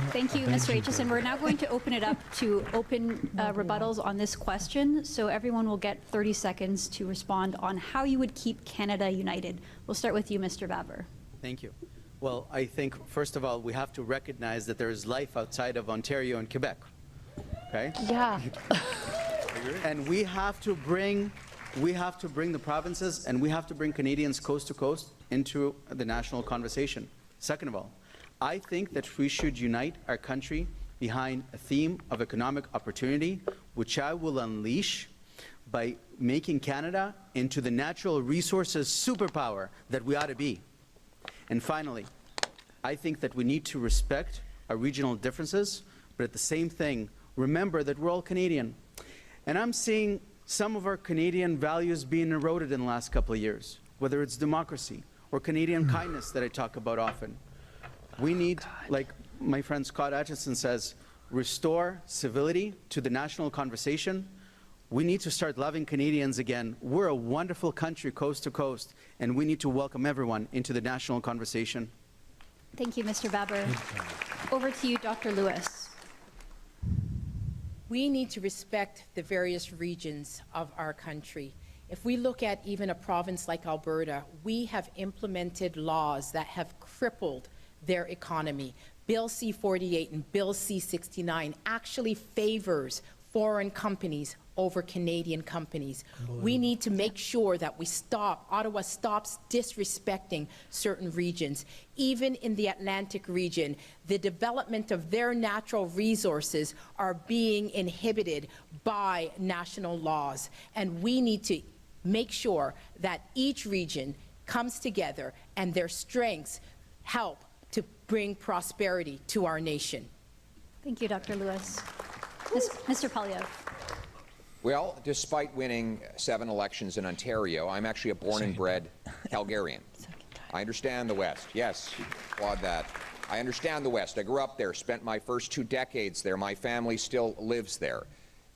Thank you, Mr. Aitchison. We're now going to open it up to open rebuttals on this question. So everyone will get 30 seconds to respond on how you would keep Canada united. We'll start with you, Mr. Baber. Thank you. Well, I think, first of all, we have to recognize that there is life outside of Ontario and Quebec. Okay? Yeah. And we have to bring the provinces and we have to bring Canadians coast to coast into the national conversation. Second of all, I think that we should unite our country behind a theme of economic opportunity, which I will unleash by making Canada into the natural resources superpower that we ought to be. And finally, I think that we need to respect our regional differences, but at the same thing, remember that we're all Canadian. And I'm seeing some of our Canadian values being eroded in the last couple of years, whether it's democracy or Canadian kindness that I talk about often. We need, like my friend Scott Aitchison says, restore civility to the national conversation. We need to start loving Canadians again. We're a wonderful country coast to coast, and we need to welcome everyone into the national conversation. Thank you, Mr. Baber. Over to you, Dr. Lewis. We need to respect the various regions of our country. If we look at even a province like Alberta, we have implemented laws that have crippled their economy. Bill C-48 and Bill C-69 actually favors foreign companies over Canadian companies. We need to make sure that Ottawa stops disrespecting certain regions. Even in the Atlantic region, the development of their natural resources are being inhibited by national laws. And we need to make sure that each region comes together and their strengths help to bring prosperity to our nation. Thank you, Dr. Lewis. Mr. Polyev. Well, despite winning 7 elections in Ontario, I'm actually a born and bred Calgarian. I understand the West. Yes, applaud that. I understand the West. I grew up there, spent my first 2 decades there. My family still lives there.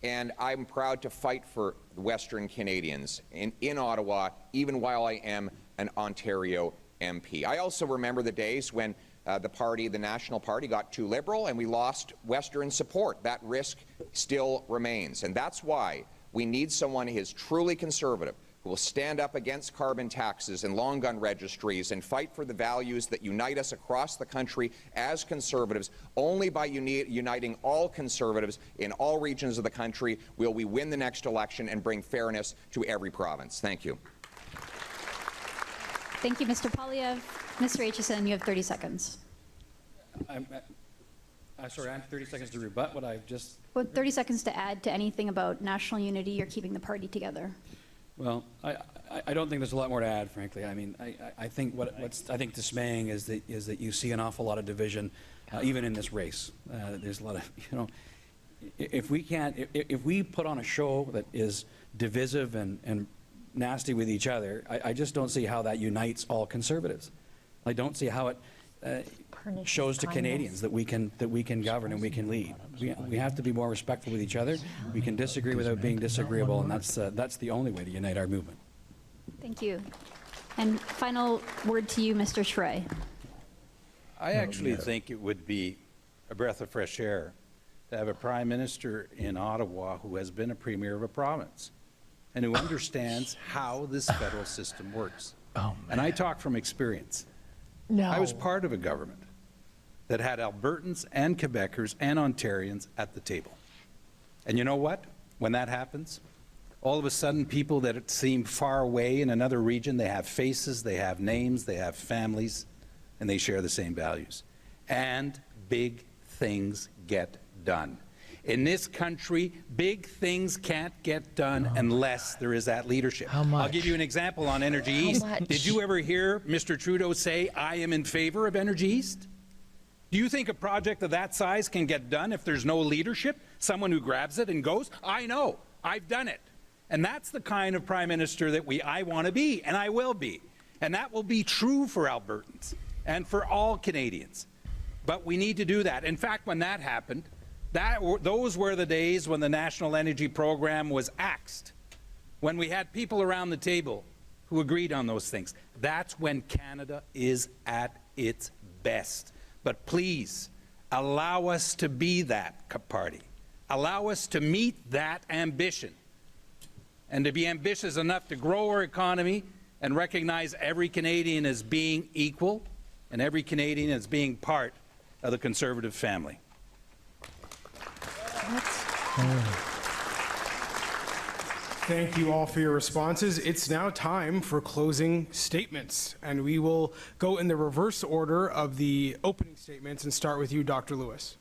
And I'm proud to fight for Western Canadians in Ottawa, even while I am an Ontario MP. I also remember the days when the National Party got too liberal and we lost Western support. That risk still remains. And that's why we need someone who is truly conservative, who will stand up against carbon taxes and long gun registries and fight for the values that unite us across the country as conservatives. Only by uniting all conservatives in all regions of the country will we win the next election and bring fairness to every province. Thank you. Thank you, Mr. Polyev. Mr. Aitchison, you have 30 seconds. Sorry, I have 30 seconds to rebut what I just... Well, 30 seconds to add to anything about national unity or keeping the party together. Well, I don't think there's a lot more to add, frankly. I mean, I think what's I think dismaying is that you see an awful lot of division, even in this race. There's a lot of, if we put on a show that is divisive and nasty with each other, I just don't see how that unites all Conservatives. I don't see how it shows to Canadians that we can govern and we can lead. We have to be more respectful with each other. We can disagree without being disagreeable, and that's the only way to unite our movement. Thank you. And final word to you, Mr. Charest. I actually think it would be a breath of fresh air to have a Prime Minister in Ottawa who has been a Premier of a province and who understands how this federal system works. And I talk from experience. I was part of a government that had Albertans and Quebecers and Ontarians at the table. And you know what? When that happens, all of a sudden people that seem far away in another region, they have faces, they have names, they have families, and they share the same values. And big things get done. In this country, big things can't get done unless there is that leadership. How much? I'll give you an example on Energy East. Did you ever hear Mr. Trudeau say, I am in favor of Energy East? Do you think a project of that size can get done if there's no leadership? Someone who grabs it and goes? I know. I've done it. And that's the kind of Prime Minister that I want to be, and I will be. And that will be true for Albertans and for all Canadians. But we need to do that. In fact, when that happened, those were the days when the National Energy Program was axed, when we had people around the table who agreed on those things. That's when Canada is at its best. But please, allow us to be that party. Allow us to meet that ambition and to be ambitious enough to grow our economy and recognize every Canadian as being equal and every Canadian as being part of the Conservative family. Thank you all for your responses. It's now time for closing statements, and we will go in the reverse order of the opening statements and start with you, Dr. Lewis.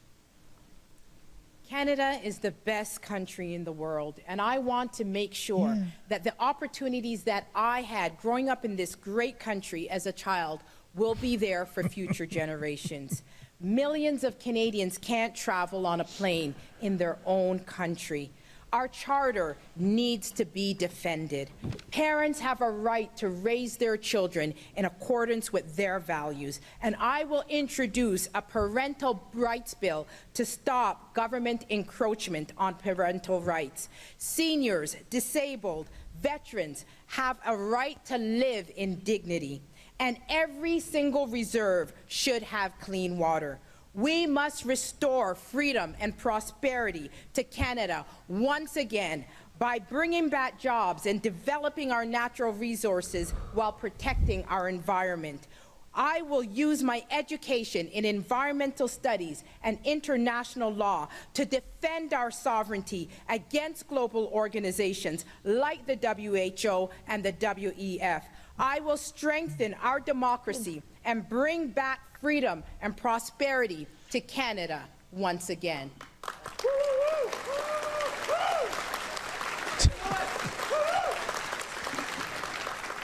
Canada is the best country in the world, and I want to make sure that the opportunities that I had growing up in this great country as a child will be there for future generations. Millions of Canadians can't travel on a plane in their own country. Our charter needs to be defended. Parents have a right to raise their children in accordance with their values, and I will introduce a parental rights bill to stop government encroachment on parental rights. Seniors, disabled, veterans have a right to live in dignity, and every single reserve should have clean water. We must restore freedom and prosperity to Canada once again by bringing back jobs and developing our natural resources while protecting our environment. I will use my education in environmental studies and international law to defend our sovereignty against global organizations like the WHO and the WEF. I will strengthen our democracy and bring back freedom and prosperity to Canada once again.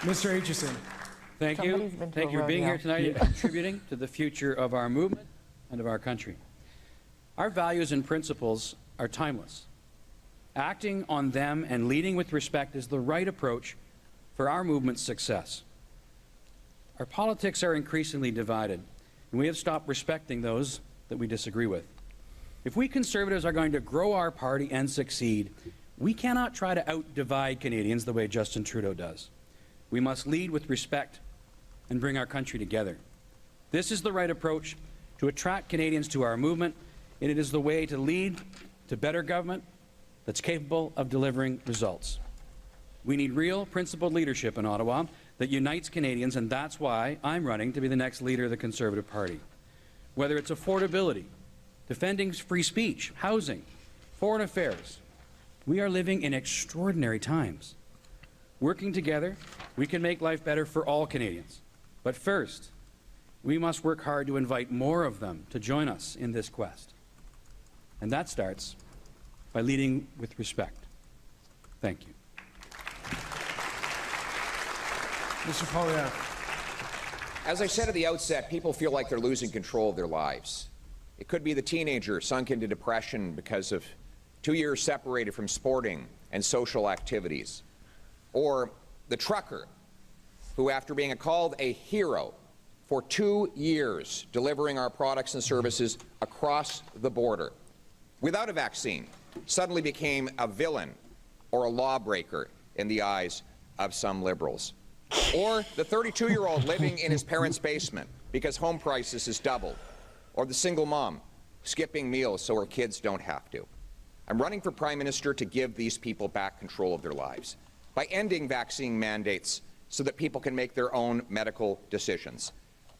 Mr. Aitchison. Thank you. Thank you for being here tonight and contributing to the future of our movement and of our country. Our values and principles are timeless. Acting on them and leading with respect is the right approach for our movement's success. Our politics are increasingly divided, and we have stopped respecting those that we disagree with. If we Conservatives are going to grow our party and succeed, we cannot try to out-divide Canadians the way Justin Trudeau does. We must lead with respect and bring our country together. This is the right approach to attract Canadians to our movement, and it is the way to lead to better government that's capable of delivering results. We need real, principled leadership in Ottawa that unites Canadians, and that's why I'm running to be the next leader of the Conservative Party. Whether it's affordability, defending free speech, housing, foreign affairs, we are living in extraordinary times. Working together, we can make life better for all Canadians. But first, we must work hard to invite more of them to join us in this quest. And that starts by leading with respect. Thank you. Mr. Poilievre. As I said at the outset, people feel like they're losing control of their lives. It could be the teenager sunk into depression because of 2 years separated from sporting and social activities. Or the trucker who, after being called a hero for 2 years delivering our products and services across the border without a vaccine, suddenly became a villain or a lawbreaker in the eyes of some liberals. Or the 32-year-old living in his parents' basement because home prices has doubled. Or the single mom skipping meals so her kids don't have to. I'm running for Prime Minister to give these people back control of their lives by ending vaccine mandates so that people can make their own medical decisions,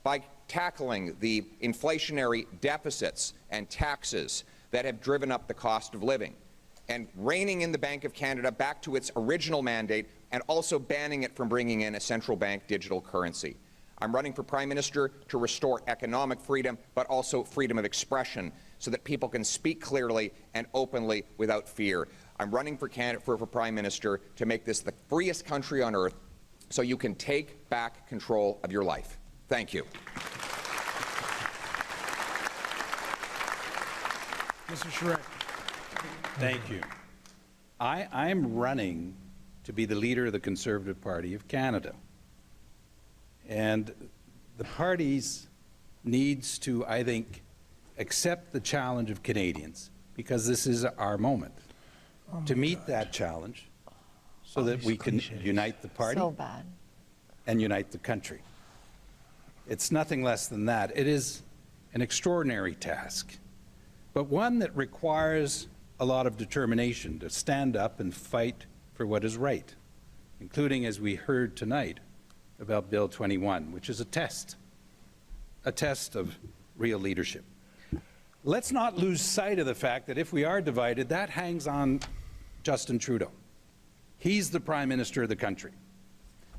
by tackling the inflationary deficits and taxes that have driven up the cost of living, and reining in the Bank of Canada back to its original mandate, and also banning it from bringing in a central bank digital currency. I'm running for Prime Minister to restore economic freedom, but also freedom of expression, so that people can speak clearly and openly without fear. I'm running for Prime Minister to make this the freest country on earth, so you can take back control of your life. Thank you. Mr. Charest. Thank you. I'm running to be the leader of the Conservative Party of Canada. And the parties needs to, I think, accept the challenge of Canadians, because this is our moment to meet that challenge so that we can unite the party and unite the country. It's nothing less than that. It is an extraordinary task, but one that requires a lot of determination to stand up and fight for what is right, including, as we heard tonight, about Bill 21, which is a test of real leadership. Let's not lose sight of the fact that if we are divided, that hangs on Justin Trudeau. He's the Prime Minister of the country.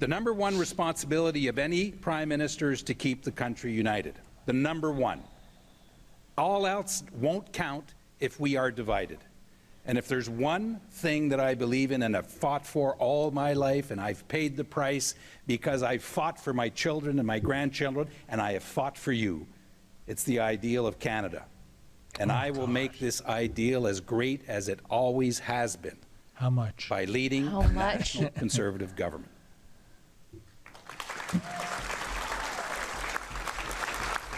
The number one responsibility of any Prime Minister is to keep the country united. The number one. All else won't count if we are divided. And if there's one thing that I believe in and have fought for all my life, and I've paid the price because I've fought for my children and my grandchildren, and I have fought for you, it's the ideal of Canada. And I will make this ideal as great as it always has been. How much? By leading a national Conservative government.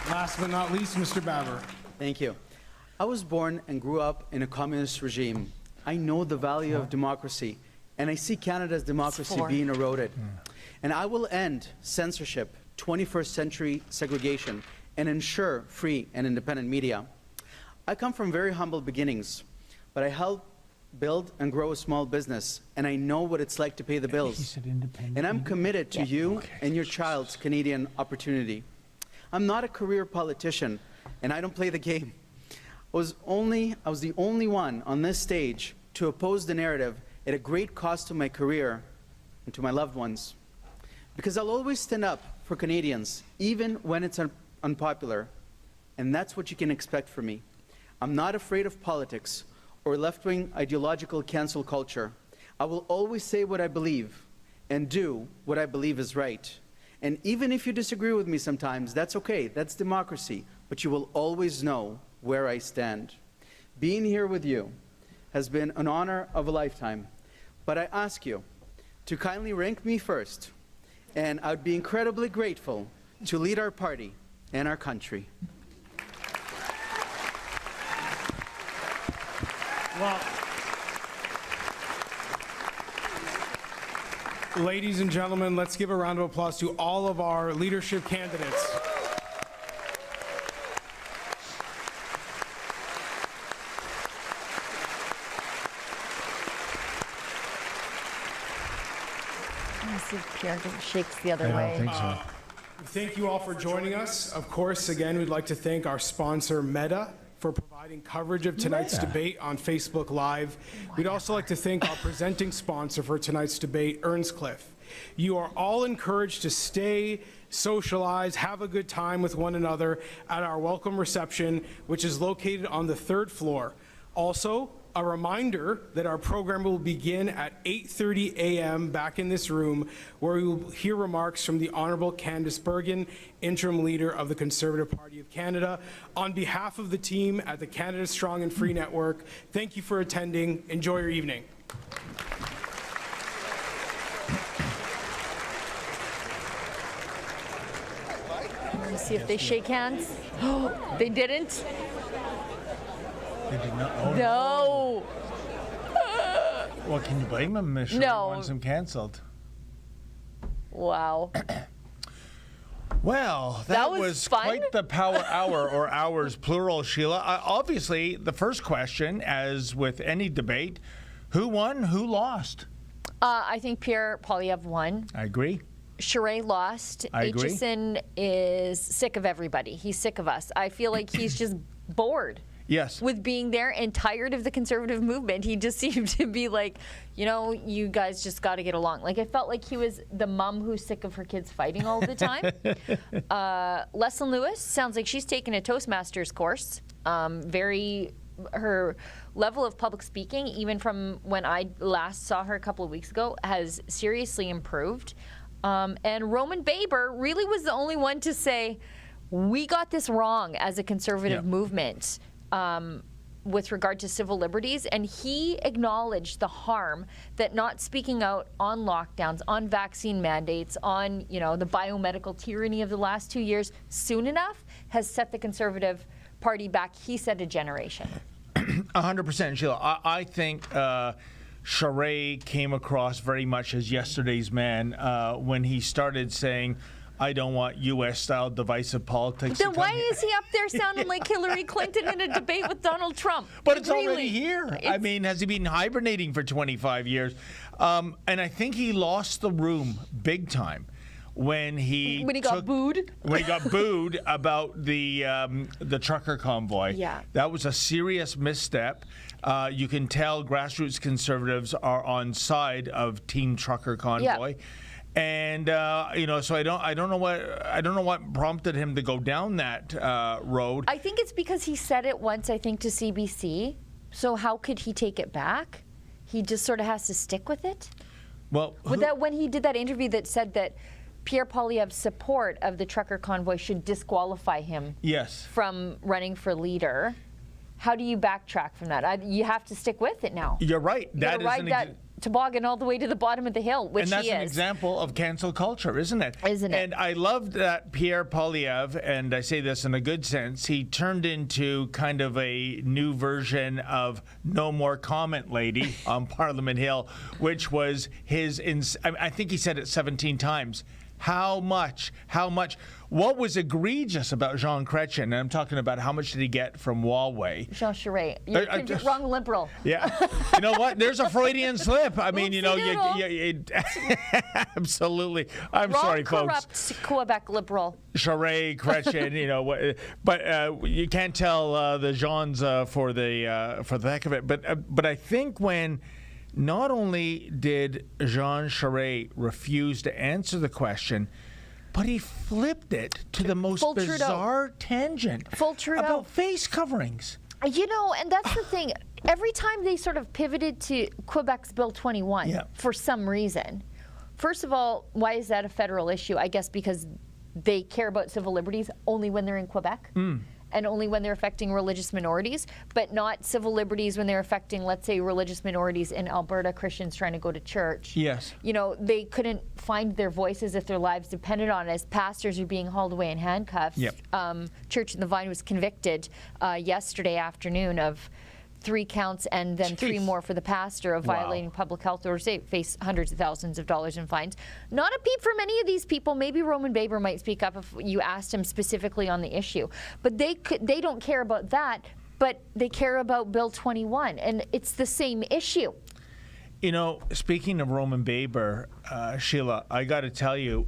Last but not least, Mr. Baber. Thank you. I was born and grew up in a communist regime. I know the value of democracy, and I see Canada's democracy being eroded. And I will end censorship, 21st century segregation, and ensure free and independent media. I come from very humble beginnings, but I helped build and grow a small business, and I know what it's like to pay the bills. And I'm committed to you and your child's Canadian opportunity. I'm not a career politician, and I don't play the game. I was the only one on this stage to oppose the narrative at a great cost to my career and to my loved ones. Because I'll always stand up for Canadians, even when it's unpopular, and that's what you can expect from me. I'm not afraid of politics or left-wing ideological cancel culture. I will always say what I believe and do what I believe is right. And even if you disagree with me sometimes, that's okay, that's democracy, but you will always know where I stand. Being here with you has been an honor of a lifetime, but I ask you to kindly rank me first, and I'd be incredibly grateful to lead our party and our country. Well, ladies and gentlemen, let's give a round of applause to all of our leadership candidates. See if Pierre shakes the other way. I don't think so. Thank you all for joining us. Of course, again, we'd like to thank our sponsor, Meta, for providing coverage of tonight's debate on Facebook Live. We'd also like to thank our presenting sponsor for tonight's debate, Earnscliffe. You are all encouraged to stay, socialize, have a good time with one another at our welcome reception, which is located on the 3rd floor. Also, a reminder that our program will begin at 8:30 a.m. back in this room, where we will hear remarks from the Honourable Candice Bergen, Interim Leader of the Conservative Party of Canada. On behalf of the team at the Canada Strong and Free Network, thank you for attending. Enjoy your evening. Let's see if they shake hands. They didn't? They did not. Oh, No. Well, can you blame him? If No. wants him canceled. Wow. Well, that was fun. quite the power hour, or hours plural, Sheila. Obviously, the first question, as with any debate, who won, who lost? I think Pierre Poilievre won. I agree. Charest lost. I agree. Aitchison is sick of everybody. He's sick of us. I feel like he's just bored. Yes. With being there and tired of the conservative movement. He just seemed to be like, you guys just got to get along. Like, I felt like he was the mom who's sick of her kids fighting all the time. Leslyn Lewis sounds like she's taken a Toastmasters course. Her level of public speaking, even from when I last saw her a couple of weeks ago, has seriously improved. And Roman Baber really was the only one to say, we got this wrong as a conservative movement. With regard to civil liberties, and he acknowledged the harm that not speaking out on lockdowns, on vaccine mandates, on the biomedical tyranny of the last 2 years soon enough has set the Conservative Party back, he said, a generation. 100%, Sheila. I think Charest came across very much as yesterday's man when he started saying, I don't want U.S.-style divisive politics. Then why is he up there sounding like Hillary Clinton in a debate with Donald Trump? But it's already here. I mean, has he been hibernating for 25 years? And I think he lost the room big time when he got booed. When he got booed about the trucker convoy. Yeah. That was a serious misstep. You can tell grassroots conservatives are on side of Team Trucker Convoy. Yeah. And so I don't know what prompted him to go down that road. I think it's because he said it once, I think, to CBC. So how could he take it back? He just sort of has to stick with it. Well, when he did that interview that said that Pierre Poilievre's support of the trucker convoy should disqualify him from running for leader. How do you backtrack from that? You have to stick with it now. You're right. That is ride that toboggan all the way to the bottom of the hill, which and that's he is. an example of cancel culture, isn't it? Isn't it? And I loved that Pierre Poilievre, and I say this in a good sense, he turned into kind of a new version of No More Comment Lady on Parliament Hill, which was his, I think he said it 17 times. How much? What was egregious about Jean Chrétien? And I'm talking about how much did he get from Huawei? Jean Charest. You're wrong liberal. Yeah. You know what? There's a Freudian slip. I mean, you absolutely. I'm wrong, sorry, corrupt folks. Quebec liberal. Charest, Chrétien, but you can't tell the Jeans for the heck of it. But I think when not only did Jean Charest refuse to answer the question, but he flipped it to the most bizarre tangent about face coverings. And that's the thing. Every time they sort of pivoted to Quebec's Bill 21 for some reason, first of all, why is that a federal issue? I guess because they care about civil liberties only when they're in Quebec. And only when they're affecting religious minorities, but not civil liberties when they're affecting, let's say, religious minorities in Alberta, Christians trying to go to church. Yes. They couldn't find their voices if their lives depended on it, as pastors are being hauled away in handcuffs. Yep. Church in the Vine was convicted yesterday afternoon of 3 counts and then 3 more for the pastor of violating public health orders. They face hundreds of thousands of dollars in fines. Not a peep from any of these people. Maybe Roman Baber might speak up if you asked him specifically on the issue. But they don't care about that, but they care about Bill 21, and it's the same issue. Speaking of Roman Baber, Sheila, I got to tell you,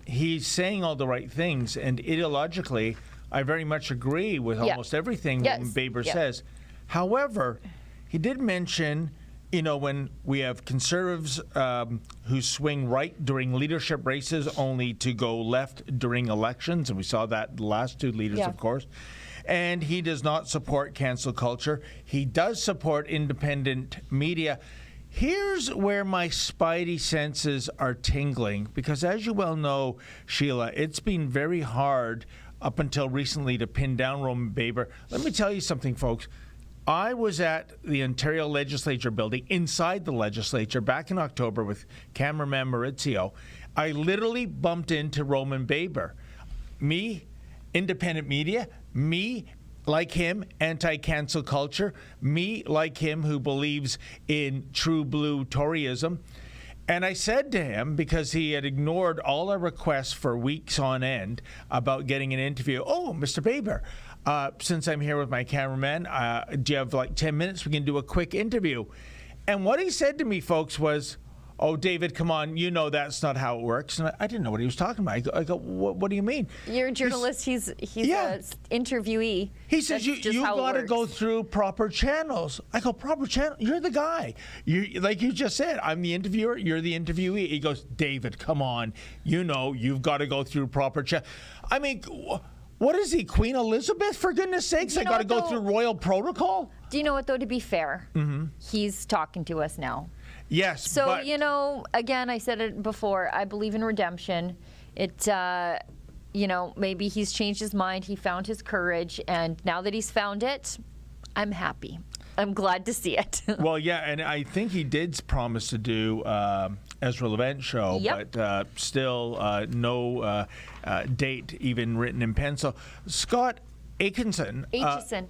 he's saying all the right things, and ideologically, I very much agree with almost everything Roman Baber says. However, he did mention, when we have conservatives who swing right during leadership races only to go left during elections, and we saw that the last 2 leaders, of course, and he does not support cancel culture. He does support independent media. Here's where my spidey senses are tingling, because as you well know, Sheila, it's been very hard up until recently to pin down Roman Baber. Let me tell you something, folks. I was at the Ontario Legislature building, inside the legislature, back in October with cameraman Maurizio. I literally bumped into Roman Baber. me, independent media, me, like him, anti-cancel culture, me, like him, who believes in true blue Toryism. And I said to him, because he had ignored all our requests for weeks on end about getting an interview, "Oh, Mr. Baber, since I'm here with my cameraman, do you have like 10 minutes? We can do a quick interview." And what he said to me, folks, was, "Oh, David, come on, you know that's not how it works." And I didn't know what he was talking about. I go, what do you mean? You're a journalist. He's Yeah. an interviewee. He says, That's you just how it got to works. go through proper channels. I go, proper channel? You're the guy. You, like you just said, I'm the interviewer, you're the interviewee. He goes, "David, come on. You know you've got to go through proper channel." I mean, what is he, Queen Elizabeth, for goodness sakes? I got to go through royal protocol? Do you know what, though, to be fair? He's talking to us now. Yes, So, but you know, again, I said it before, I believe in redemption. It, you know, maybe he's changed his mind, he found his courage, and now that he's found it, I'm happy. I'm glad to see it. Well, yeah, and I think he did promise to do Ezra Levant's show, Yep. but still no date even written in pencil. Scott Aitchison. Aitchison.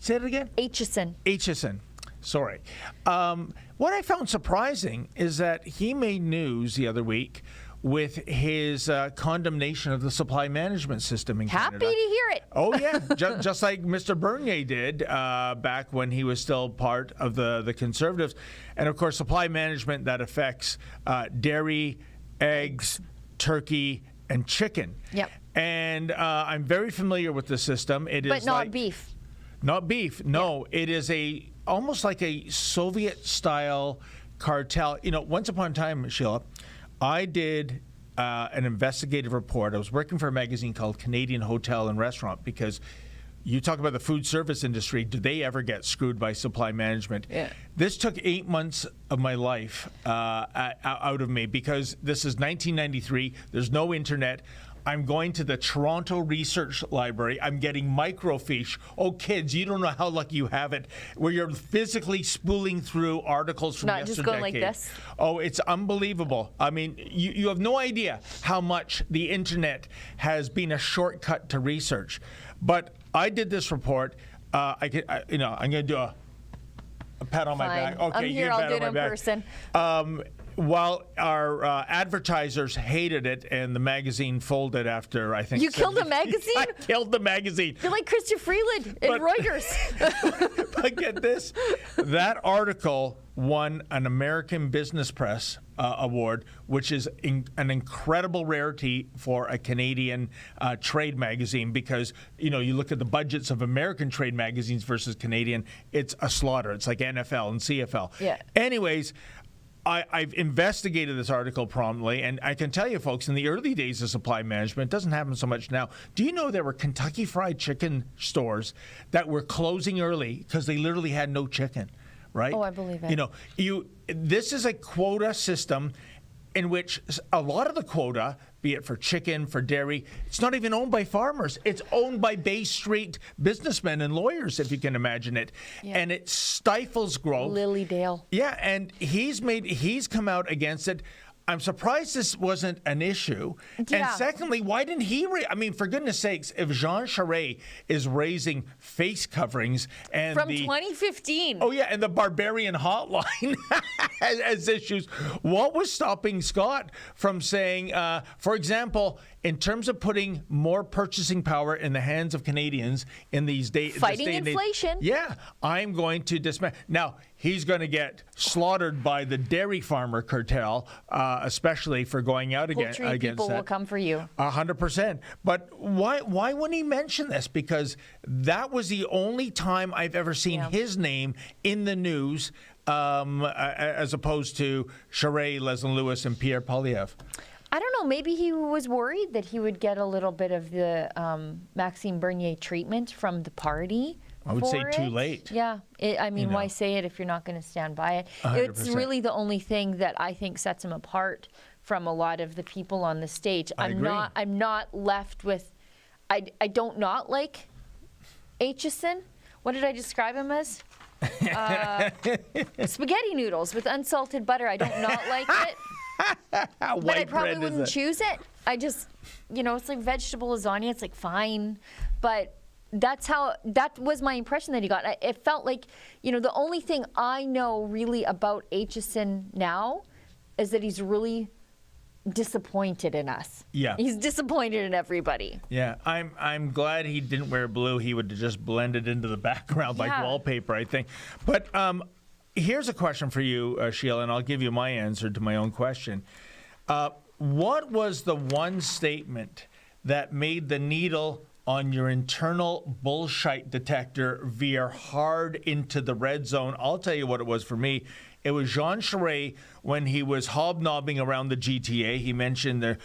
Say it again? Aitchison. Aitchison. Sorry. What I found surprising is that he made news the other week with his condemnation of the supply management system in Canada. Happy to hear it. Oh, yeah. just like Mr. Bernier did back when he was still part of the Conservatives. And, of course, supply management that affects dairy, eggs, turkey, and chicken. Yep. And I'm very familiar with the system. It is But not like, beef. Not beef. No, it is almost like a Soviet-style cartel. You know, once upon a time, Sheila, I did an investigative report. I was working for a magazine called Canadian Hotel and Restaurant, because you talk about the food service industry. Do they ever get screwed by supply management? Yeah. This took 8 months of my life out of me, because this is 1993. There's no internet. I'm going to the Toronto Research Library. I'm getting microfiche. Oh, kids, you don't know how lucky you have it, where you're physically spooling through articles from Not just going like this? Oh, it's unbelievable. I mean, you have no idea how much the internet has been a shortcut to research. But I did this report. I'm going to do a pat on my Fine. back. Okay, I'm you here, get a I'll pat do on it my in back. person. While our advertisers hated it and the magazine folded after, I think... You killed a magazine? I killed the magazine. You're like Christopher Freeland in Reuters. But get this, that article won an American Business Press award, which is an incredible rarity for a Canadian trade magazine, because, you know, you look at the budgets of American trade magazines versus Canadian, it's a slaughter. It's like NFL and CFL. Yeah. Anyways, I've investigated this article promptly, and I can tell you, folks, in the early days of supply management, it doesn't happen so much now. Do you know there were Kentucky Fried Chicken stores that were closing early because they literally had no chicken, right? Oh, I believe it. You know, this is a quota system in which a lot of the quota, be it for chicken, for dairy, it's not even owned by farmers. It's owned by Bay Street businessmen and lawyers, if you can imagine it. Yeah. And it stifles growth. Lilydale. Yeah, and he's come out against it. I'm surprised this wasn't an issue. Yeah. And secondly, why didn't he I mean, for goodness sakes, if Jean Charest is raising face coverings and From 2015. Oh, yeah, and the Barbarian Hotline as issues, what was stopping Scott from saying, for example, in terms of putting more purchasing power in the hands of Canadians in these days... Fighting inflation. Yeah, I'm going to dismantle... Now, he's going to get slaughtered by the dairy farmer cartel, especially for going out against that. People will come for you. 100%. But why wouldn't he mention this? Because that was the only time I've ever seen his name in the news, as opposed to Charest, Leslie Lewis, and Pierre Poilievre. I don't know. Maybe he was worried that he would get a little bit of the Maxime Bernier treatment from the party. I would say too it. late. Yeah. I mean, You know. why say it if you're not going to stand by it? 100%. It's really the only thing that I think sets him apart from a lot of the people on the stage. I agree. I'm not left with... I don't not like Aitchison. What did I describe him as? Spaghetti noodles with unsalted butter. I don't not like it. White But I probably bread is wouldn't a- choose it. I just, it's like vegetable lasagna. It's like fine, but that was my impression that he got. It felt like, the only thing I know really about Aitchison now is that he's really disappointed in us. Yeah. He's disappointed in everybody. Yeah, I'm glad he didn't wear blue. He would have just blended into the background like wallpaper, I think. But here's a question for you, Sheila, and I'll give you my answer to my own question. What was the one statement that made the needle on your internal bullshit detector veer hard into the red zone? I'll tell you what it was for me. It was Jean Charest when he was hobnobbing around the GTA. He mentioned the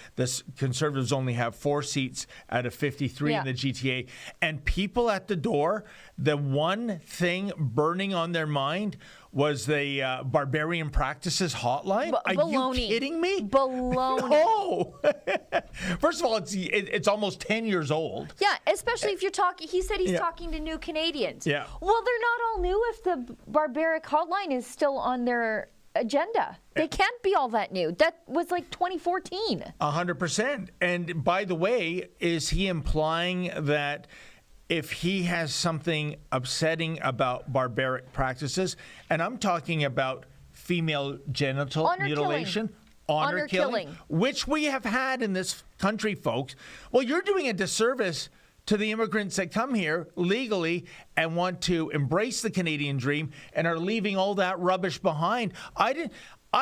Conservatives only have 4 seats out of 53 in the GTA. And people at the door, the one thing burning on their mind was the Barbarian Practices hotline. Are baloney. you kidding me? Baloney. No. First of all, it's almost 10 years old. Yeah, especially if you're talking, he said he's talking to new Canadians. Yeah. Well, they're not all new if the Barbaric hotline is still on their agenda. They can't be all that new. That was like 2014. 100%. And by the way, is he implying that if he has something upsetting about barbaric practices, and I'm talking about female genital mutilation, honor killing, which we have had in this country, folks, well, you're doing a disservice to the immigrants that come here legally and want to embrace the Canadian dream and are leaving all that rubbish behind. I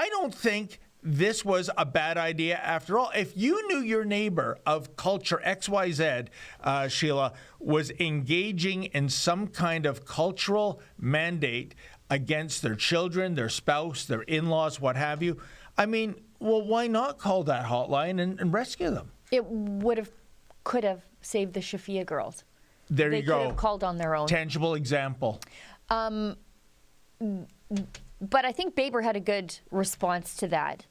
don't think this was a bad idea after all. If you knew your neighbor of culture XYZ, Sheila, was engaging in some kind of cultural mandate against their children, their spouse, their in-laws, what have you, I mean, well, why not call that hotline and rescue them? It could have saved the Shafia girls. There you go. They could have called on their own. Tangible example. But I think Baber had a good response to that.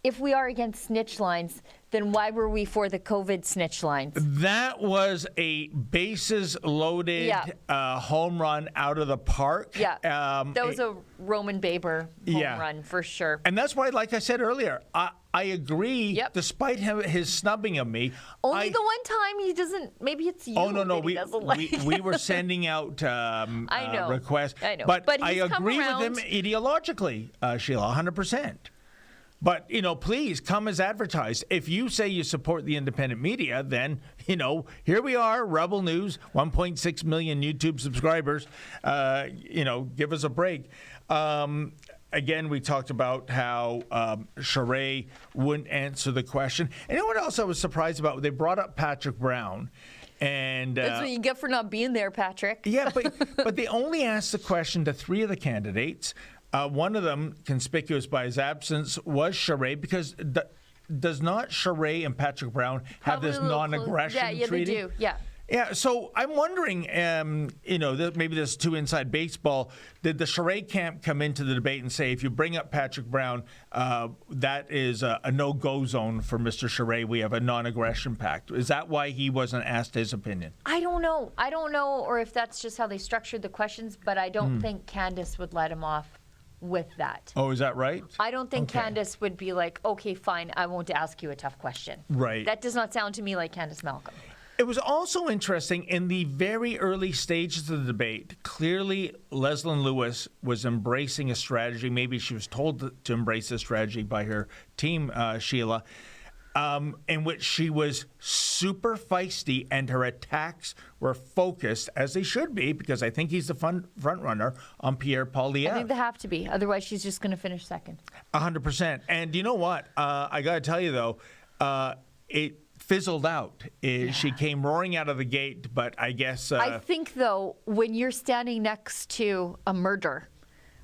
If we are against snitch lines, then why were we for the COVID snitch lines? That was a bases-loaded home run out of the park. Yeah, that was a Roman Baber home run for sure. And that's why, like I said earlier, I agree, despite his snubbing of me. Only the one time he doesn't, maybe it's you. Oh, no, we were sending out I know. requests. I know. But I he's agree come with him ideologically, Sheila, 100%. But, please come as advertised. If you say you support the independent media, then, here we are, Rebel News, 1.6 million YouTube subscribers. Give us a break. Again, we talked about how Charest wouldn't answer the question. And you know what else I was surprised about? They brought up Patrick Brown. And that's what you get for not being there, Patrick. Yeah, but they only asked the question to 3 of the candidates. One of them, conspicuous by his absence, was Charest, because does not Charest and Patrick Brown have this non-aggression treaty? Yeah, they do. Yeah. Yeah, so I'm wondering, maybe this is too inside baseball. Did the Charest camp come into the debate and say, if you bring up Patrick Brown, that is a no-go zone for Mr. Charest? We have a non-aggression pact. Is that why he wasn't asked his opinion? I don't know, or if that's just how they structured the questions, but I don't think Candace would let him off with that. Oh, is that right? I don't think Candace would be like, okay, fine, I won't ask you a tough question. Right. That does not sound to me like Candace Malcolm. It was also interesting in the very early stages of the debate. Clearly, Leslyn Lewis was embracing a strategy. Maybe she was told to embrace a strategy by her team, Sheila, in which she was super feisty and her attacks were focused, as they should be, because I think he's the front runner, on Pierre Poilievre. I think they have to be. Otherwise, she's just going to finish second. 100%. And you know what? I got to tell you, though, it fizzled out. She came roaring out of the gate, but I guess... I think, though, when you're standing next to a murder,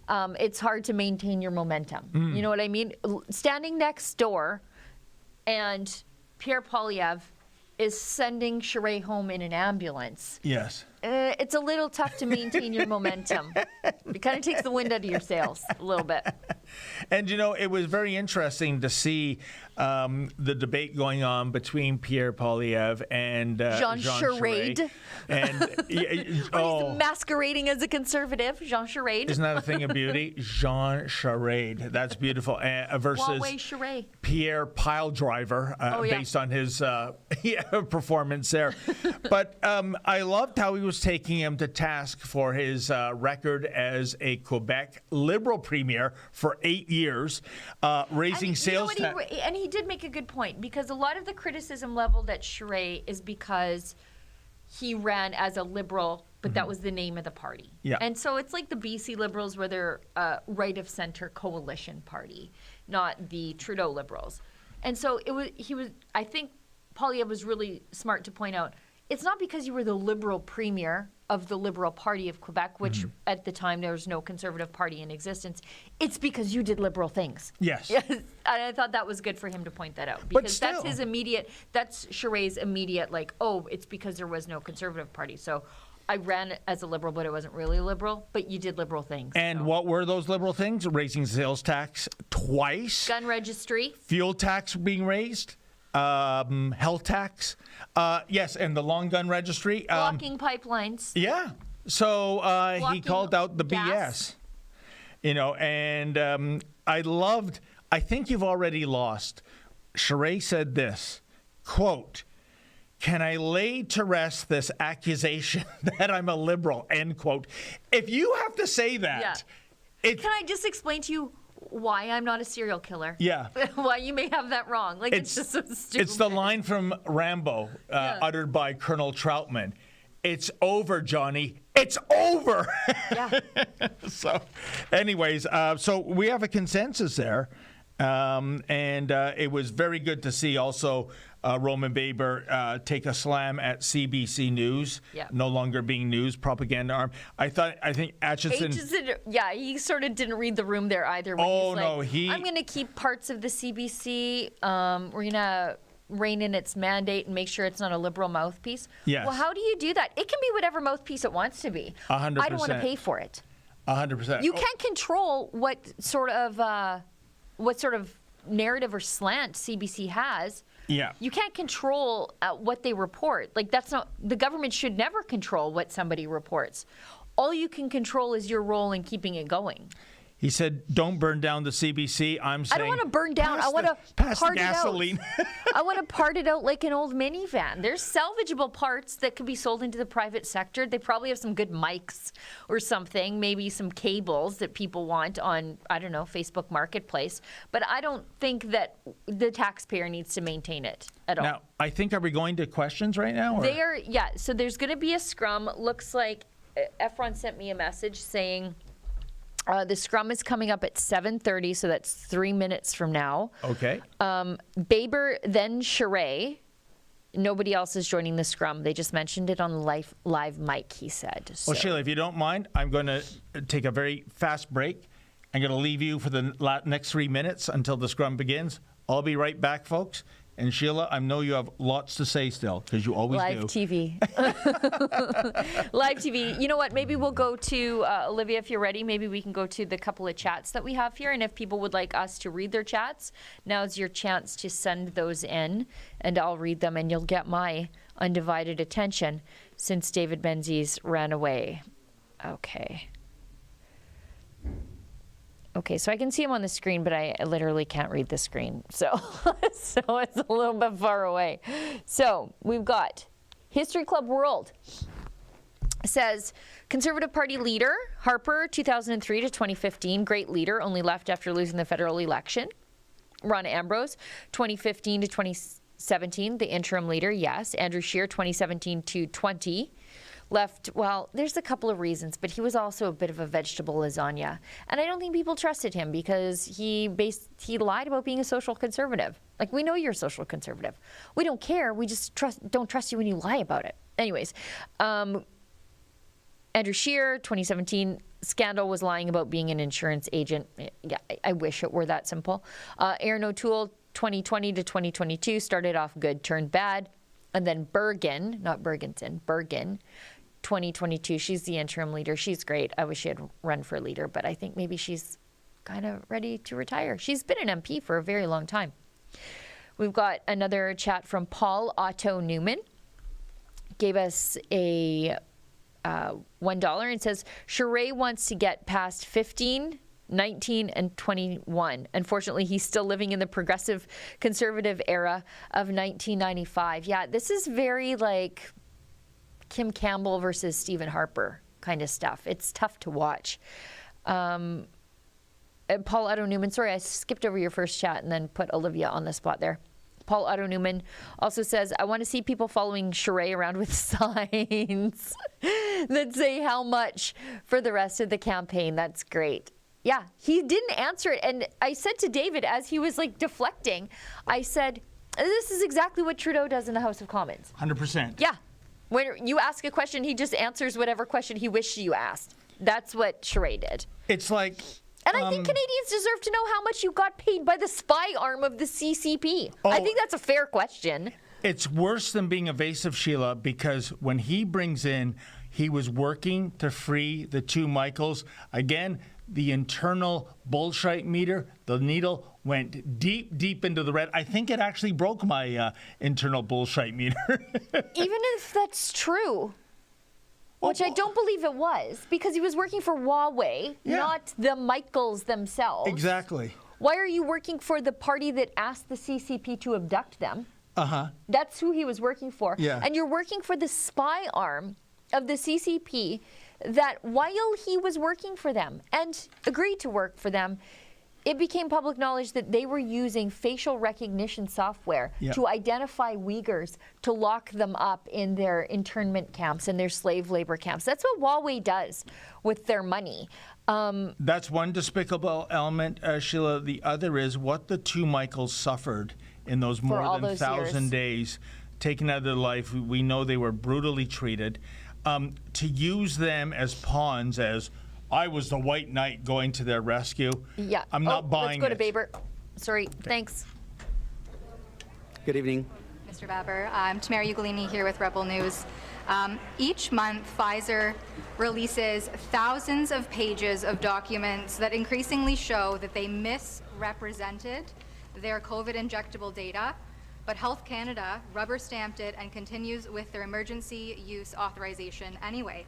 it's hard to maintain your momentum. You know what I mean? Standing next door, and Pierre Poilievre is sending Charest home in an ambulance, Yes. it's a little tough to maintain your momentum. It kind of takes the wind out of your sails a little bit. And, you know, it was very interesting to see the debate going on between Pierre Poilievre and Jean Jean Charest. And, He's masquerading as a conservative, Jean Charest. Isn't that a thing of beauty? Jean Charest. That's beautiful. Versus Huawei Charest. Pierre Piledriver, yeah. based on his performance there. But I loved how he was taking him to task for his record as a Quebec Liberal premier for 8 years, raising sales tax. And he did make a good point, because a lot of the criticism leveled at Charest is because he ran as a Liberal, but that was the name of the party. Yeah. And so it's like the BC Liberals, where they're a right-of-center coalition party, not the Trudeau Liberals. And so I think Poilievre was really smart to point out, it's not because you were the Liberal premier of the Liberal Party of Quebec, which at the time there was no Conservative Party in existence. It's because you did Liberal things. Yes. I thought that was good for him to point that out, because that's Charest's immediate, like, oh, it's because there was no Conservative Party. So I ran as a Liberal, but it wasn't really Liberal, but you did Liberal things. And what were those Liberal things? Raising sales tax twice. Gun registry. Fuel tax being raised. Health tax. Yes, and the long gun registry. Blocking pipelines. Yeah. So he called out the gas. BS. You know, and I think you've already lost. Charest said this, quote, "Can I lay to rest this accusation that I'm a Liberal," end quote. If you have to say that. Can I just explain to you why I'm not a serial killer? Yeah. Why you may have that wrong. Like, it's just so stupid. It's the line from Rambo, uttered by Colonel Troutman. "It's over, Johnny. It's over." Yeah. So, anyways, so we have a consensus there. And it was very good to see also Roman Baber take a slam at CBC News, no longer being news propaganda arm. I think Aitchison, he sort of didn't read the room there either. When I'm going to keep parts of the CBC. We're going to rein in its mandate and make sure it's not a Liberal mouthpiece. Yes. Well, how do you do that? It can be whatever mouthpiece it wants to be. 100%. I don't want to pay for it. 100%. You can't control what sort of narrative or slant CBC has. Yeah. You can't control what they report. Like, that's not, the government should never control what somebody reports. All you can control is your role in keeping it going. He said, "Don't burn down the CBC." I'm saying, I don't want to burn down. I want to part it out. I want to part it out like an old minivan. There's salvageable parts that could be sold into the private sector. They probably have some good mics or something, maybe some cables that people want on, I don't know, Facebook Marketplace. But I don't think that the taxpayer needs to maintain it at all. Now, I think, are we going to questions right now? Or? So there's going to be a scrum. Looks like Efron sent me a message saying, the scrum is coming up at 7:30, so that's 3 minutes from now. Okay. Baber, then Charest. Nobody else is joining the scrum. They just mentioned it on live mic, he said. Well, Sheila, if you don't mind, I'm going to take a very fast break. I'm going to leave you for the next 3 minutes until the scrum begins. I'll be right back, folks. And Sheila, I know you have lots to say still, because you always do. Live TV. Live TV. You know what? Maybe we'll go to, Olivia, if you're ready, maybe we can go to the couple of chats that we have here. And if people would like us to read their chats, now's your chance to send those in, and I'll read them, and you'll get my undivided attention since David Menzies ran away. Okay, so I can see him on the screen, but I literally can't read the screen. So, so it's a little bit far away. So we've got History Club World. Says, Conservative Party leader, Harper, 2003 to 2015, great leader, only left after losing the federal election. Ron Ambrose, 2015 to 2017, the interim leader, yes. Andrew Scheer, 2017 to 20. Left, well, there's a couple of reasons, but he was also a bit of a vegetable lasagna. And I don't think people trusted him because he lied about being a social conservative. Like, we know you're a social conservative. We don't care. We just don't trust you when you lie about it. Anyways, Andrew Scheer, 2017, scandal was lying about being an insurance agent. Yeah, I wish it were that simple. Aaron O'Toole, 2020 to 2022, started off good, turned bad. And then Bergen, not Bergenton, Bergen, 2022. She's the interim leader. She's great. I wish she had run for leader, but I think maybe she's kind of ready to retire. She's been an MP for a very long time. We've got another chat from Paul Otto Newman. Gave us a $1 and says, Charest wants to get past 15, 19, and 21. Unfortunately, he's still living in the progressive conservative era of 1995. Yeah, this is very like Kim Campbell versus Stephen Harper kind of stuff. It's tough to watch. Paul Otto Newman, sorry, I skipped over your first chat and then put Olivia on the spot there. Paul Otto Newman also says, I want to see people following Charest around with signs that say how much for the rest of the campaign. That's great. Yeah, he didn't answer it. And I said to David, as he was like deflecting, I said, this is exactly what Trudeau does in the House of Commons. 100%. Yeah. When you ask a question, he just answers whatever question he wished you asked. That's what Charest did. It's like... And I think Canadians deserve to know how much you got paid by the spy arm of the CCP. I think that's a fair question. It's worse than being evasive, Sheila, because when he brings in, he was working to free the two Michaels. Again, the internal bullshit meter, the needle went deep, deep into the red. I think it actually broke my internal bullshit meter. Even if that's true. Which I don't believe it was, because he was working for Huawei, not the Michaels themselves. Exactly. Why are you working for the party that asked the CCP to abduct them? Uh-huh. That's who he was working for. Yeah. And you're working for the spy arm of the CCP that while he was working for them and agreed to work for them, it became public knowledge that they were using facial recognition software to identify Uyghurs to lock them up in their internment camps and their slave labor camps. That's what Huawei does with their money. That's one despicable element, Sheila. The other is what the two Michaels suffered in those more than 1,000 days taken out of their life. We know they were brutally treated. To use them as pawns, as I was the white knight going to their rescue. Yeah. I'm not buying it. Let's go to Baber. Sorry. Thanks. Good evening. Mr. Baber. I'm Tamara Ugolini here with Rebel News. Each month, Pfizer releases thousands of pages of documents that increasingly show that they misrepresented their COVID injectable data, but Health Canada rubber-stamped it and continues with their emergency use authorization anyway.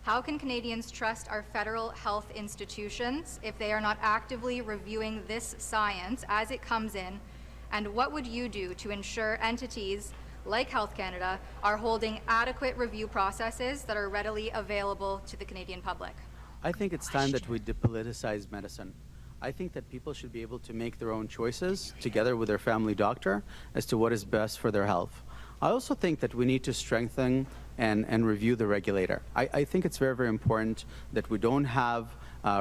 How can Canadians trust our federal health institutions if they are not actively reviewing this science as it comes in? And what would you do to ensure entities like Health Canada are holding adequate review processes that are readily available to the Canadian public? I think it's time that we depoliticize medicine. I think that people should be able to make their own choices together with their family doctor as to what is best for their health. I also think that we need to strengthen and review the regulator. I think it's very, very important that we don't have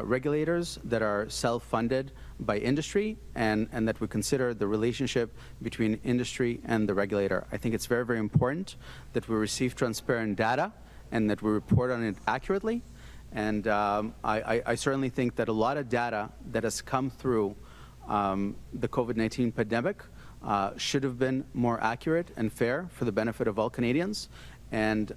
regulators that are self-funded by industry and that we consider the relationship between industry and the regulator. I think it's very, very important that we receive transparent data and that we report on it accurately. And I certainly think that a lot of data that has come through the COVID-19 pandemic should have been more accurate and fair for the benefit of all Canadians. And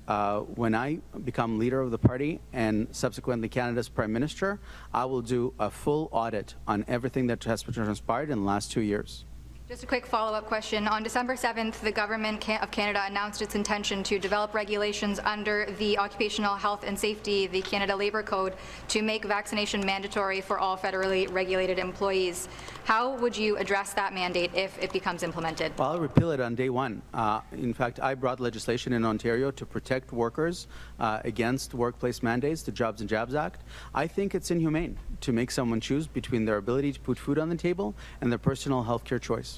when I become leader of the party and subsequently Canada's Prime Minister, I will do a full audit on everything that has transpired in the last 2 years. Just a quick follow-up question. On December 7th, the Government of Canada announced its intention to develop regulations under the Occupational Health and Safety, the Canada Labour Code, to make vaccination mandatory for all federally regulated employees. How would you address that mandate if it becomes implemented? Well, I'll repeal it on day one. In fact, I brought legislation in Ontario to protect workers against workplace mandates, the Jobs and Jobs Act. I think it's inhumane to make someone choose between their ability to put food on the table and their personal health care choice.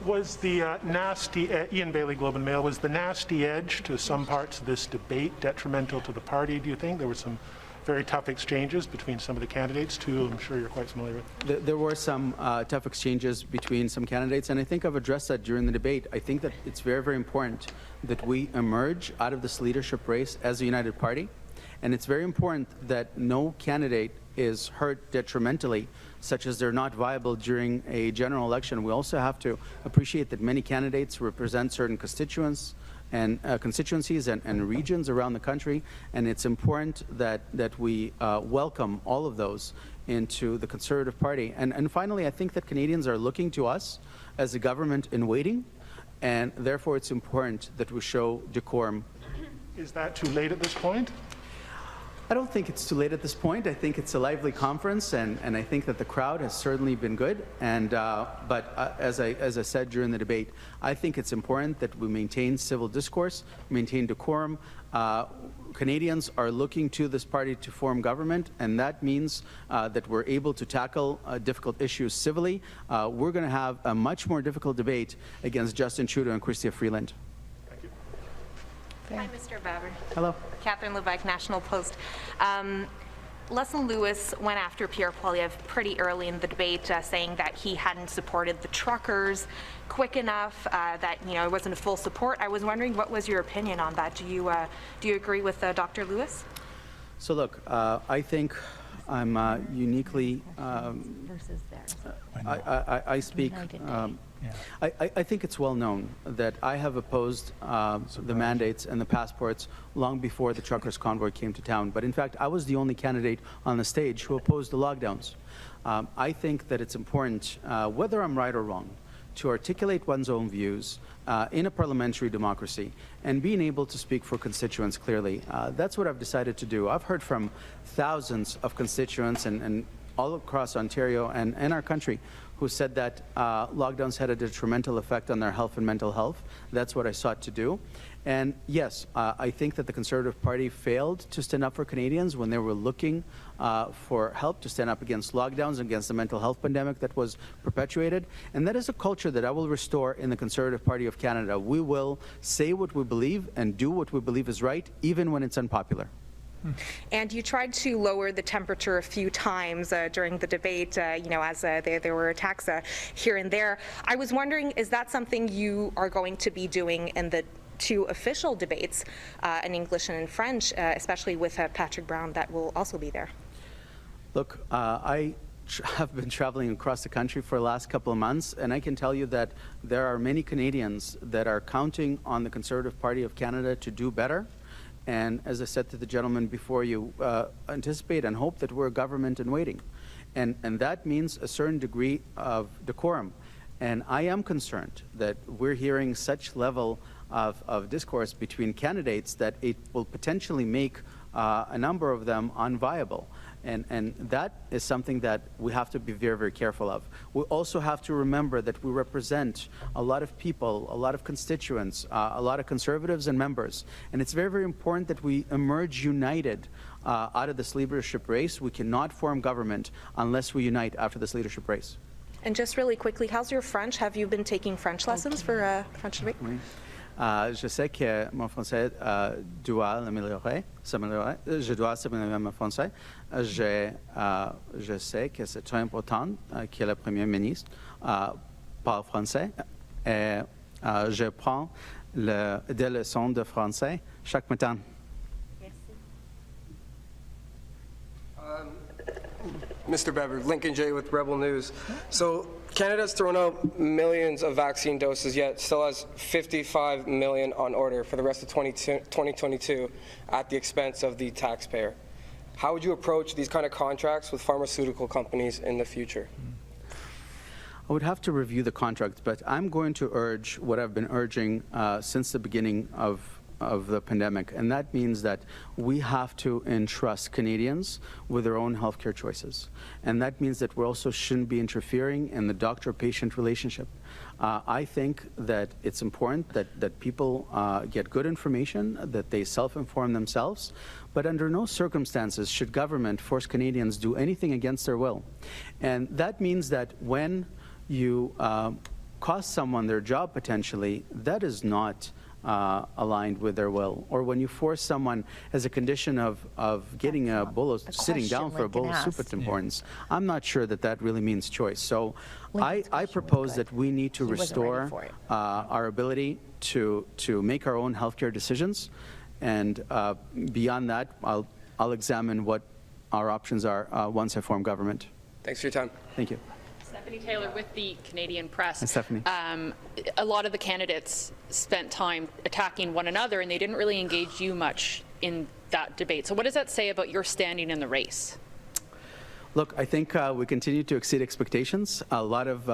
Was the nasty, Ian Bailey, Globe and Mail, was the nasty edge to some parts of this debate detrimental to the party, do you think? There were some very tough exchanges between some of the candidates, too, I'm sure you're quite familiar with. There were some tough exchanges between some candidates, and I think I've addressed that during the debate. I think that it's very, very important that we emerge out of this leadership race as a united party, and it's very important that no candidate is hurt detrimentally, such as they're not viable during a general election, we also have to appreciate that many candidates represent certain constituents and constituencies and regions around the country, and it's important that we welcome all of those into the Conservative Party. And finally, I think that Canadians are looking to us as a government in waiting, and therefore it's important that we show decorum. Is that too late at this point? I don't think it's too late at this point. I think it's a lively conference, and I think that the crowd has certainly been good. And but as I said during the debate, I think it's important that we maintain civil discourse, maintain decorum. Canadians are looking to this party to form government, and that means that we're able to tackle difficult issues civilly. We're going to have a much more difficult debate against Justin Trudeau and Chrystia Freeland. Hi, Mr. Baber. Hello. Catherine Levesque, National Post. Leslie Lewis went after Pierre Poilievre pretty early in the debate, saying that he hadn't supported the truckers quick enough, that it wasn't a full support. I was wondering, what was your opinion on that? Do you agree with Dr. Lewis? So look, I think I'm uniquely. I speak. I think it's well known that I have opposed the mandates and the passports long before the truckers' convoy came to town. But in fact, I was the only candidate on the stage who opposed the lockdowns. I think that it's important, whether I'm right or wrong, to articulate one's own views in a parliamentary democracy and being able to speak for constituents clearly. That's what I've decided to do. I've heard from thousands of constituents and all across Ontario and our country who said that lockdowns had a detrimental effect on their health and mental health. That's what I sought to do. And yes, I think that the Conservative Party failed to stand up for Canadians when they were looking for help to stand up against lockdowns, against the mental health pandemic that was perpetuated. And that is a culture that I will restore in the Conservative Party of Canada. We will say what we believe and do what we believe is right, even when it's unpopular. And you tried to lower the temperature a few times during the debate, as there were attacks here and there. I was wondering, is that something you are going to be doing in the two official debates in English and in French, especially with Patrick Brown that will also be there? Look, I have been traveling across the country for the last couple of months, and I can tell you that there are many Canadians that are counting on the Conservative Party of Canada to do better. And as I said to the gentleman before you, anticipate and hope that we're a government in waiting. And that means a certain degree of decorum. And I am concerned that we're hearing such level of discourse between candidates that it will potentially make a number of them unviable. And that is something that we have to be very, very careful of. We also have to remember that we represent a lot of people, a lot of constituents, a lot of Conservatives and members. And it's very, very important that we emerge united out of this leadership race. We cannot form government unless we unite after this leadership race. And just really quickly, how's your French? Have you been taking French lessons for French debate? Oui. Je sais que mon français doit s'améliorer. Je dois s'améliorer mon français. Je sais que c'est très important que le Premier ministre parle français. Et je prends des leçons de français chaque matin. Mr. Bever, Lincoln J. with Rebel News. So Canada's thrown out millions of vaccine doses, yet still has 55 million on order for the rest of 2022 at the expense of the taxpayer. How would you approach these kind of contracts with pharmaceutical companies in the future? I would have to review the contract, but I'm going to urge what I've been urging since the beginning of the pandemic, and that means that we have to entrust Canadians with their own healthcare choices. And that means that we also shouldn't be interfering in the doctor-patient relationship. I think that it's important that people get good information, that they self-inform themselves, but under no circumstances should government force Canadians do anything against their will. And that means that when you cost someone their job potentially, that is not aligned with their will, or when you force someone as a condition of getting a bowl of sitting down for a bowl of soup at importance. I'm not sure that that really means choice. So I propose that we need to restore our ability to make our own healthcare decisions, and beyond that, I'll examine what our options are once I form government. Thanks for your time. Thank you. Stephanie Taylor with the Canadian Press. Hi, Stephanie. A lot of the candidates spent time attacking one another, and they didn't really engage you much in that debate. So what does that say about your standing in the race? Look, I think we continue to exceed expectations. A lot of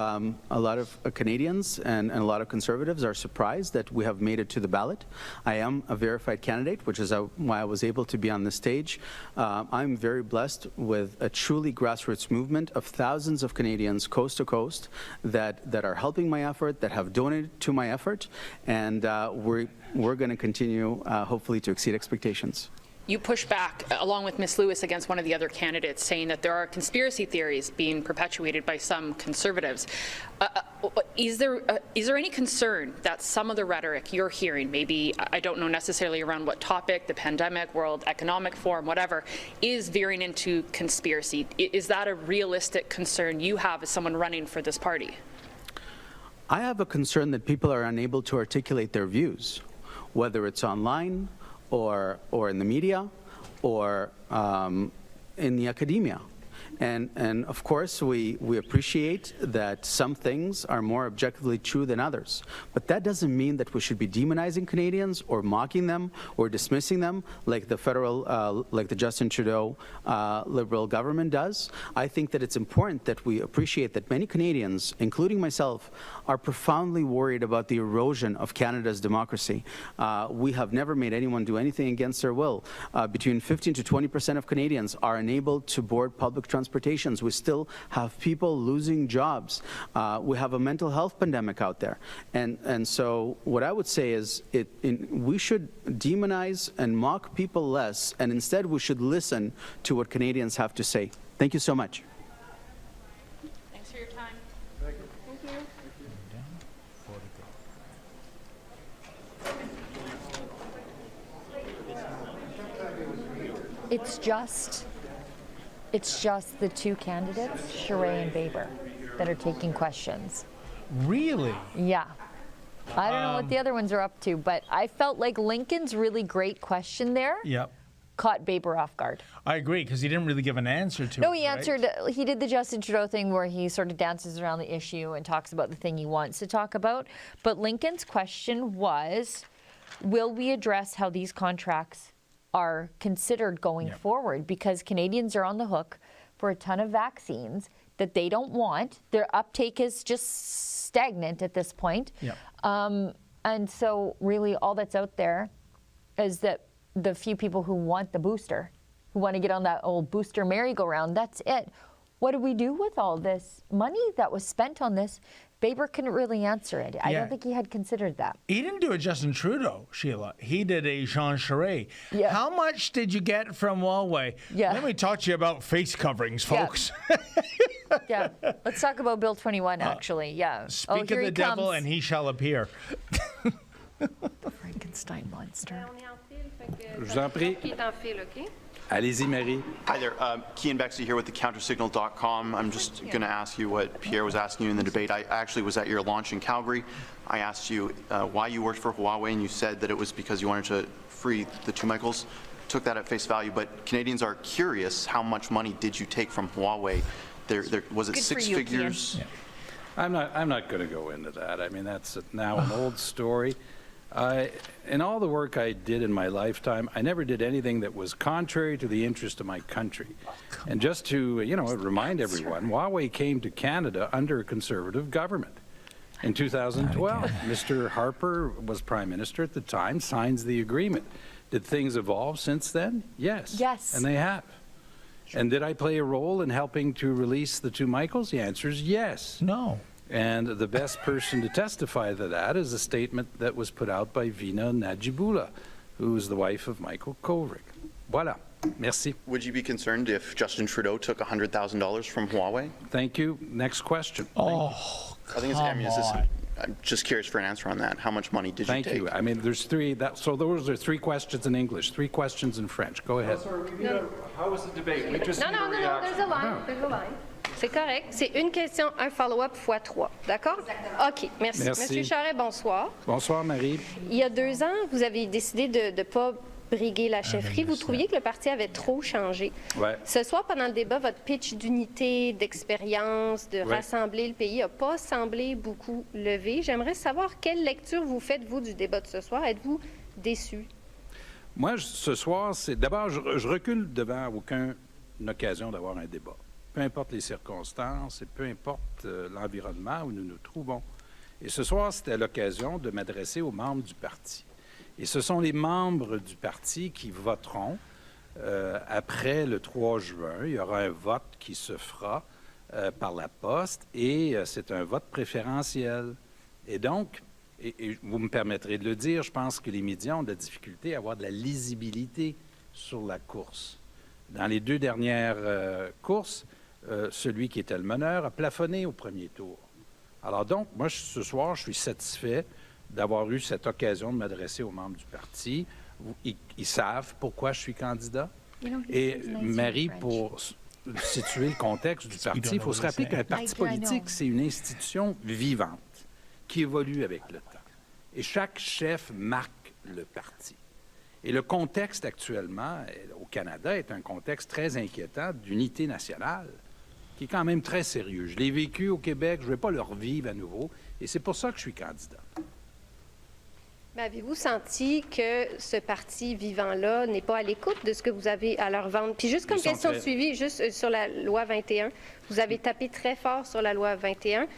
Canadians and a lot of Conservatives are surprised that we have made it to the ballot. I am a verified candidate, which is why I was able to be on the stage. I'm very blessed with a truly grassroots movement of thousands of Canadians coast to coast that are helping my effort, that have donated to my effort, and we're going to continue, hopefully, to exceed expectations. You push back, along with Ms. Lewis, against one of the other candidates, saying that there are conspiracy theories being perpetuated by some Conservatives. Is there any concern that some of the rhetoric you're hearing, maybe, I don't know necessarily around what topic, the pandemic, World Economic Forum, whatever, is veering into conspiracy? Is that a realistic concern you have as someone running for this party? I have a concern that people are unable to articulate their views, whether it's online, or in the media, or in the academia. And of course, we appreciate that some things are more objectively true than others. But that doesn't mean that we should be demonizing Canadians or mocking them or dismissing them like the Justin Trudeau Liberal government does. I think that it's important that we appreciate that many Canadians, including myself, are profoundly worried about the erosion of Canada's democracy. We have never made anyone do anything against their will. Between 15 to 20% of Canadians are unable to board public transportation. We still have people losing jobs. We have a mental health pandemic out there. And so what I would say is we should demonize and mock people less, and instead we should listen to what Canadians have to say. Thank you so much. Thanks for your time. Thank you. It's just the two candidates, Charest and Baber, that are taking questions. Really? Yeah. I don't know what the other ones are up to, but I felt like Lincoln's really great question there caught Baber off guard. I agree, because he didn't really give an answer to it. No, he answered, he did the Justin Trudeau thing where he sort of dances around the issue and talks about the thing he wants to talk about. But Lincoln's question was, will we address how these contracts are considered going forward, because Canadians are on the hook for a ton of vaccines that they don't want. Their uptake is just stagnant at this point. And so really all that's out there is that the few people who want the booster, who want to get on that old booster merry-go-round, that's it. What do we do with all this money that was spent on this? Baber couldn't really answer it. I don't think he had considered that. He didn't do a Justin Trudeau, Sheila. He did a Jean Charest. How much did you get from Lavoie? Let me talk to you about face coverings, folks. Let's talk about Bill 21, actually. Speak of the devil and he shall appear. Frankenstein monster. Je vous en prie. Allez-y, Marie. Hi there. Kian Bexley here with the countersignal.com. I'm just going to ask you what Pierre was asking you in the debate. I actually was at your launch in Calgary. I asked you why you worked for Huawei, and you said that it was because you wanted to free the two Michaels. Took that at face value, but Canadians are curious, how much money did you take from Huawei? Was it six figures? I'm not going to go into that. I mean, that's now an old story. In all the work I did in my lifetime, I never did anything that was contrary to the interest of my country. And just to, remind everyone, Huawei came to Canada under a Conservative government. In 2012, Mr. Harper was Prime Minister at the time, signs the agreement. Did things evolve since then? Yes. Yes. And they have. And did I play a role in helping to release the two Michaels? The answer is yes. No. And the best person to testify to that is a statement that was put out by Vina Najibullah, who is the wife of Michael Kovrig. Voilà. Merci. Would you be concerned if Justin Trudeau took $100,000 from Huawei? Thank you. Next question. I think I'm just curious for an answer on that. How much money did you take? Thank you. I mean, there's three. So those are three questions in English, three questions in French. Go ahead. How was the debate? Non, there's a line. There's a line. C'est correct. C'est une question, un follow-up fois 3. D'accord? OK. Merci. Monsieur Charest, bonsoir. Bonsoir, Marie. Il y a 2 ans, vous avez décidé de ne pas briguer la chefferie. Vous trouviez que le parti avait trop changé. Ouais. Ce soir, pendant le débat, votre pitch d'unité, d'expérience, de Ouais. rassembler le pays n'a pas semblé beaucoup levé. J'aimerais savoir quelle lecture vous faites, vous, du débat de ce soir. Êtes-vous déçu? Moi, ce soir, c'est d'abord, je recule devant aucune occasion d'avoir un débat. Peu importe les circonstances et peu importe l'environnement où nous nous trouvons. Et ce soir, c'était l'occasion de m'adresser aux membres du parti. Et ce sont les membres du parti qui voteront après le 3 juin. Il y aura un vote qui se fera par la poste et c'est un vote préférentiel. Et donc, et vous me permettrez de le dire, je pense que les médias ont de la difficulté à avoir de la lisibilité sur la course. Dans les 2 dernières courses, celui qui était le meneur a plafonné au premier tour. Alors donc, moi, ce soir, je suis satisfait d'avoir eu cette occasion de m'adresser aux membres du parti. Ils savent pourquoi je suis candidat. Et Marie, pour situer le contexte du parti, il faut se rappeler qu'un parti politique, c'est une institution vivante qui évolue avec le temps. Et chaque chef marque le parti. Et le contexte actuellement au Canada est un contexte très inquiétant d'unité nationale, qui est quand même très sérieux. Je l'ai vécu au Québec, je ne vais pas le revivre à nouveau, et c'est pour ça que je suis candidat. Mais avez-vous senti que ce parti vivant-là n'est pas à l'écoute de ce que vous avez à leur vendre? Puis juste comme question suivie, juste sur la loi 21, vous avez tapé très fort sur la loi 21.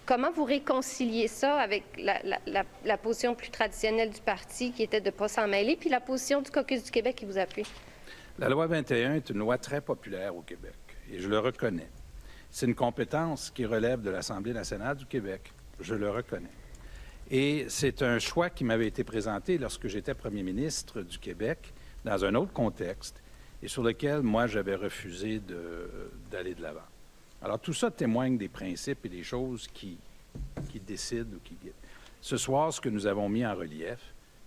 Comment vous réconciliez ça avec la position plus traditionnelle du parti qui était de ne pas s'en mêler, puis la position du caucus du Québec qui vous appuie? La loi 21 est une loi très populaire au Québec, et je le reconnais. C'est une compétence qui relève de l'Assemblée nationale du Québec, je le reconnais. Et c'est un choix qui m'avait été présenté lorsque j'étais premier ministre du Québec, dans un autre contexte, et sur lequel, moi, j'avais refusé d'aller de l'avant. Alors, tout ça témoigne des principes et des choses qui décident ou qui guident. Ce soir, ce que nous avons mis en relief,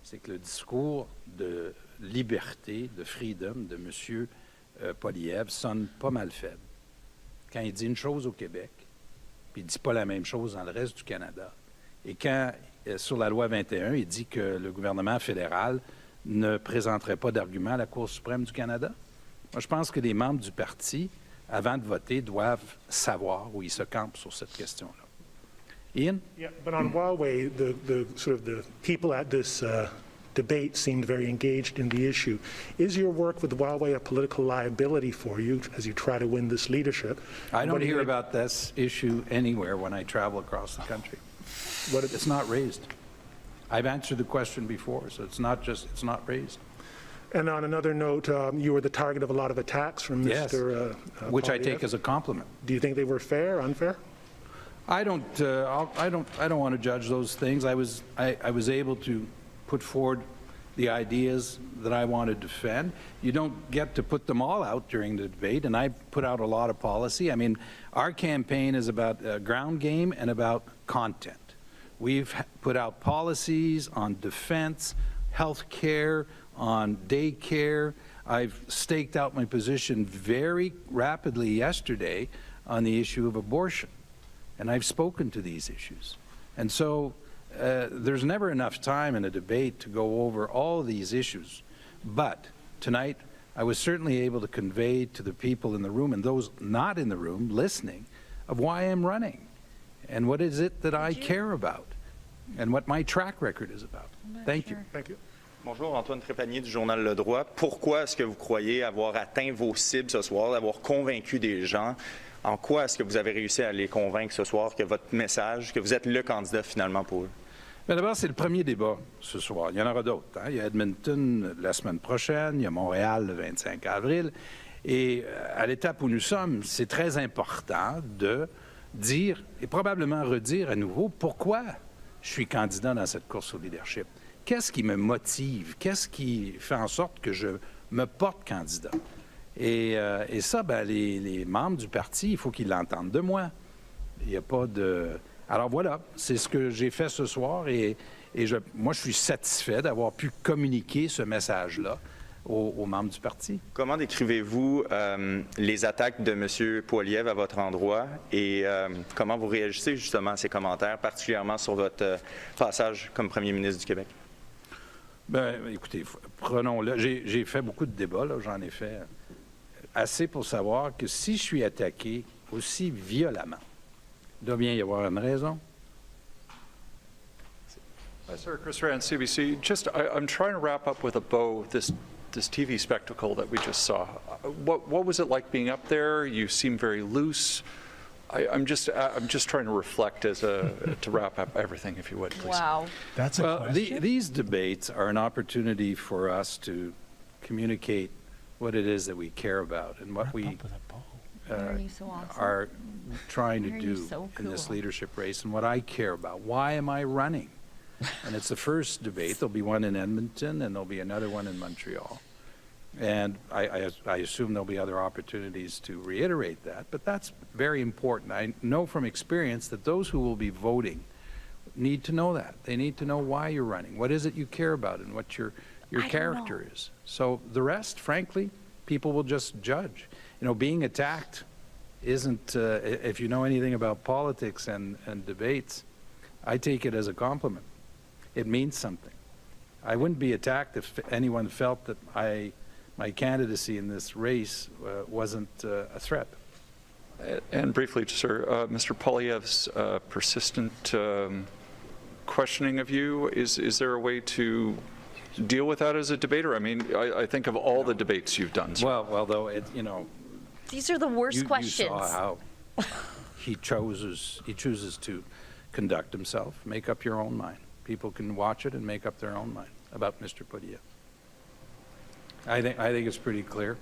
c'est que le discours de liberté, de freedom de M. Poilievre sonne pas mal faible. Quand il dit une chose au Québec, puis il ne dit pas la même chose dans le reste du Canada. Et quand, sur la loi 21, il dit que le gouvernement fédéral ne présenterait pas d'argument à la Cour suprême du Canada, moi, je pense que les membres du parti, avant de voter, doivent savoir où ils se campent sur cette question-là. Ian? Yeah, but on Huawei, the sort of the people at this debate seemed very engaged in the issue. Is your work with Huawei a political liability for you as you try to win this leadership? I don't hear about this issue anywhere when I travel across the country. It's not raised. I've answered the question before, so it's not raised. And on another note, you were the target of a lot of attacks from Mr. Which I Poilievre. take as a compliment. Do you think they were fair, unfair? I don't want to judge those things. I was able to put forward the ideas that I want to defend. You don't get to put them all out during the debate, and I put out a lot of policy. I mean, our campaign is about ground game and about content. We've put out policies on defense, health care, on daycare. I've staked out my position very rapidly yesterday on the issue of abortion, and I've spoken to these issues. And so there's never enough time in a debate to go over all these issues. But tonight, I was certainly able to convey to the people in the room and those not in the room listening of why I'm running and what is it that I care about and what my track record is about. Thank you. Thank you. Bonjour, Antoine Trépanier du journal Le Droit. Pourquoi est-ce que vous croyez avoir atteint vos cibles ce soir, d'avoir convaincu des gens? En quoi est-ce que vous avez réussi à les convaincre ce soir que votre message, que vous êtes le candidat finalement pour eux? Bien, d'abord, c'est le premier débat ce soir. Il y en aura d'autres. Hein? Il y a Edmonton la semaine prochaine, il y a Montréal le 25 avril. Et à l'étape où nous sommes, c'est très important de dire et probablement redire à nouveau pourquoi je suis candidat dans cette course au leadership. Qu'est-ce qui me motive? Qu'est-ce qui fait en sorte que je me porte candidat? Et ça, ben, les membres du parti, il faut qu'ils l'entendent de moi. Il n'y a pas de... Alors voilà, c'est ce que j'ai fait ce soir et moi, je suis satisfait d'avoir pu communiquer ce message-là aux membres du parti. Comment décrivez-vous les attaques de M. Poilievre à votre endroit et comment vous réagissez justement à ces commentaires, particulièrement sur votre passage comme premier ministre du Québec? Ben, écoutez, prenons-le. J'ai fait beaucoup de débats, là, j'en ai fait assez pour savoir que si je suis attaqué aussi violemment, il doit bien y avoir une raison. Hi, sir. Chris Rand, CBC. I'm trying to wrap up with a bow this TV spectacle that we just saw. What was it like being up there? You seem very loose. I'm just trying to reflect to wrap up everything, if you would, please. Wow. That's a question. These debates are an opportunity for us to communicate what it is that we care about and what we are trying to do in this leadership race and what I care about. Why am I running? And it's the first debate. There'll be one in Edmonton and there'll be another one in Montreal. And I assume there'll be other opportunities to reiterate that, but that's very important. I know from experience that those who will be voting need to know that. They need to know why you're running. What is it you care about and what your character is. So the rest, frankly, people will just judge. You know, being attacked isn't, if you know anything about politics and debates, I take it as a compliment. It means something. I wouldn't be attacked if anyone felt that my candidacy in this race wasn't a threat. And briefly, sir, Mr. Poilievre's persistent questioning of you, is there a way to deal with that as a debater? I mean, I think of all the debates you've done, sir. Well, though, you know. These are the worst questions. You saw how he chooses to conduct himself. Make up your own mind. People can watch it and make up their own mind about Mr. Poilievre. I think it's pretty clear.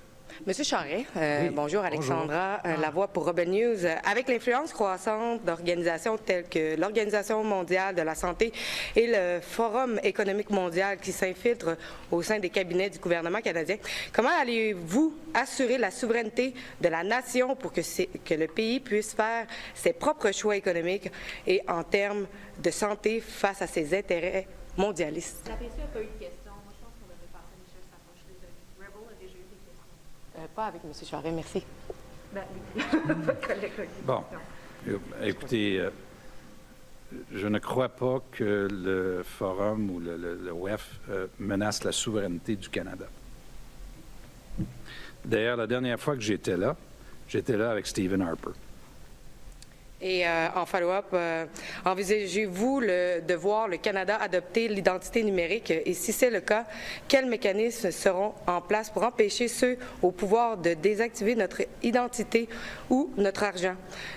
Monsieur Charest, bonjour, Alexandra Lavoie pour Rebel News. Avec l'influence croissante d'organisations telles que l'Organisation mondiale de la santé et le Forum économique mondial qui s'infiltrent au sein des cabinets du gouvernement canadien, comment allez-vous assurer la souveraineté de la nation pour que le pays puisse faire ses propres choix économiques et en termes de santé face à ses intérêts mondialistes? La PCA n'a pas eu de questions. Moi, je pense qu'on devrait passer à Michel Sapoche. Je suis désolée. Rebel a déjà eu des questions. Pas avec M. Charest, merci. Bon, écoutez, je ne crois pas que le Forum ou le WEF menace la souveraineté du Canada. D'ailleurs, la dernière fois que j'étais là avec Stephen Harper. Et en follow-up, envisagez-vous de voir le Canada adopter l'identité numérique? Et si c'est le cas, quels mécanismes seront en place pour empêcher ceux au pouvoir de désactiver notre identité ou notre argent?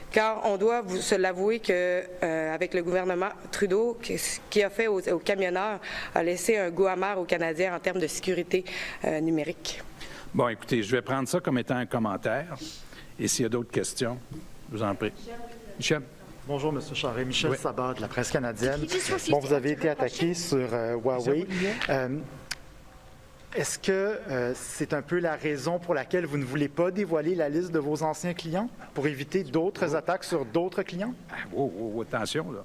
Car on doit se l'avouer qu'avec le gouvernement Trudeau, ce qu'il a fait aux camionneurs a laissé un goût amer aux Canadiens en termes de sécurité numérique. Bon, écoutez, je vais prendre ça comme étant un commentaire. Et s'il y a d'autres questions, je vous en prie. Michel. Bonjour, M. Charest. Michel Sabat de la presse canadienne. Bon, vous avez été attaqué sur Huawei. Est-ce que c'est un peu la raison pour laquelle vous ne voulez pas dévoiler la liste de vos anciens clients pour éviter d'autres attaques sur d'autres clients? Attention, là.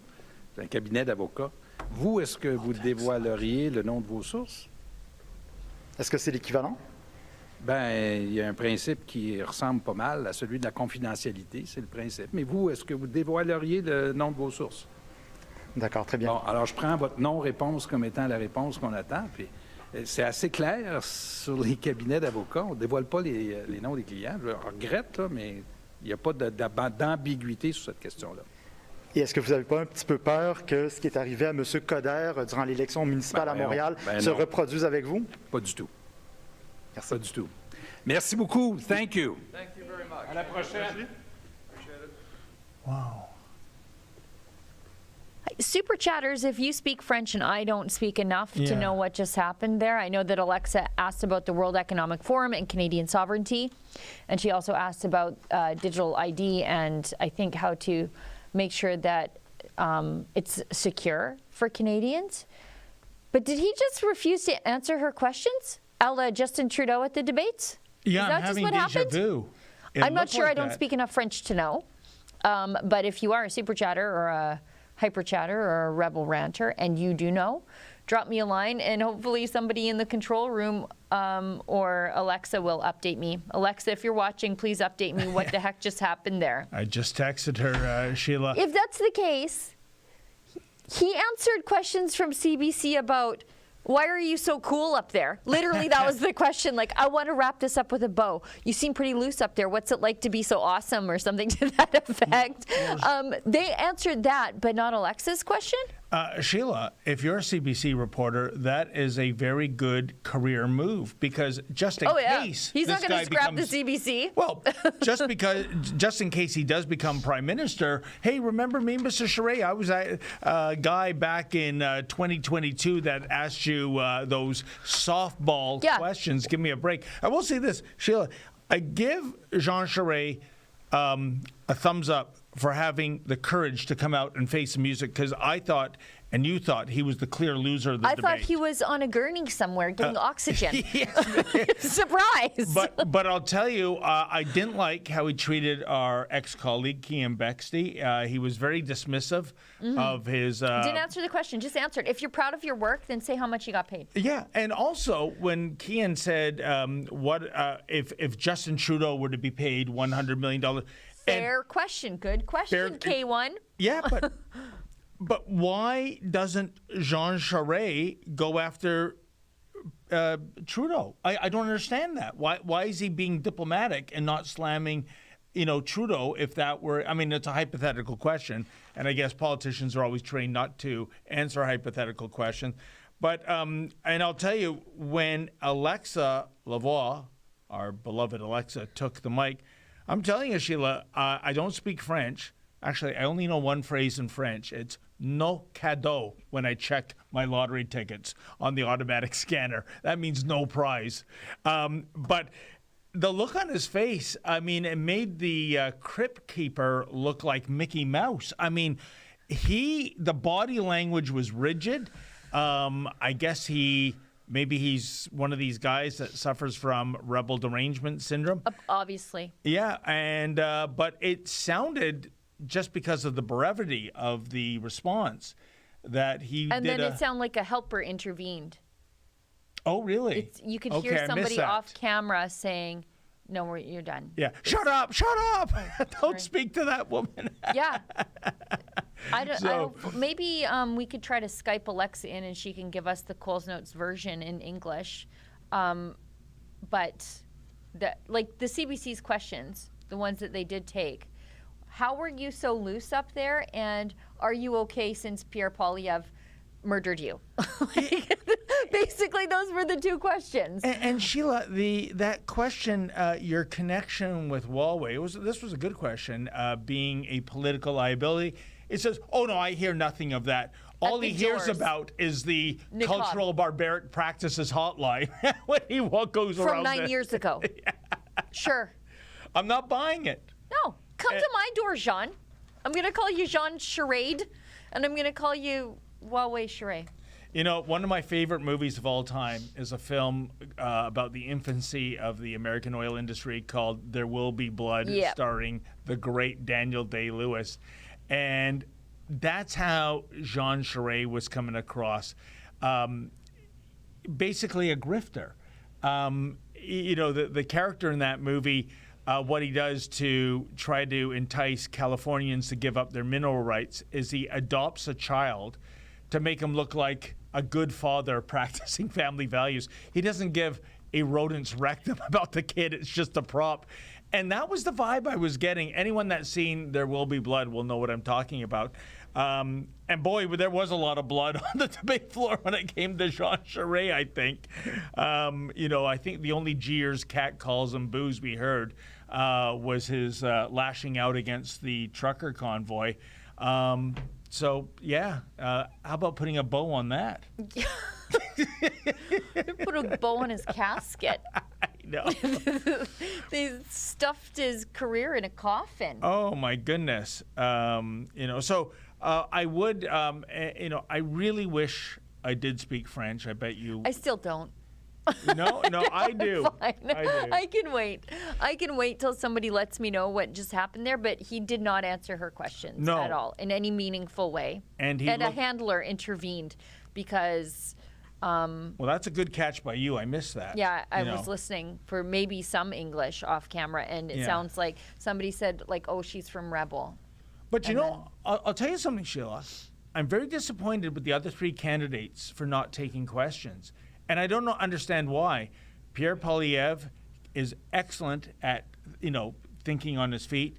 C'est un cabinet d'avocats. Vous, est-ce que vous dévoileriez le nom de vos sources? Est-ce que c'est l'équivalent? Bien, il y a un principe qui ressemble pas mal à celui de la confidentialité, c'est le principe. Mais vous, est-ce que vous dévoileriez le nom de vos sources? D'accord, très bien. Bon, alors je prends votre non-réponse comme étant la réponse qu'on attend. Puis c'est assez clair sur les cabinets d'avocats. On ne dévoile pas les noms des clients. Je regrette, là, mais il n'y a pas d'ambiguïté sur cette question-là. Et est-ce que vous n'avez pas un petit peu peur que ce qui est arrivé à M. Coder durant l'élection municipale à Montréal se reproduise avec vous? Pas du tout. Merci. Pas du tout. Merci beaucoup. Thank you. Thank you very much. À la prochaine. Wow. Super chatters, if you speak French and I don't speak enough to know what just happened there, I know that Alexa asked about the World Economic Forum and Canadian sovereignty, and she also asked about digital ID and I think how to make sure that it's secure for Canadians. But did he just refuse to answer her questions? A la Justin Trudeau at the debates? Yeah, Is that I'm just having what déjà happened? vu. I'm not sure. I don't speak enough French to know. But if you are a super chatter or a hyper chatter or a rebel ranter and you do know, drop me a line and hopefully somebody in the control room or Alexa will update me. Alexa, if you're watching, please update me what the heck just happened there. I just texted her, Sheila. If that's the case, he answered questions from CBC about Why are you so cool up there? Literally, that was the question. Like, I want to wrap this up with a bow. You seem pretty loose up there. What's it like to be so awesome, or something to that effect? They answered that, but not Alexa's question? Sheila, if you're a CBC reporter, that is a very good career move, because just in case he's not going to scrap becomes, the CBC. Well, just in case he does become prime minister, hey, remember me, Mr. Charest? I was a guy back in 2022 that asked you those softball questions. Give me a break. I will say this, Sheila, I give Jean Charest a thumbs up for having the courage to come out and face the music, because I thought, and you thought, he was the clear loser of the debate. I thought he was on a gurney somewhere getting oxygen. Surprise! But I'll tell you, I didn't like how he treated our ex-colleague, Cian Bexley. He was very dismissive of his... Didn't answer the question, just answered. If you're proud of your work, then say how much you got paid. Yeah, and also when Cian said, what if Justin Trudeau were to be paid $100 million... Fair question. Good question, K1. Yeah, but why doesn't Jean Charest go after Trudeau? I don't understand that. Why is he being diplomatic and not slamming, Trudeau? If that were, I mean, it's a hypothetical question, and I guess politicians are always trained not to answer hypothetical questions. But and I'll tell you, when Alexa Lavoie, our beloved Alexa, took the mic, I'm telling you, Sheila, I don't speak French. Actually, I only know one phrase in French. It's no cadeau when I check my lottery tickets on the automatic scanner. That means no prize. But the look on his face, I mean, it made the crypt keeper look like Mickey Mouse. I mean, the body language was rigid. I guess maybe he's one of these guys that suffers from rebel derangement syndrome. Obviously. Yeah, and but it sounded, just because of the brevity of the response, that he and then it sounded like a helper intervened. Oh, really? You could hear somebody off camera saying, no, you're done. Yeah, shut up! Don't speak to that woman. Yeah. I don't, maybe we could try to Skype Alexa in, and she can give us the Coles Notes version in English. But the CBC's questions, the ones that they did take, how were you so loose up there, and are you okay since Pierre Poilievre murdered you? Basically, those were the two questions. And Sheila, that question, your connection with Lavoie, this was a good question. Being a political liability, it says, "Oh no, I hear nothing of that. All he hears about is the cultural barbaric practices hotline when he goes around." From 9 years ago. Yeah. Sure. I'm not buying it. No, come to my door, Jean. I'm going to call you Jean Charest, and I'm going to call you Lavoie Charest. One of my favorite movies of all time is a film about the infancy of the American oil industry called There Will Be Blood, starring the great Daniel Day-Lewis. And that's how Jean Charest was coming across. Basically a grifter. The character in that movie, what he does to try to entice Californians to give up their mineral rights is he adopts a child to make him look like a good father practicing family values. He doesn't give a rodent's rectum about the kid. It's just a prop. And that was the vibe I was getting. Anyone that's seen There Will Be Blood will know what I'm talking about. And boy, there was a lot of blood on the debate floor when it came to Jean Charest, I think. I think the only jeers, cat calls, and boos we heard was his lashing out against the trucker convoy. So, yeah, how about putting a bow on that? Put a bow on his casket. I know. They stuffed his career in a coffin. Oh, my goodness. So I would, I really wish I did speak French. I bet you. I still don't. No, I do. Fine. I can wait. I can wait till somebody lets me know what just happened there, but he did not answer her questions at all in any meaningful way. And a handler intervened because... well, that's a good catch by you. I missed that. Yeah, I was listening for maybe some English off camera, and it sounds like somebody said, oh, she's from Rebel. But I'll tell you something, Sheila. I'm very disappointed with the other three candidates for not taking questions. And I don't understand why. Pierre Poilievre is excellent at, thinking on his feet.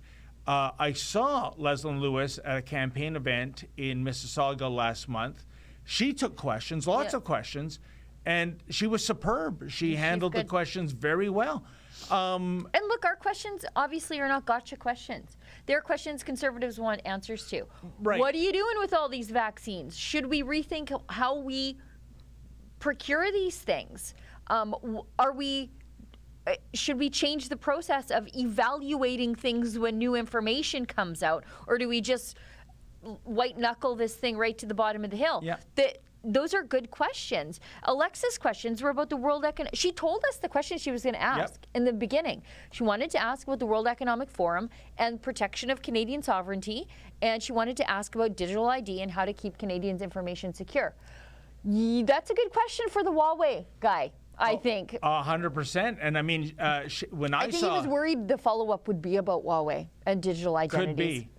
I saw Leslyn Lewis at a campaign event in Mississauga last month. She took questions, lots of questions, and she was superb. She handled the questions very well. And look, our questions obviously are not gotcha questions. They're questions Conservatives want answers to. Right. What are you doing with all these vaccines? Should we rethink how we procure these things? Should we change the process of evaluating things when new information comes out? Or do we just white knuckle this thing right to the bottom of the hill? Yeah. Those are good questions. Alexa's questions were about the World Economic. She told us the questions she was going to ask in the beginning. She wanted to ask about the World Economic Forum and protection of Canadian sovereignty, and she wanted to ask about digital ID and how to keep Canadians' information secure. That's a good question for the Huawei guy, I think. 100%. And I mean, when I think saw... he was worried the follow-up would be about Huawei and digital identities. Could be.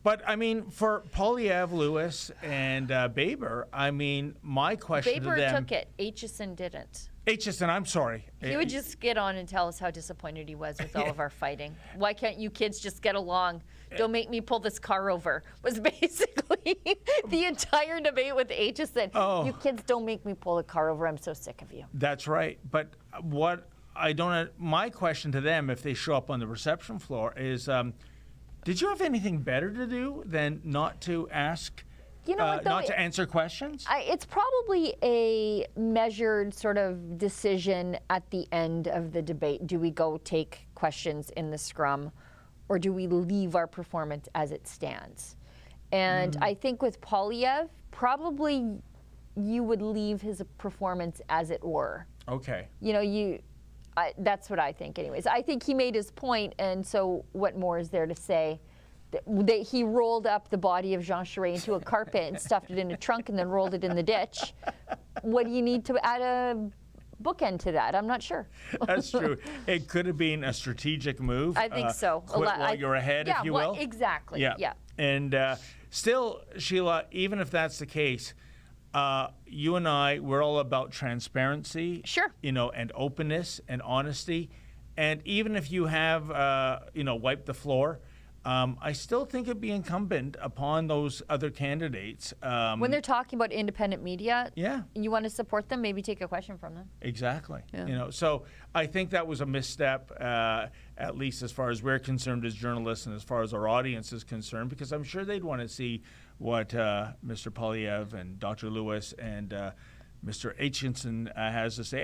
But, I mean, for Poilievre, Lewis, and Baber, I mean, my question to them... Baber took it. Aitchison didn't. Aitchison, I'm sorry. He would just get on and tell us how disappointed he was with all of our fighting. Why can't you kids just get along? Don't make me pull this car over, was basically the entire debate with Aitchison. Oh. You kids don't make me pull the car over. I'm so sick of you. That's right. But what I don't... My question to them, if they show up on the reception floor, is... did you have anything better to do than not to ask, not to answer questions? It's probably a measured sort of decision at the end of the debate. Do we go take questions in the scrum, or do we leave our performance as it stands? And I think with Poilievre, probably you would leave his performance as it were. Okay. That's what I think anyways. I think he made his point, and so what more is there to say? That he rolled up the body of Jean Charest into a carpet and stuffed it in a trunk and then rolled it in the ditch. What do you need to add a bookend to that? I'm not sure. That's true. It could have been a strategic move. I think so. Quit while you're ahead, if you will. Exactly. Yeah. And still, Sheila, even if that's the case, you and I, we're all about transparency. Sure. And openness and honesty. And even if you have, wiped the floor, I still think it'd be incumbent upon those other candidates. When they're talking about independent media, yeah, you want to support them, maybe take a question from them. Exactly. Yeah. So I think that was a misstep, at least as far as we're concerned as journalists and as far as our audience is concerned, because I'm sure they'd want to see what Mr. Poilievre and Dr. Lewis and Mr. Aitchison has to say.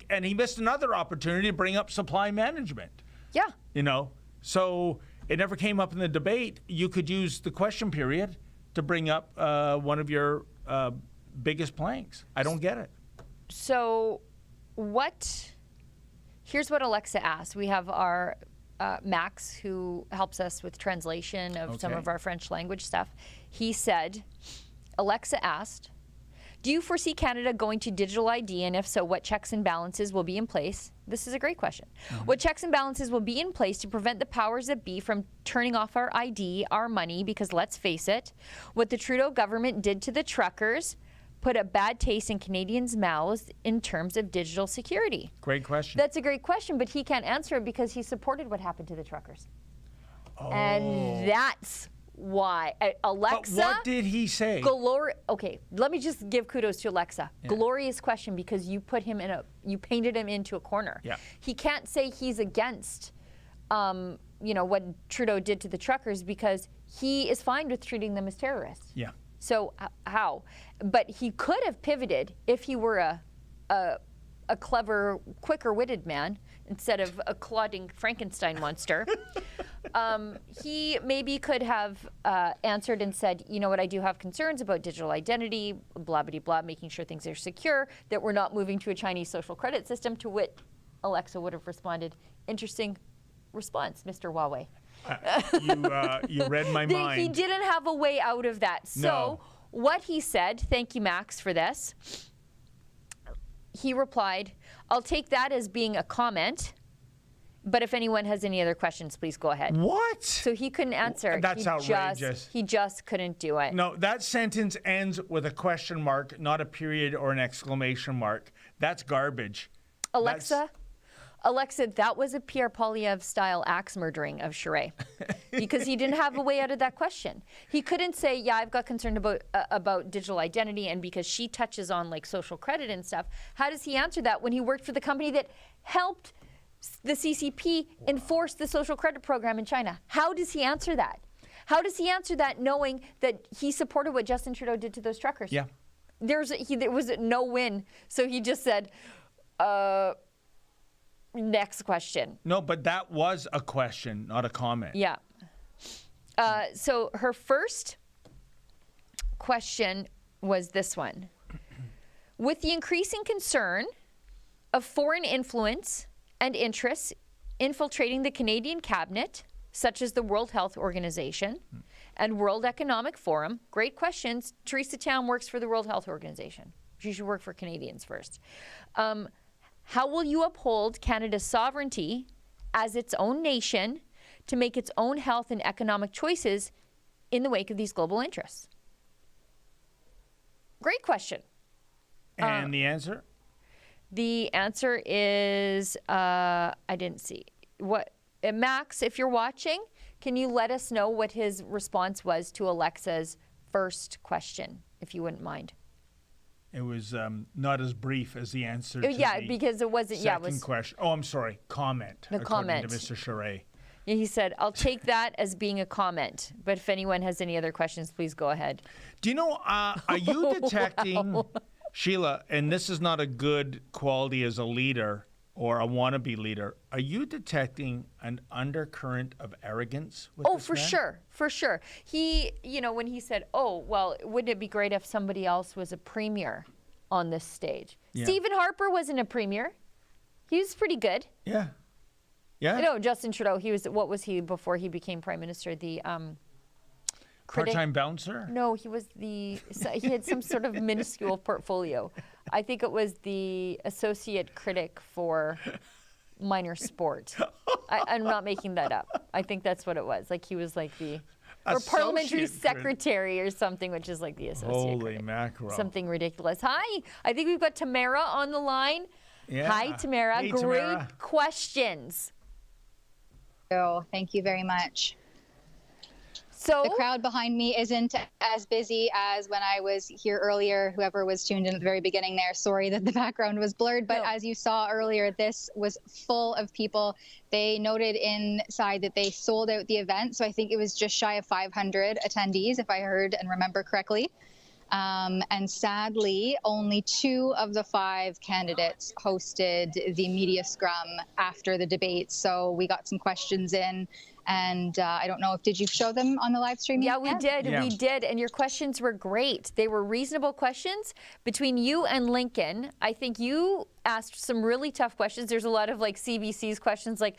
And he missed another opportunity to bring up supply management. Yeah. So it never came up in the debate. You could use the question period to bring up one of your biggest planks. I don't get it. So here's what Alexa asked. We have our Max, who helps us with translation of some of our French language stuff. He said, Alexa asked, do you foresee Canada going to digital ID, and if so, what checks and balances will be in place? This is a great question. What checks and balances will be in place to prevent the powers that be from turning off our ID, our money, because let's face it, what the Trudeau government did to the truckers put a bad taste in Canadians' mouths in terms of digital security? Great question. That's a great question, but he can't answer it because he supported what happened to the truckers. And that's why. Alexa. But what did he say? Okay, let me just give kudos to Alexa. Yeah. Glorious question, because you painted him into a corner. Yeah. He can't say he's against, what Trudeau did to the truckers, because he is fine with treating them as terrorists. Yeah. So how? But he could have pivoted if he were a clever, quicker-witted man instead of a clodding Frankenstein monster. He maybe could have answered and said, you know what, I do have concerns about digital identity, blah, blah, blah, making sure things are secure, that we're not moving to a Chinese social credit system, to which Alexa would have responded, interesting response, Mr. Huawei. You read my mind. He didn't have a way out of that. So what he said, thank you, Max, for this, he replied, I'll take that as being a comment, But if anyone has any other questions, please go ahead. What? So he couldn't answer. That's outrageous. He just couldn't do it. No, that sentence ends with a question mark, not a period or an exclamation mark. That's garbage. Alexa, that was a Pierre Poilievre-style axe murdering of Charest because he didn't have a way out of that question. He couldn't say, yeah, I've got concern about digital identity and because she touches on like social credit and stuff. How does he answer that when he worked for the company that helped the CCP enforce the social credit program in China? How does he answer that? How does he answer that knowing that he supported what Justin Trudeau did to those truckers? Yeah. There was no win. So he just said, next question. No, but that was a question, not a comment. Yeah. So her first question was this one. With the increasing concern of foreign influence and interests infiltrating the Canadian cabinet, such as the World Health Organization and World Economic Forum. Great questions. Teresa Town works for the World Health Organization. She should work for Canadians first. How will you uphold Canada's sovereignty as its own nation to make its own health and economic choices in the wake of these global interests? Great question. And the answer? The answer is, I didn't see. Max, if you're watching, can you let us know what his response was to Alexa's first question, if you wouldn't mind? It was not as brief as the answer to because it wasn't, second question. Oh, I'm sorry, comment. The comment. To Mr. Charest. Yeah, he said, I'll take that as being a comment, but if anyone has any other questions, please go ahead. Do you know, are you detecting... Sheila, and this is not a good quality as a leader or a wannabe leader, are you detecting an undercurrent of arrogance with this man? For sure. He, when he said, oh, well, wouldn't it be great if somebody else was a premier on this stage? Yeah. Stephen Harper wasn't a premier. He was pretty good. Yeah. Yeah. No, Justin Trudeau, what was he before he became prime minister? The, part-time bouncer? No, he had some sort of minuscule portfolio. I think it was the associate critic for minor sport. I'm not making that up. I think that's what it was. Like he was like the parliamentary secretary or something, which is like the associate Holy critic. mackerel. Something ridiculous. Hi, I think we've got Tamara on the line. Yeah. Hi, Tamara. Hey, Great Tamara. questions. Thank you very much. So the crowd behind me isn't as busy as when I was here earlier. Whoever was tuned in at the very beginning there, sorry that the background was blurred, but as you saw earlier, this was full of people. They noted inside that they sold out the event, so I think it was just shy of 500 attendees, if I heard and remember correctly. And sadly, only 2 of the 5 candidates hosted the media scrum after the debate. So we got some questions in, and I don't know did you show them on the live stream? Yeah, we did. Yeah. We did. And your questions were great. They were reasonable questions. Between you and Lincoln, I think you asked some really tough questions. There's a lot of like CBC's questions like,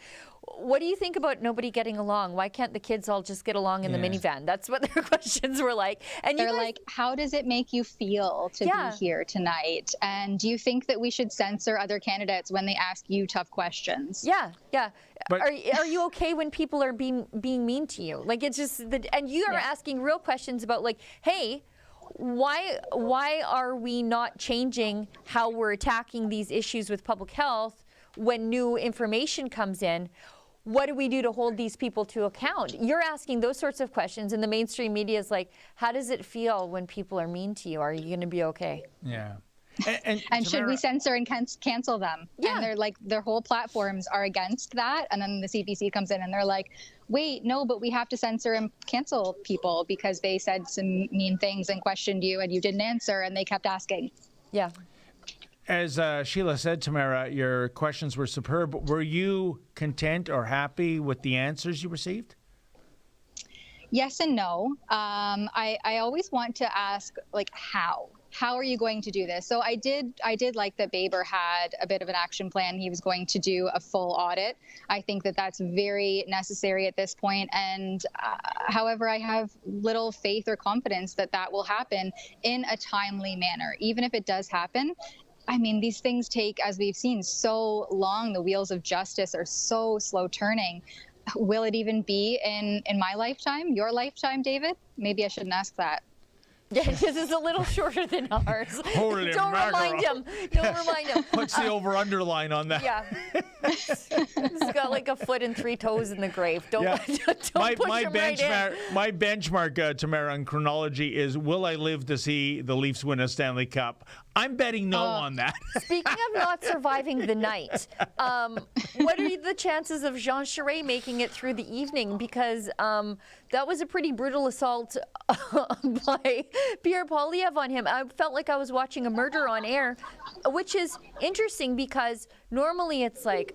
what do you think about nobody getting along? Why can't the kids all just get along in the minivan? That's what their questions were like. And they're like, how does it make you feel to be here tonight? And do you think that we should censor other candidates when they ask you tough questions? Yeah. But are you okay when people are being mean to you? Like it's just and you are asking real questions about like, hey, why are we not changing how we're attacking these issues with public health when new information comes in? What do we do to hold these people to account? You're asking those sorts of questions, and the mainstream media is like, how does it feel when people are mean to you? Are you going to be okay? Yeah. And should we censor and cancel them? Yeah. And they're like, their whole platforms are against that. And then the CBC comes in and they're like, wait, no, but we have to censor and cancel people because they said some mean things and questioned you and you didn't answer and they kept asking. Yeah. As Sheila said, Tamara, your questions were superb. Were you content or happy with the answers you received? Yes and no. I always want to ask, like, how? How are you going to do this? So I did like that Baber had a bit of an action plan. He was going to do a full audit. I think that that's very necessary at this point. And however, I have little faith or confidence that that will happen in a timely manner. Even if it does happen, I mean, these things take, as we've seen, so long. The wheels of justice are so slow turning. Will it even be in my lifetime, your lifetime, David? Maybe I shouldn't ask that. Yeah, this is a little shorter than ours. Holy Don't remind him. Don't remind him. What's the over-underline on that? Yeah. He's got like a foot and 3 toes in the grave. Don't, Yeah. don't push him right in. My benchmark, Tamara, on chronology is, will I live to see the Leafs win a Stanley Cup? I'm betting no on that. Speaking of not surviving the night, what are the chances of Jean Charest making it through the evening? Because that was a pretty brutal assault by Pierre Poilievre on him. I felt like I was watching a murder on air, which is interesting because normally it's like,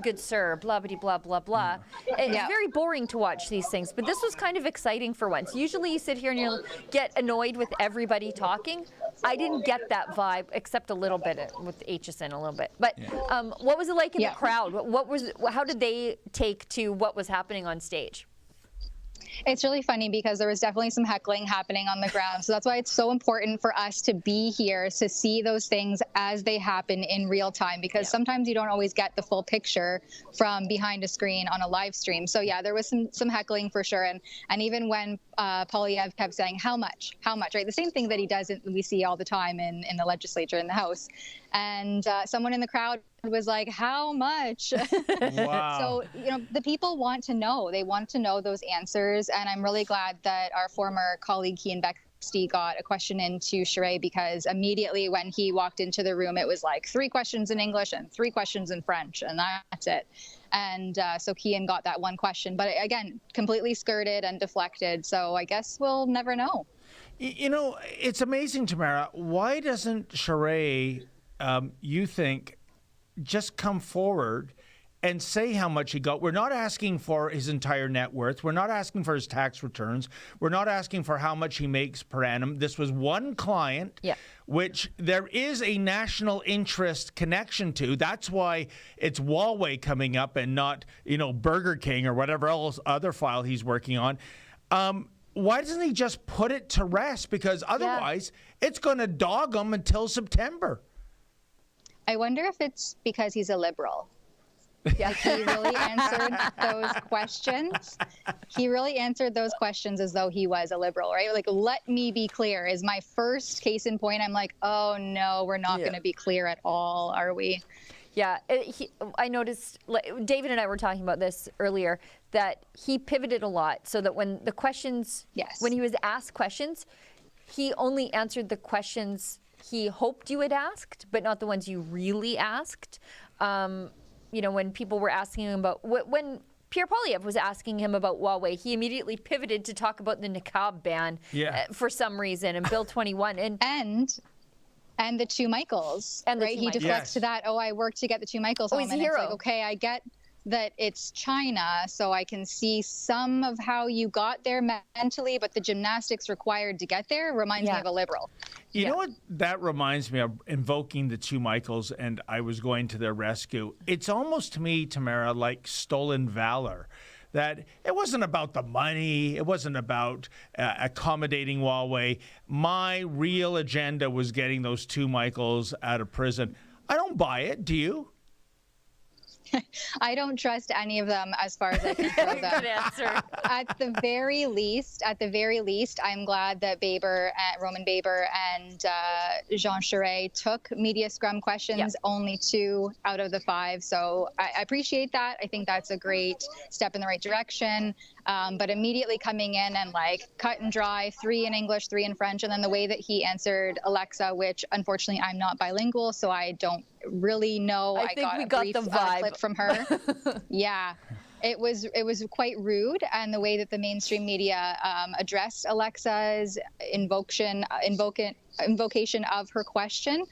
good sir, blah, blah, blah, blah, blah. It's very boring to watch these things, but this was kind of exciting for once. Usually you sit here and you get annoyed with everybody talking. I didn't get that vibe, except a little bit with Aitchison, a little bit. But what was it like in the crowd? How did they take to what was happening on stage? It's really funny because there was definitely some heckling happening on the ground. So that's why it's so important for us to be here to see those things as they happen in real time, because sometimes you don't always get the full picture from behind a screen on a live stream. So yeah, there was some heckling for sure. And even when Poilievre kept saying, how much, right? The same thing that he does, we see all the time in the legislature, in the House. And someone in the crowd was like, how much? Wow. So, the people want to know. They want to know those answers. And I'm really glad that our former colleague, Cian Bexley, got a question into Charest, because immediately when he walked into the room, it was like 3 questions in English and 3 questions in French, and that's it. And so Cian got that one question, but again, completely skirted and deflected. So I guess we'll never know. It's amazing, Tamara. Why doesn't Charest, you think, just come forward and say how much he got? We're not asking for his entire net worth. We're not asking for his tax returns. We're not asking for how much he makes per annum. This was one client, which there is a national interest connection to. That's why it's Huawei coming up and not, Burger King or whatever else other file he's working on. Why doesn't he just put it to rest? Because otherwise, it's going to dog him until September. I wonder if it's because he's a liberal. Yeah, he really answered those questions. He really answered those questions as though he was a liberal, right? Like, let me be clear is my first case in point. I'm like, oh no, we're not going to be clear at all, are we? Yeah, I noticed, David and I were talking about this earlier, that he pivoted a lot so that when the questions, when he was asked questions, he only answered the questions he hoped you had asked, but not the ones you really asked. When people were asking him about, when Pierre Poilievre was asking him about Huawei, he immediately pivoted to talk about the niqab ban for some reason, and Bill 21. And the 2 Michaels, right? He deflects to that, I worked to get the 2 Michaels home. He's a and hero. It's like, okay, I get that it's China, so I can see some of how you got there mentally, but the gymnastics required to get there reminds me of a liberal. You know what that reminds me of, invoking the 2 Michaels, and I was going to their rescue. It's almost to me, Tamara, like stolen valor. That it wasn't about the money. It wasn't about accommodating Huawei. My real agenda was getting those 2 Michaels out of prison. I don't buy it. Do you? I don't trust any of them as far as I can throw them. Good answer. At the very least, I'm glad that Roman Baber and Jean Charest took media scrum questions, only 2 out of the 5. So I appreciate that. I think that's a great step in the right direction. But immediately coming in and cut and dry, 3 in English, 3 in French, and then the way that he answered Alexa, which unfortunately I'm not bilingual, so I don't really know. I think we got the vibe clip from her. Yeah. It was quite rude, and the way that the mainstream media addressed Alexa's invocation of her question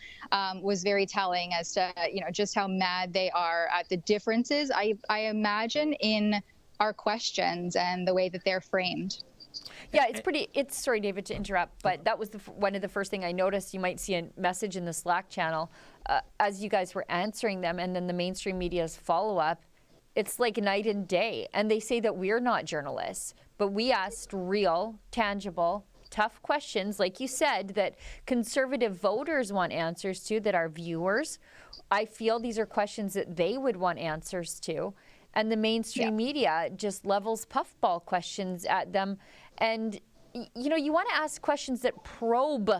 was very telling as to just how mad they are at the differences I imagine in our questions and the way that they're framed. Yeah, sorry, David, to interrupt, but that was one of the first thing I noticed. You might see a message in the Slack channel as you guys were answering them, and then the mainstream media's follow-up. It's like night and day. And they say that we're not journalists, but we asked real, tangible, tough questions, like you said, that conservative voters want answers to, that our viewers, I feel these are questions that they would want answers to. And the mainstream media just levels puffball questions at them. And, you know, you want to ask questions that probe,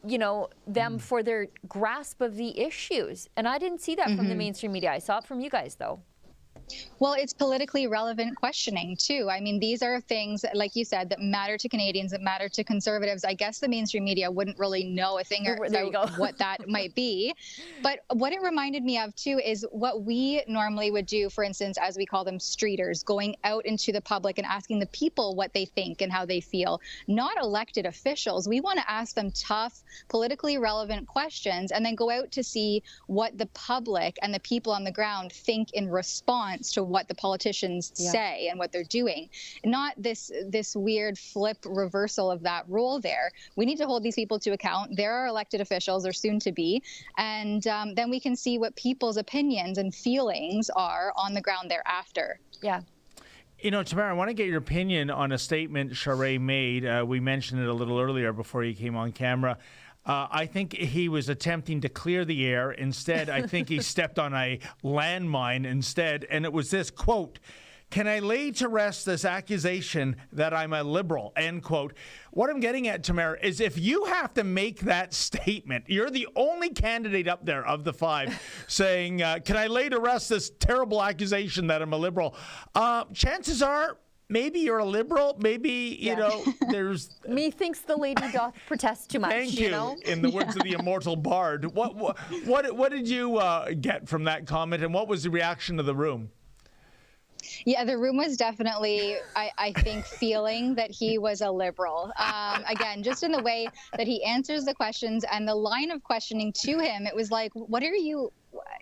you know, them for their grasp of the issues. And I didn't see that from the mainstream media. I saw it from you guys, though. Well, it's politically relevant questioning, too. I mean, these are things, like you said, that matter to Canadians, that matter to conservatives. I guess the mainstream media wouldn't really know a thing about what that might be. But what it reminded me of, too, is what we normally would do, for instance, as we call them streeters, going out into the public and asking the people what they think and how they feel, not elected officials. We want to ask them tough, politically relevant questions and then go out to see what the public and the people on the ground think in response to what the politicians say and what they're doing. Not this weird flip reversal of that role there. We need to hold these people to account. They're our elected officials, or soon to be, and then we can see what people's opinions and feelings are on the ground thereafter. Yeah. You know, Tamara, I want to get your opinion on a statement Charest made. We mentioned it a little earlier before he came on camera. I think he was attempting to clear the air. Instead, I think he stepped on a landmine instead. And it was this quote, "Can I lay to rest this accusation that I'm a liberal?" End quote. What I'm getting at, Tamara, is if you have to make that statement, you're the only candidate up there of the five saying, can I lay to rest this terrible accusation that I'm a liberal? Chances are, maybe you're a liberal. Maybe, you know, there's... Methinks the lady doth protest too much. Thank you, know? in the words of the immortal bard. What did you get from that comment, and what was the reaction of the room? Yeah, the room was definitely, I think, feeling that he was a liberal. Again, just in the way that he answers the questions and the line of questioning to him, it was like, what are you...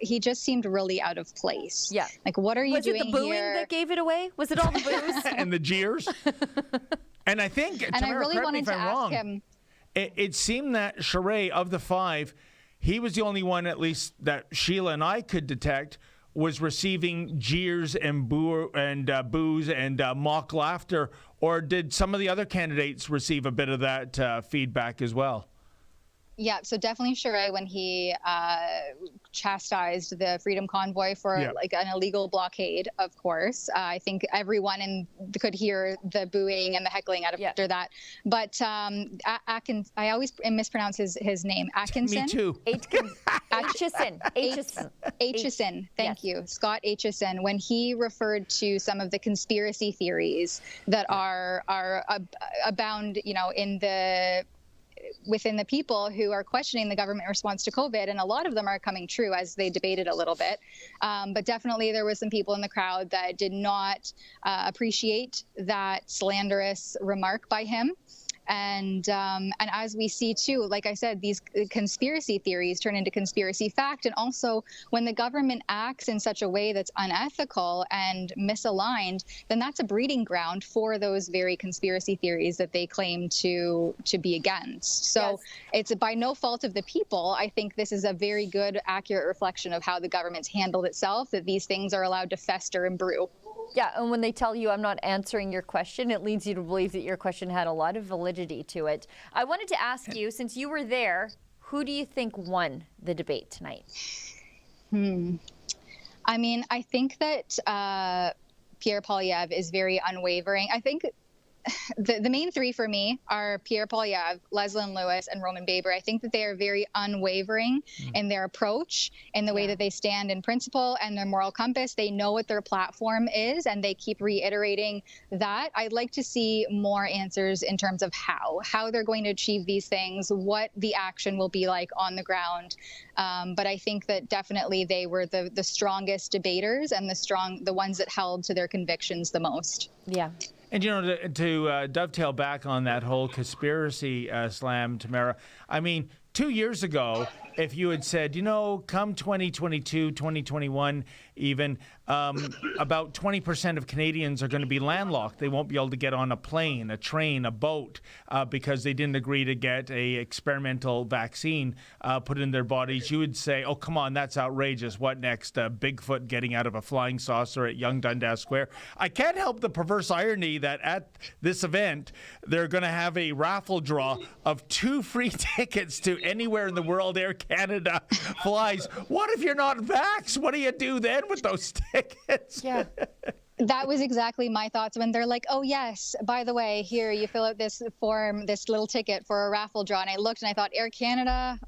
He just seemed really out of place. Yeah. Like, what are you doing here? Was it the booing that gave it away? Was it all the boos? And the jeers? And I think, and Tamara, I really wanted to ask him. It seemed that Charest, of the five, he was the only one, at least that Sheila and I could detect, was receiving jeers and boos and mock laughter. Or did some of the other candidates receive a bit of that feedback as well? Yeah, so definitely Charest, when he chastised the Freedom Convoy for like an illegal blockade, of course. I think everyone could hear the booing and the heckling after that. But I always mispronounce his name. Atkinson? Me too. Aitchison. Thank you. Scott Aitchison, when he referred to some of the conspiracy theories that are abound, you know, within the people who are questioning the government response to COVID, and a lot of them are coming true as they debated a little bit. But definitely there was some people in the crowd that did not appreciate that slanderous remark by him. And as we see, too, like I said, these conspiracy theories turn into conspiracy fact. And also, when the government acts in such a way that's unethical and misaligned, then that's a breeding ground for those very conspiracy theories that they claim to be against. So it's by no fault of the people. I think this is a very good, accurate reflection of how the government's handled itself, that these things are allowed to fester and brew. Yeah, and when they tell you I'm not answering your question, it leads you to believe that your question had a lot of validity to it. I wanted to ask you, since you were there, who do you think won the debate tonight? I mean, I think that Pierre Poilievre is very unwavering. I think the main three for me are Pierre Poilievre, Leslyn Lewis, and Roman Baber. I think that they are very unwavering in their approach, in the way that they stand in principle and their moral compass. They know what their platform is, and they keep reiterating that. I'd like to see more answers in terms of how they're going to achieve these things, what the action will be like on the ground. But I think that definitely they were the strongest debaters and the ones that held to their convictions the most. Yeah. And, you know, to dovetail back on that whole conspiracy slam, Tamara, I mean, 2 years ago, if you had said, come 2022, 2021 even, about 20% of Canadians are going to be landlocked. They won't be able to get on a plane, a train, a boat, because they didn't agree to get a experimental vaccine put in their bodies. You would say, oh, come on, that's outrageous. What next? Bigfoot getting out of a flying saucer at Yonge Dundas Square. I can't help the perverse irony that at this event, they're going to have a raffle draw of 2 free tickets to anywhere in the world Air Canada flies. What if you're not vaxxed? What do you do then with those tickets? Yeah. That was exactly my thoughts when they're like, oh, yes, by the way, here, you fill out this form, this little ticket for a raffle draw. And I looked and I thought, Air Canada,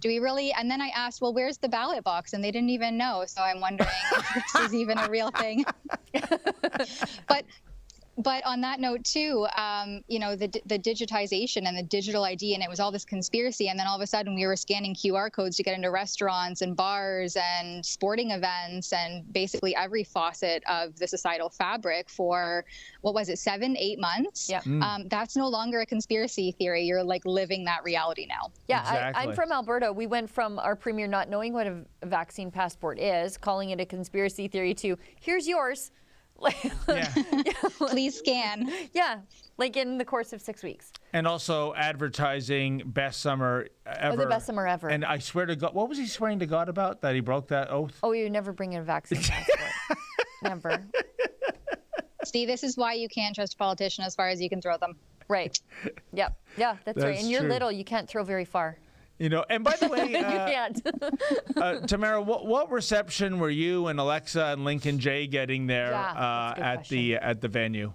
do we really? And then I asked, well, where's the ballot box? And they didn't even know. So I'm wondering if this is even a real thing. But on that note, too, the digitization and the digital ID, and it was all this conspiracy. And then all of a sudden we were scanning QR codes to get into restaurants and bars and sporting events and basically every facet of the societal fabric for, 7-8 months? Yeah. That's no longer a conspiracy theory. You're like living that reality now. Yeah, Exactly. I'm from Alberta. We went from our premier not knowing what a vaccine passport is, calling it a conspiracy theory, to here's yours. Please scan. Yeah, like in the course of 6 weeks. And also advertising best summer ever. Oh, the best summer ever. And I swear to God, what was he swearing to God about? That he broke that oath? Oh, you never bring in a vaccine passport. Never. See, this is why you can't trust a politician as far as you can throw them. Right. Yep. Yeah, that's right. That's And you're true. little, you can't throw very far. And by the way, You can't. Tamara, what reception were you and Alexa and Lincoln J getting there at the venue?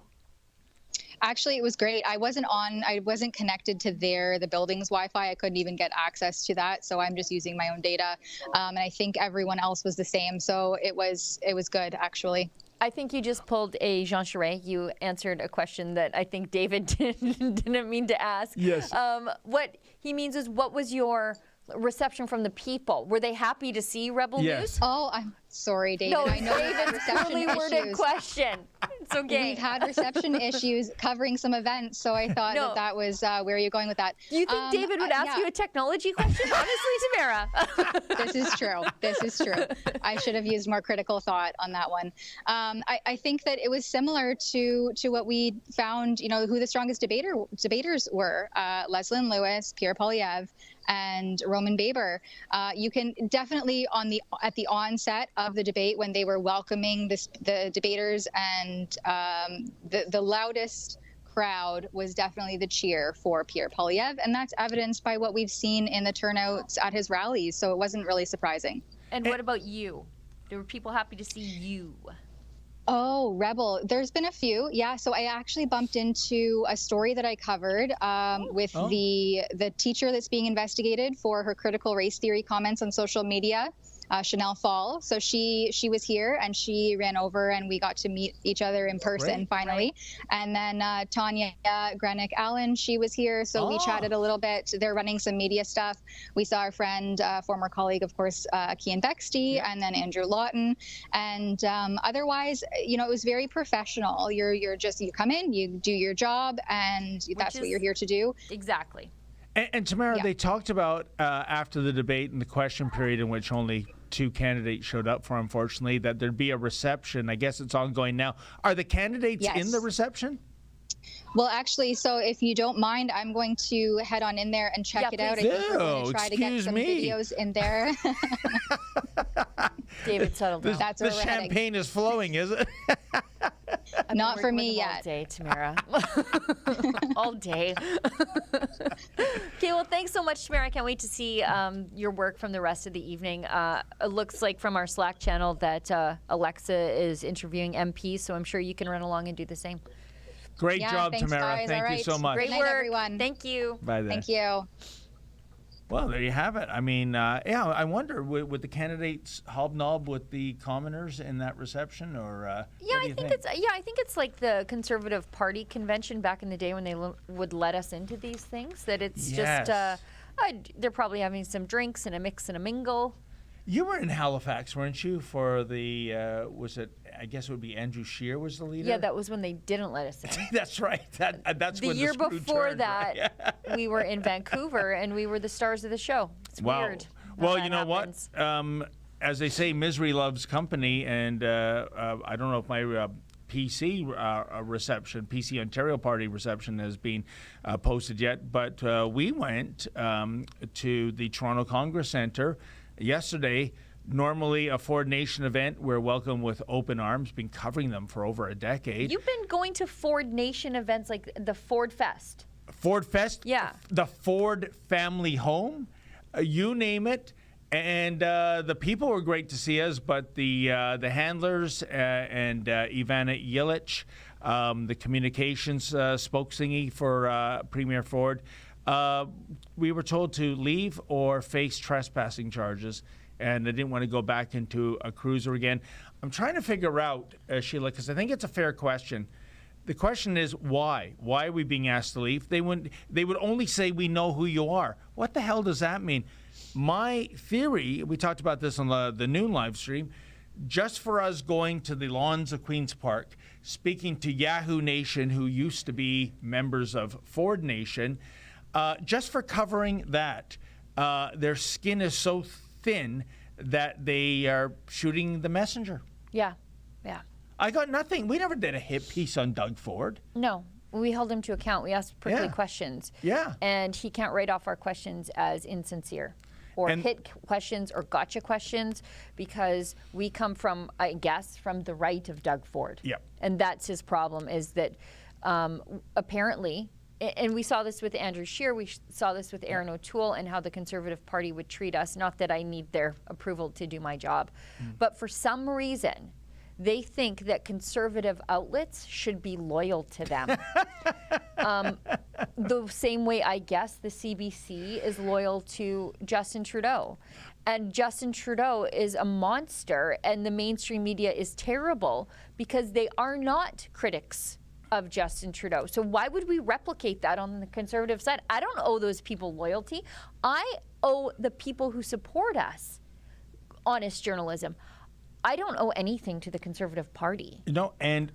Actually, it was great. I wasn't connected to the building's Wi-Fi. I couldn't even get access to that. So I'm just using my own data. And I think everyone else was the same. So it was good, actually. I think you just pulled a Jean Charest. You answered a question that I think David didn't mean to ask. Yes. What he means is, what was your reception from the people? Were they happy to see Rebel News? Oh, I'm sorry, David. No, I know David's poorly worded question. It's okay. We've had reception issues covering some events, so I thought that was where are you going with that? Do you think David would ask you a technology question? Honestly, Tamara. This is true. This is true. I should have used more critical thought on that one. I think that it was similar to what we found, who the strongest debaters were. Leslyn Lewis, Pierre Poilievre, and Roman Baber. You can definitely at the onset of the debate, when they were welcoming the debaters, and the loudest crowd was definitely the cheer for Pierre Poilievre, and that's evidenced by what we've seen in the turnouts at his rallies. So it wasn't really surprising. And what about you? There were people happy to see you. Oh, Rebel. There's been a few. Yeah. So I actually bumped into a story that I covered with the teacher that's being investigated for her critical race theory comments on social media. Chanel Fall. So she was here and she ran over and we got to meet each other in person finally. And then Tanya Grenick Allen, she was here. So we chatted a little bit. They're running some media stuff. We saw our friend, former colleague, of course, Cian Bexty, and then Andrew Lawton. And otherwise, it was very professional. You come in, you do your job, and that's what you're here to do. Exactly. And Tamara, they talked about after the debate and the question period, in which only 2 candidates showed up for, unfortunately, that there'd be a reception. I guess it's ongoing now. Are the candidates in the reception? Well, actually, so if you don't mind, I'm going to head on in there and check it out. I think we're going to try to get some videos in there. David, settle down. That's where the we're champagne is flowing, is it? Not for me yet. All day, Tamara. All day. Okay, well, thanks so much, Tamara. I can't wait to see your work from the rest of the evening. It looks like from our Slack channel that Alexa is interviewing MPs, so I'm sure you can run along and do the same. Great job, thanks, Tamara. guys. Thank you so much. Great Good night, work, everyone. Thank you. Bye there. Thank you. Well, there you have it. I mean, I wonder, would the candidates hobnob with the commoners in that reception, or I think it's like the Conservative Party convention back in the day when they would let us into these things. That it's just they're probably having some drinks and a mix and a mingle. You were in Halifax, weren't you, for the, was it, I guess it would be Andrew Scheer was the leader? Yeah, that was when they didn't let us in. That's right. That's the when year the screw before turned, that, right? we were in Vancouver, and we were the stars of the show. It's weird. Well, you know what? As they say, misery loves company, and I don't know if my PC reception, PC Ontario Party reception has been posted yet, but we went to the Toronto Congress Centre yesterday. Normally a Ford Nation event, we're welcome with open arms, been covering them for over a decade. You've been going to Ford Nation events like the Ford Fest. Ford Fest? Yeah. The Ford Family Home, you name it. And the people were great to see us, but the handlers and Ivana Illich, the communications spokesperson for Premier Ford, we were told to leave or face trespassing charges, and they didn't want to go back into a cruiser again. I'm trying to figure out, Sheila, because I think it's a fair question. The question is why? Why are we being asked to leave? They would only say, we know who you are. What the hell does that mean? My theory, we talked about this on the noon live stream, just for us going to the lawns of Queen's Park, speaking to Yahoo Nation, who used to be members of Ford Nation, just for covering that, their skin is so thin that they are shooting the messenger. Yeah, yeah. I got nothing. We never did a hit piece on Doug Ford. No. We held him to account. We asked prickly questions. Yeah. And he can't write off our questions as insincere or hit questions or gotcha questions, because we come from, I guess, from the right of Doug Ford. Yep. And that's his problem, is that apparently, and we saw this with Andrew Scheer, we saw this with Aaron O'Toole, and how the Conservative Party would treat us. Not that I need their approval to do my job, but for some reason, they think that conservative outlets should be loyal to them. The same way, I guess, the CBC is loyal to Justin Trudeau. And Justin Trudeau is a monster, and the mainstream media is terrible because they are not critics of Justin Trudeau. So why would we replicate that on the conservative side? I don't owe those people loyalty. I owe the people who support us honest journalism. I don't owe anything to the Conservative Party. You know, and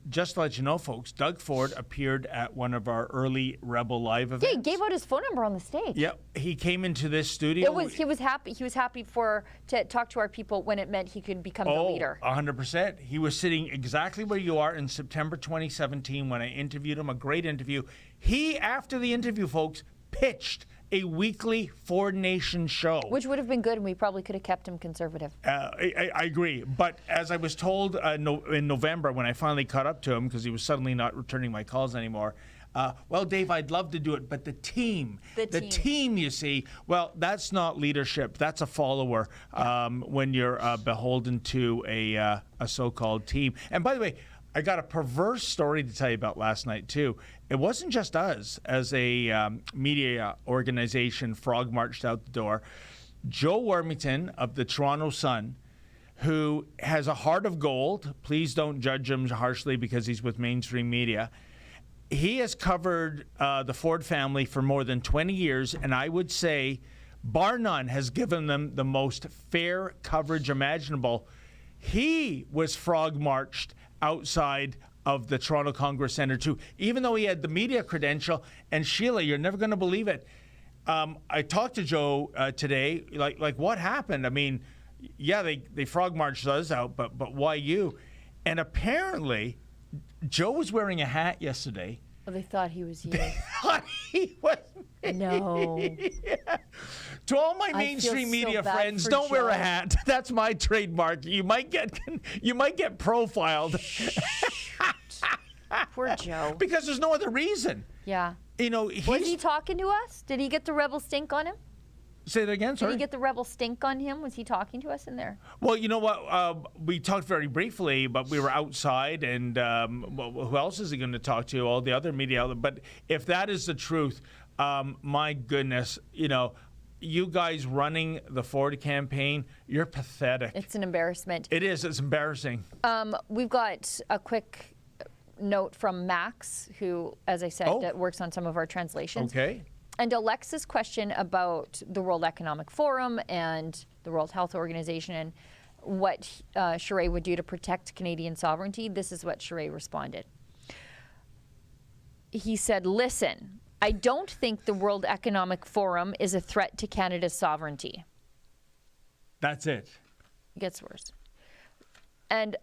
just to let you know, folks, Doug Ford appeared at one of our early Rebel Live events. Yeah, he gave out his phone number on the stage. Yep, he came into this studio. He was happy. He was happy to talk to our people when it meant he could become the leader. 100%. He was sitting exactly where you are in September 2017 when I interviewed him. A great interview. He, after the interview, folks, pitched a weekly Ford Nation show. Which would have been good, and we probably could have kept him conservative. I agree. But as I was told in November when I finally caught up to him, because he was suddenly not returning my calls anymore, well, Dave, I'd love to do it, but the team, you see, well, that's not leadership. That's a follower when you're beholden to a so-called team. And by the way, I got a perverse story to tell you about last night, too. It wasn't just us as a media organization frog marched out the door. Joe Wormington of the Toronto Sun, who has a heart of gold, please don't judge him harshly because he's with mainstream media. He has covered the Ford family for more than 20 years, and I would say, bar none, has given them the most fair coverage imaginable. He was frog marched outside of the Toronto Congress Centre too, even though he had the media credential. And Sheila, you're never going to believe it. I talked to Joe today, like what happened? I mean, yeah, they frog marched us out, but why you? And apparently, Joe was wearing a hat yesterday. Well, they thought he was you. They thought he was me. No. Yeah. To all my mainstream media friends, don't wear a hat. That's my trademark. You might get profiled. Poor Joe. Because there's no other reason. Yeah. You know, was he talking to us? Did he get the rebel stink on him? Say that again, sorry? Did he get the rebel stink on him? Was he talking to us in there? Well, you know what? We talked very briefly, but we were outside, and who else is he going to talk to? All the other media outlets. But if that is the truth, my goodness, you know, you guys running the Ford campaign, you're pathetic. It's an embarrassment. It is. It's embarrassing. We've got a quick note from Max, who, as I said, works on some of our translations. Okay. And Alexa's question about the World Economic Forum and the World Health Organization and what Charest would do to protect Canadian sovereignty, this is what Charest responded. He said, listen, I don't think the World Economic Forum is a threat to Canada's sovereignty. That's it. It gets worse. And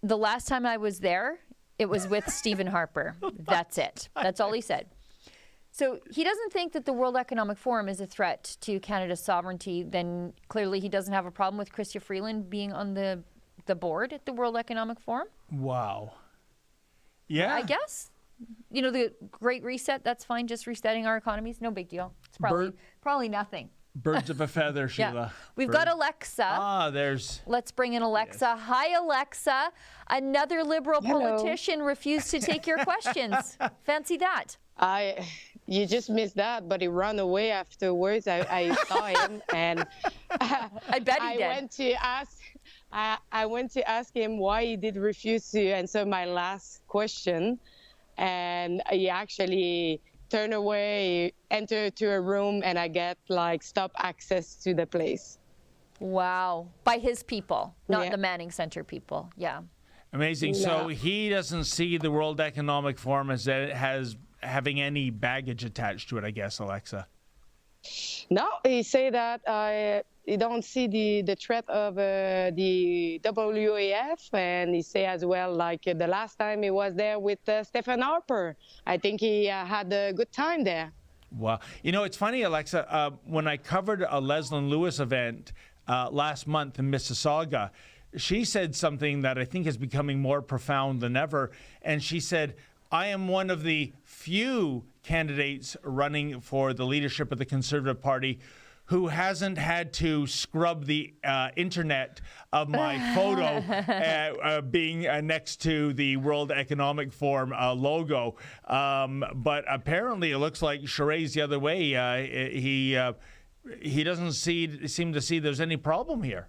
the last time I was there, it was with Stephen Harper. That's it. That's all he said. So he doesn't think that the World Economic Forum is a threat to Canada's sovereignty. Then clearly he doesn't have a problem with Chrystia Freeland being on the board at the World Economic Forum. Wow. Yeah. I guess. You know, the Great Reset, that's fine. Just resetting our economies, no big deal. It's probably nothing. Birds of a feather, Sheila. Yeah. We've got Alexa. There's... Let's bring in Alexa. Yes. Hi, Alexa. Another Liberal politician refused to take your questions. Fancy that. You just missed that, but he ran away afterwards. I saw him, and I bet he did. I went to ask him why he did refuse to answer my last question, and he actually turned away, entered to a room, and I get stop access to the place. Wow. By his people, not the Manning Center people. Yeah. Amazing. No. So he doesn't see the World Economic Forum as having any baggage attached to it, I guess, Alexa. No, he say that he don't see the threat of the WEF, and he say as well, the last time he was there with Stephen Harper, I think he had a good time there. Wow. You know, it's funny, Alexa, when I covered a Leslyn Lewis event last month in Mississauga, she said something that I think is becoming more profound than ever, and she said, I am one of the few candidates running for the leadership of the Conservative Party who hasn't had to scrub the internet of my photo being next to the World Economic Forum logo. But apparently it looks like Charest the other way. He doesn't seem to see there's any problem here.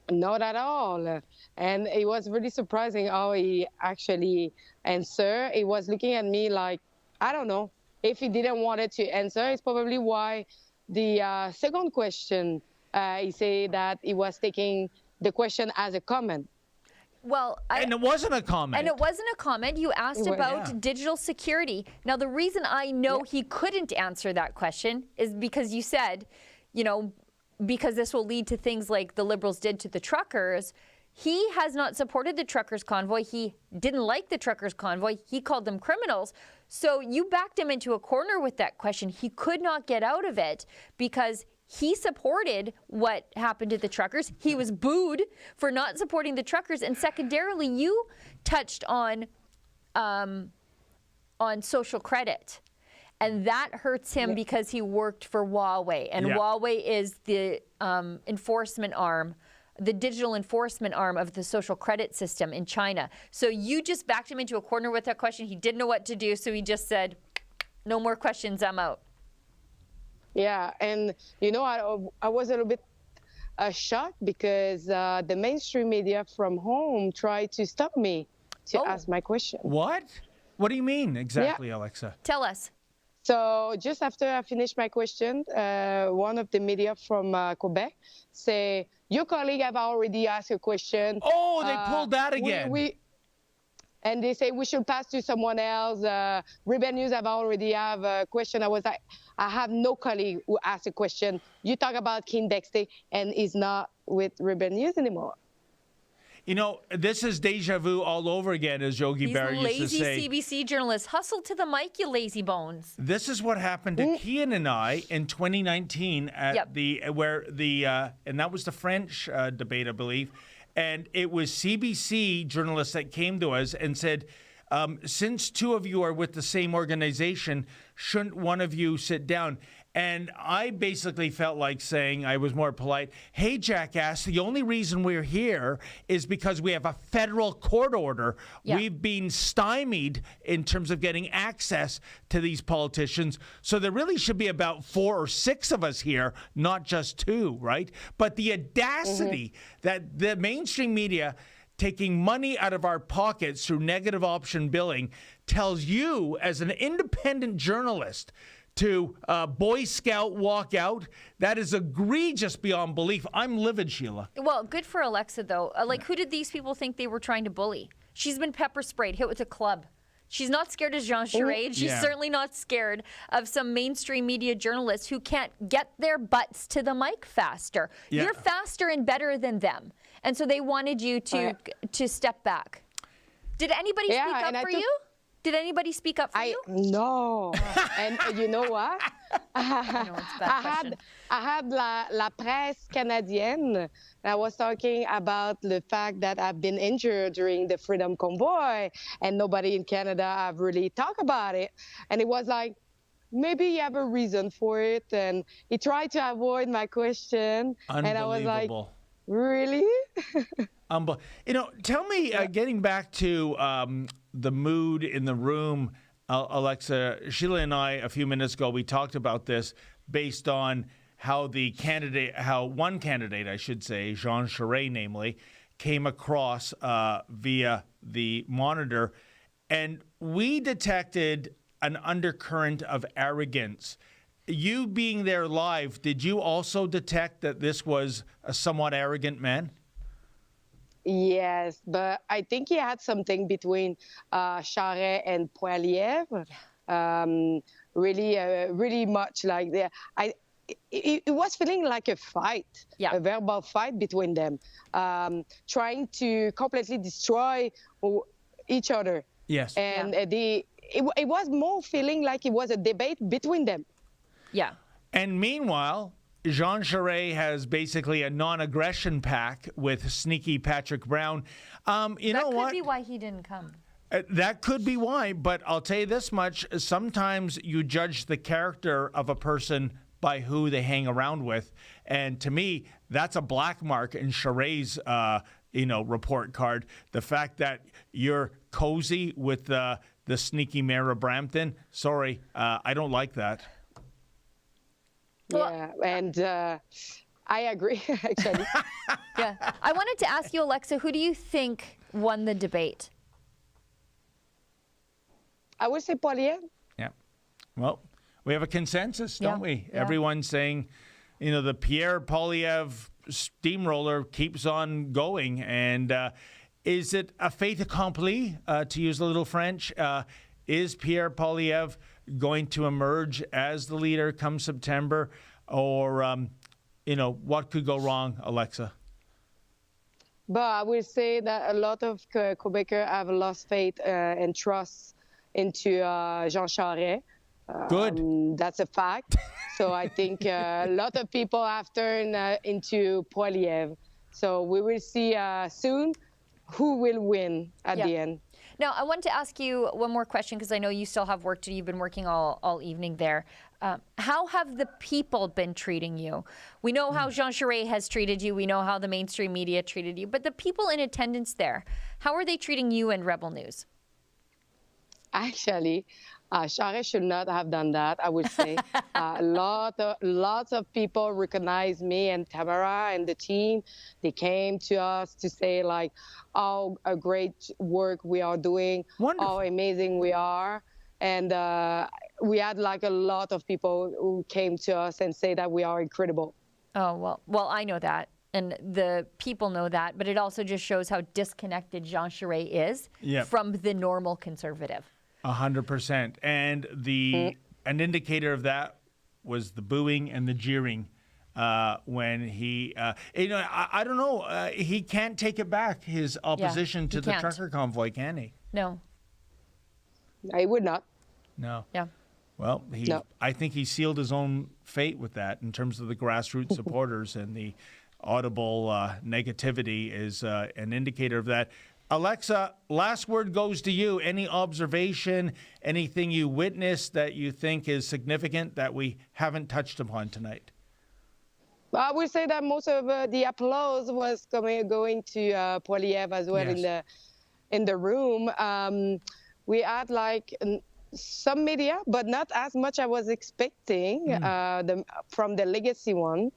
Not at all. And it was really surprising how he actually answered. He was looking at me like, I don't know. If he didn't want it to answer, it's probably why the second question, he said that he was taking the question as a comment. Well, and it wasn't a comment. And it wasn't a comment. You asked about digital security. Now, the reason I know he couldn't answer that question is because you said, because this will lead to things like the Liberals did to the truckers. He has not supported the truckers' convoy. He didn't like the truckers' convoy. He called them criminals. So you backed him into a corner with that question. He could not get out of it because he supported what happened to the truckers. He was booed for not supporting the truckers. And secondarily, you touched on social credit. And that hurts him because he worked for Huawei. And Huawei is the enforcement arm, the digital enforcement arm of the social credit system in China. So you just backed him into a corner with that question. He didn't know what to do, so he just said, no more questions, I'm out. Yeah, and I was a little bit shocked because the mainstream media from home tried to stop me to ask my question. What? What do you mean exactly, Alexa? Tell us. So just after I finished my question, one of the media from Quebec say, your colleague have already asked a question. Oh, they pulled that again. And they say we should pass to someone else. Rebel News have already have a question. I was like, I have no colleague who asked a question. You talk about King Dexter and is not with Rebel News anymore. This is deja vu all over again, as Yogi Berra used to say. Lazy CBC journalist. Hustle to the mic, you lazy bones. This is what happened to Kian and I in 2019 at and that was the French debate, I believe. And it was CBC journalists that came to us and said, since two of you are with the same organization, shouldn't one of you sit down? And I basically felt like saying, I was more polite, hey, jackass, the only reason we're here is because we have a federal court order. Yeah. We've been stymied in terms of getting access to these politicians. So there really should be about 4 or 6 of us here, not just 2, right? But the audacity that the mainstream media taking money out of our pockets through negative option billing tells you, as an independent journalist, to Boy Scout walk out, that is egregious beyond belief. I'm livid, Sheila. Well, good for Alexa, though. Like, who did these people think they were trying to bully? She's been pepper sprayed, hit with a club. She's not scared of Jean Charest. She's certainly not scared of some mainstream media journalists who can't get their butts to the mic faster. Yeah. You're faster and better than them. And so they wanted you to step back. Did anybody speak up for you? Did anybody speak up for you? No. And you know what? I had la presse canadienne. I was talking about the fact that I've been injured during the Freedom Convoy, and nobody in Canada have really talked about it. And it was like, maybe you have a reason for it. And he tried to avoid my question. And I was like, really? Tell me, getting back to the mood in the room, Alexa, Sheila and I, a few minutes ago, we talked about this based on how one candidate, I should say, Jean Charest, namely, came across via the monitor. And we detected an undercurrent of arrogance. You being there live, did you also detect that this was a somewhat arrogant man? Yes, but I think he had something between Charest and Poilievre. Really much like that. It was feeling like a fight, a verbal fight between them, trying to completely destroy each other. Yes. And it was more feeling like it was a debate between them. Yeah. And meanwhile, Jean Charest has basically a non-aggression pact with sneaky Patrick Brown. That could be why he didn't come. That could be why, but I'll tell you this much. Sometimes you judge the character of a person by who they hang around with. And to me, that's a black mark in Charest's report card. The fact that you're cozy with the sneaky mayor of Brampton, sorry, I don't like that. Yeah, and I agree, actually. Yeah. I wanted to ask you, Alexa, who do you think won the debate? I would say Poilievre. Yeah. Well, we have a consensus, don't we? Yeah. Everyone's saying, the Pierre Poilievre steamroller keeps on going. And is it a fait accompli, to use a little French? Is Pierre Poilievre going to emerge as the leader come September? Or, what could go wrong, Alexa? But I will say that a lot of Quebecers have lost faith and trust into Jean Charest. Good. That's a fact. So I think a lot of people have turned into Poilievre. So we will see soon who will win at the end. Now, I want to ask you one more question because I know you still have work to do. You've been working all evening there. How have the people been treating you? We know how Jean Charest has treated you. We know how the mainstream media treated you. But the people in attendance there, how are they treating you and Rebel News? Actually, Charest should not have done that, I would say. Lots of people recognize me and Tamara and the team. They came to us to say, like, how a great work we are doing, how amazing we are. And we had, like, a lot of people who came to us and say that we are incredible. Oh, well, I know that. And the people know that. But it also just shows how disconnected Jean Charest is from the normal conservative. 100%. And an indicator of that was the booing and the jeering when he, I don't know, he can't take it back, his opposition to the trucker convoy, can he? No. I would not. No. Yeah. Well, I think he sealed his own fate with that in terms of the grassroots supporters, and the audible negativity is an indicator of that. Alexa, last word goes to you. Any observation, anything you witnessed that you think is significant that we haven't touched upon tonight? I would say that most of the applause was going to Poilievre as well in the room. We had like some media, but not as much I was expecting from the legacy one.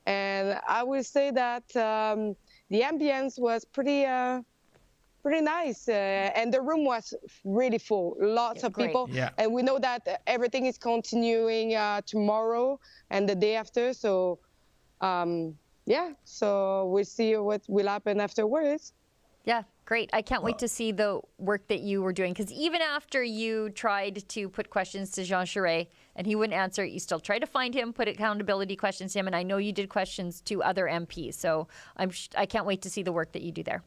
And I would say that the ambience was pretty pretty nice. And the room was really full, lots of great. people. Yeah. And we know that everything is continuing tomorrow and the day after. So, so we'll see what will happen afterwards. Yeah, great. I can't wait to see the work that you were doing, because even after you tried to put questions to Jean Charest and he wouldn't answer, you still tried to find him, put accountability questions to him, and I know you did questions to other MPs. So I can't wait to see the work that you do there.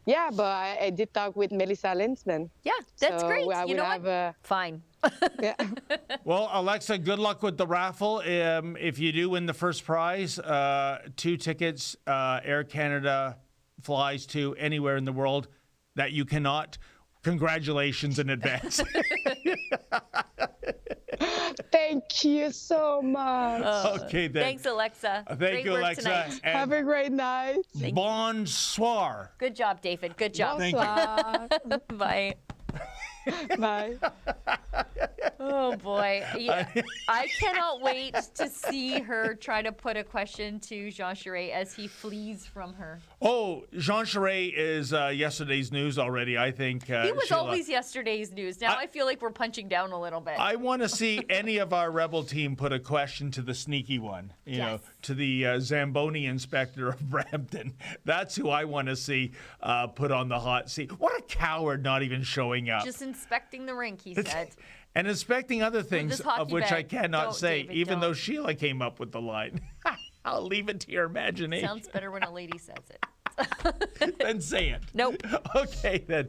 Yeah, but I did talk with Melissa Linsman. Yeah, that's So great. I You will know have what? Fine. Yeah. Well, Alexa, good luck with the raffle. If you do win the first prize, 2 tickets, Air Canada flies to anywhere in the world that you cannot. Congratulations in advance. Thank you so much. Okay, then. Thanks, Alexa. Thank Great you, work Alexa. tonight. And Have a great night. bonsoir. Good job, David. Good job. Thank you. Bonsoir. Bye. Bye. Oh boy. Yeah. I cannot wait to see her try to put a question to Jean Charest as he flees from her. Oh, Jean Charest is yesterday's news already, I think. He was Sheila. always yesterday's news. Now I feel like we're punching down a little bit. I want to see any of our rebel team put a question to the sneaky one, you know, to the Zamboni inspector of Brampton. That's who I want to see put on the hot seat. What a coward, not even showing up. Just inspecting the rink, he said. And inspecting other things his hockey of which I bag. cannot Don't, say, David, even don't. though Sheila came up with the line. I'll leave it to your imagination. Sounds better when a lady says it. Then say it. Nope. Okay, then.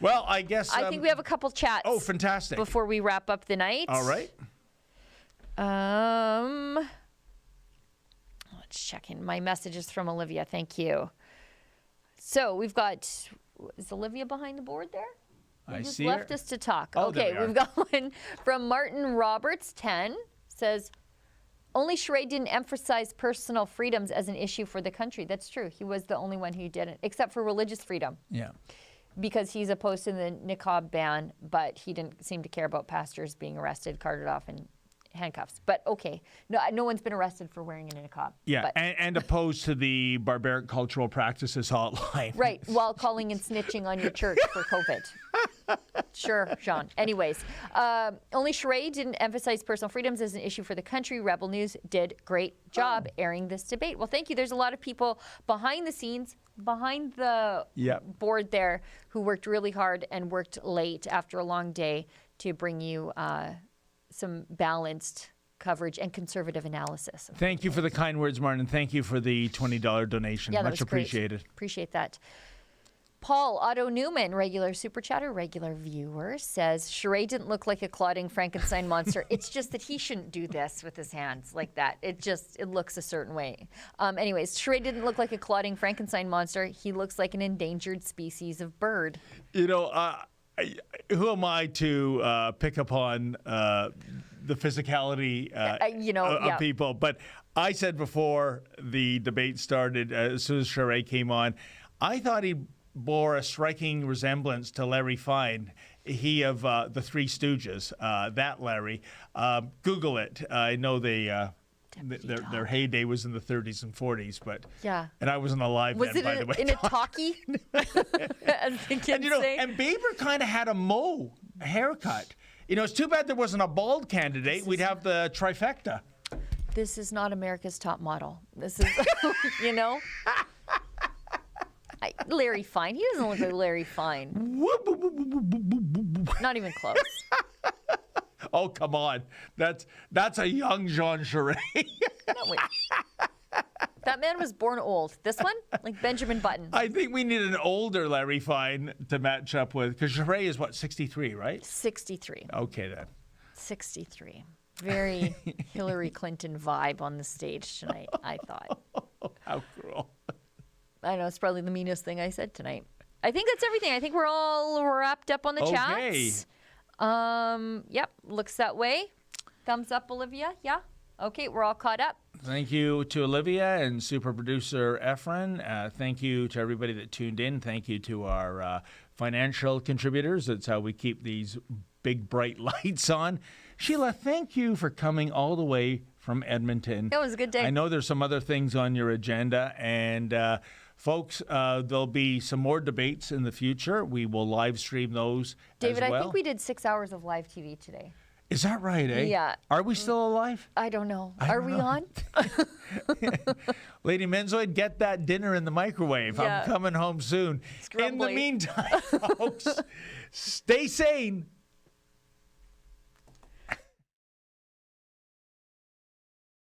Well, I guess... I think we have a couple chats. Oh, fantastic. Before we wrap up the night. All right. Let's check in my messages from Olivia. Thank you. So we've got... Is Olivia behind the board there? I You just see left her. us to talk. Oh, there okay, we are. we've got one from Martin Roberts, 10, says, only Charest didn't emphasize personal freedoms as an issue for the country. That's true. He was the only one who didn't, except for religious freedom, Yeah. because he's opposed to the niqab ban, but he didn't seem to care about pastors being arrested, carted off in handcuffs. But okay, no one's been arrested for wearing a niqab. Yeah, But, and opposed to the barbaric cultural practices hotline. right, while calling and snitching on your church for COVID. Sure, Jean. Anyways, only Charest didn't emphasize personal freedoms as an issue for the country. Rebel News did great job airing this debate. Well, thank you. There's a lot of people behind the scenes, behind the board there, who worked really hard and worked late after a long day to bring you some balanced coverage and conservative analysis. Thank you for the kind words, Martin. Thank you for the $20 donation. Yeah, that Much was great. appreciated. Appreciate that. Paul Otto Newman, regular super chatter, regular viewer, says Charest didn't look like a clotting Frankenstein monster. It's just that he shouldn't do this with his hands like that. It looks a certain way. Anyways, Charest didn't look like a clotting Frankenstein monster. He looks like an endangered species of bird. You know, who am I to pick upon the physicality of people? But I said before the debate started, as soon as Charest came on, I thought he bore a striking resemblance to Larry Fine, he of the Three Stooges, that Larry. Google it. I know their heyday was in the 30s and 40s, but and I wasn't alive then, by the way. Was it in a talkie? As the kids say? And Baber kind of had a haircut. You know, it's too bad there wasn't a bald candidate. We'd have the trifecta. This is not America's Top Model. This is, you know. Larry Fine. He doesn't look like Larry Fine. Not even close. Oh, come on. That's a young Jean Charest. No, wait. That man was born old. This one? Like Benjamin Button. I think we need an older Larry Fine to match up with, because Charest is what, 63, right? 63. Okay, then. 63. Very Hillary Clinton vibe on the stage tonight, I thought. How cruel. I know, it's probably the meanest thing I said tonight. I think that's everything. I think we're all wrapped up on the chats. Yep, looks that way. Thumbs up, Olivia. Yeah? Okay, we're all caught up. Thank you to Olivia and super producer Efren. Thank you to everybody that tuned in. Thank you to our financial contributors. That's how we keep these big, bright lights on. Sheila, thank you for coming all the way from Edmonton. It was a good day. I know there's some other things on your agenda, and Folks, there'll be some more debates in the future. We will live stream those David, as well. I think we did 6 hours of live TV today. Is that right, eh? Yeah. Are we still alive? I don't know. I Are don't we know. on? Lady Menzoid, get that dinner in the microwave. Yeah. I'm coming home soon. In the Scrumbly. meantime, folks, stay sane.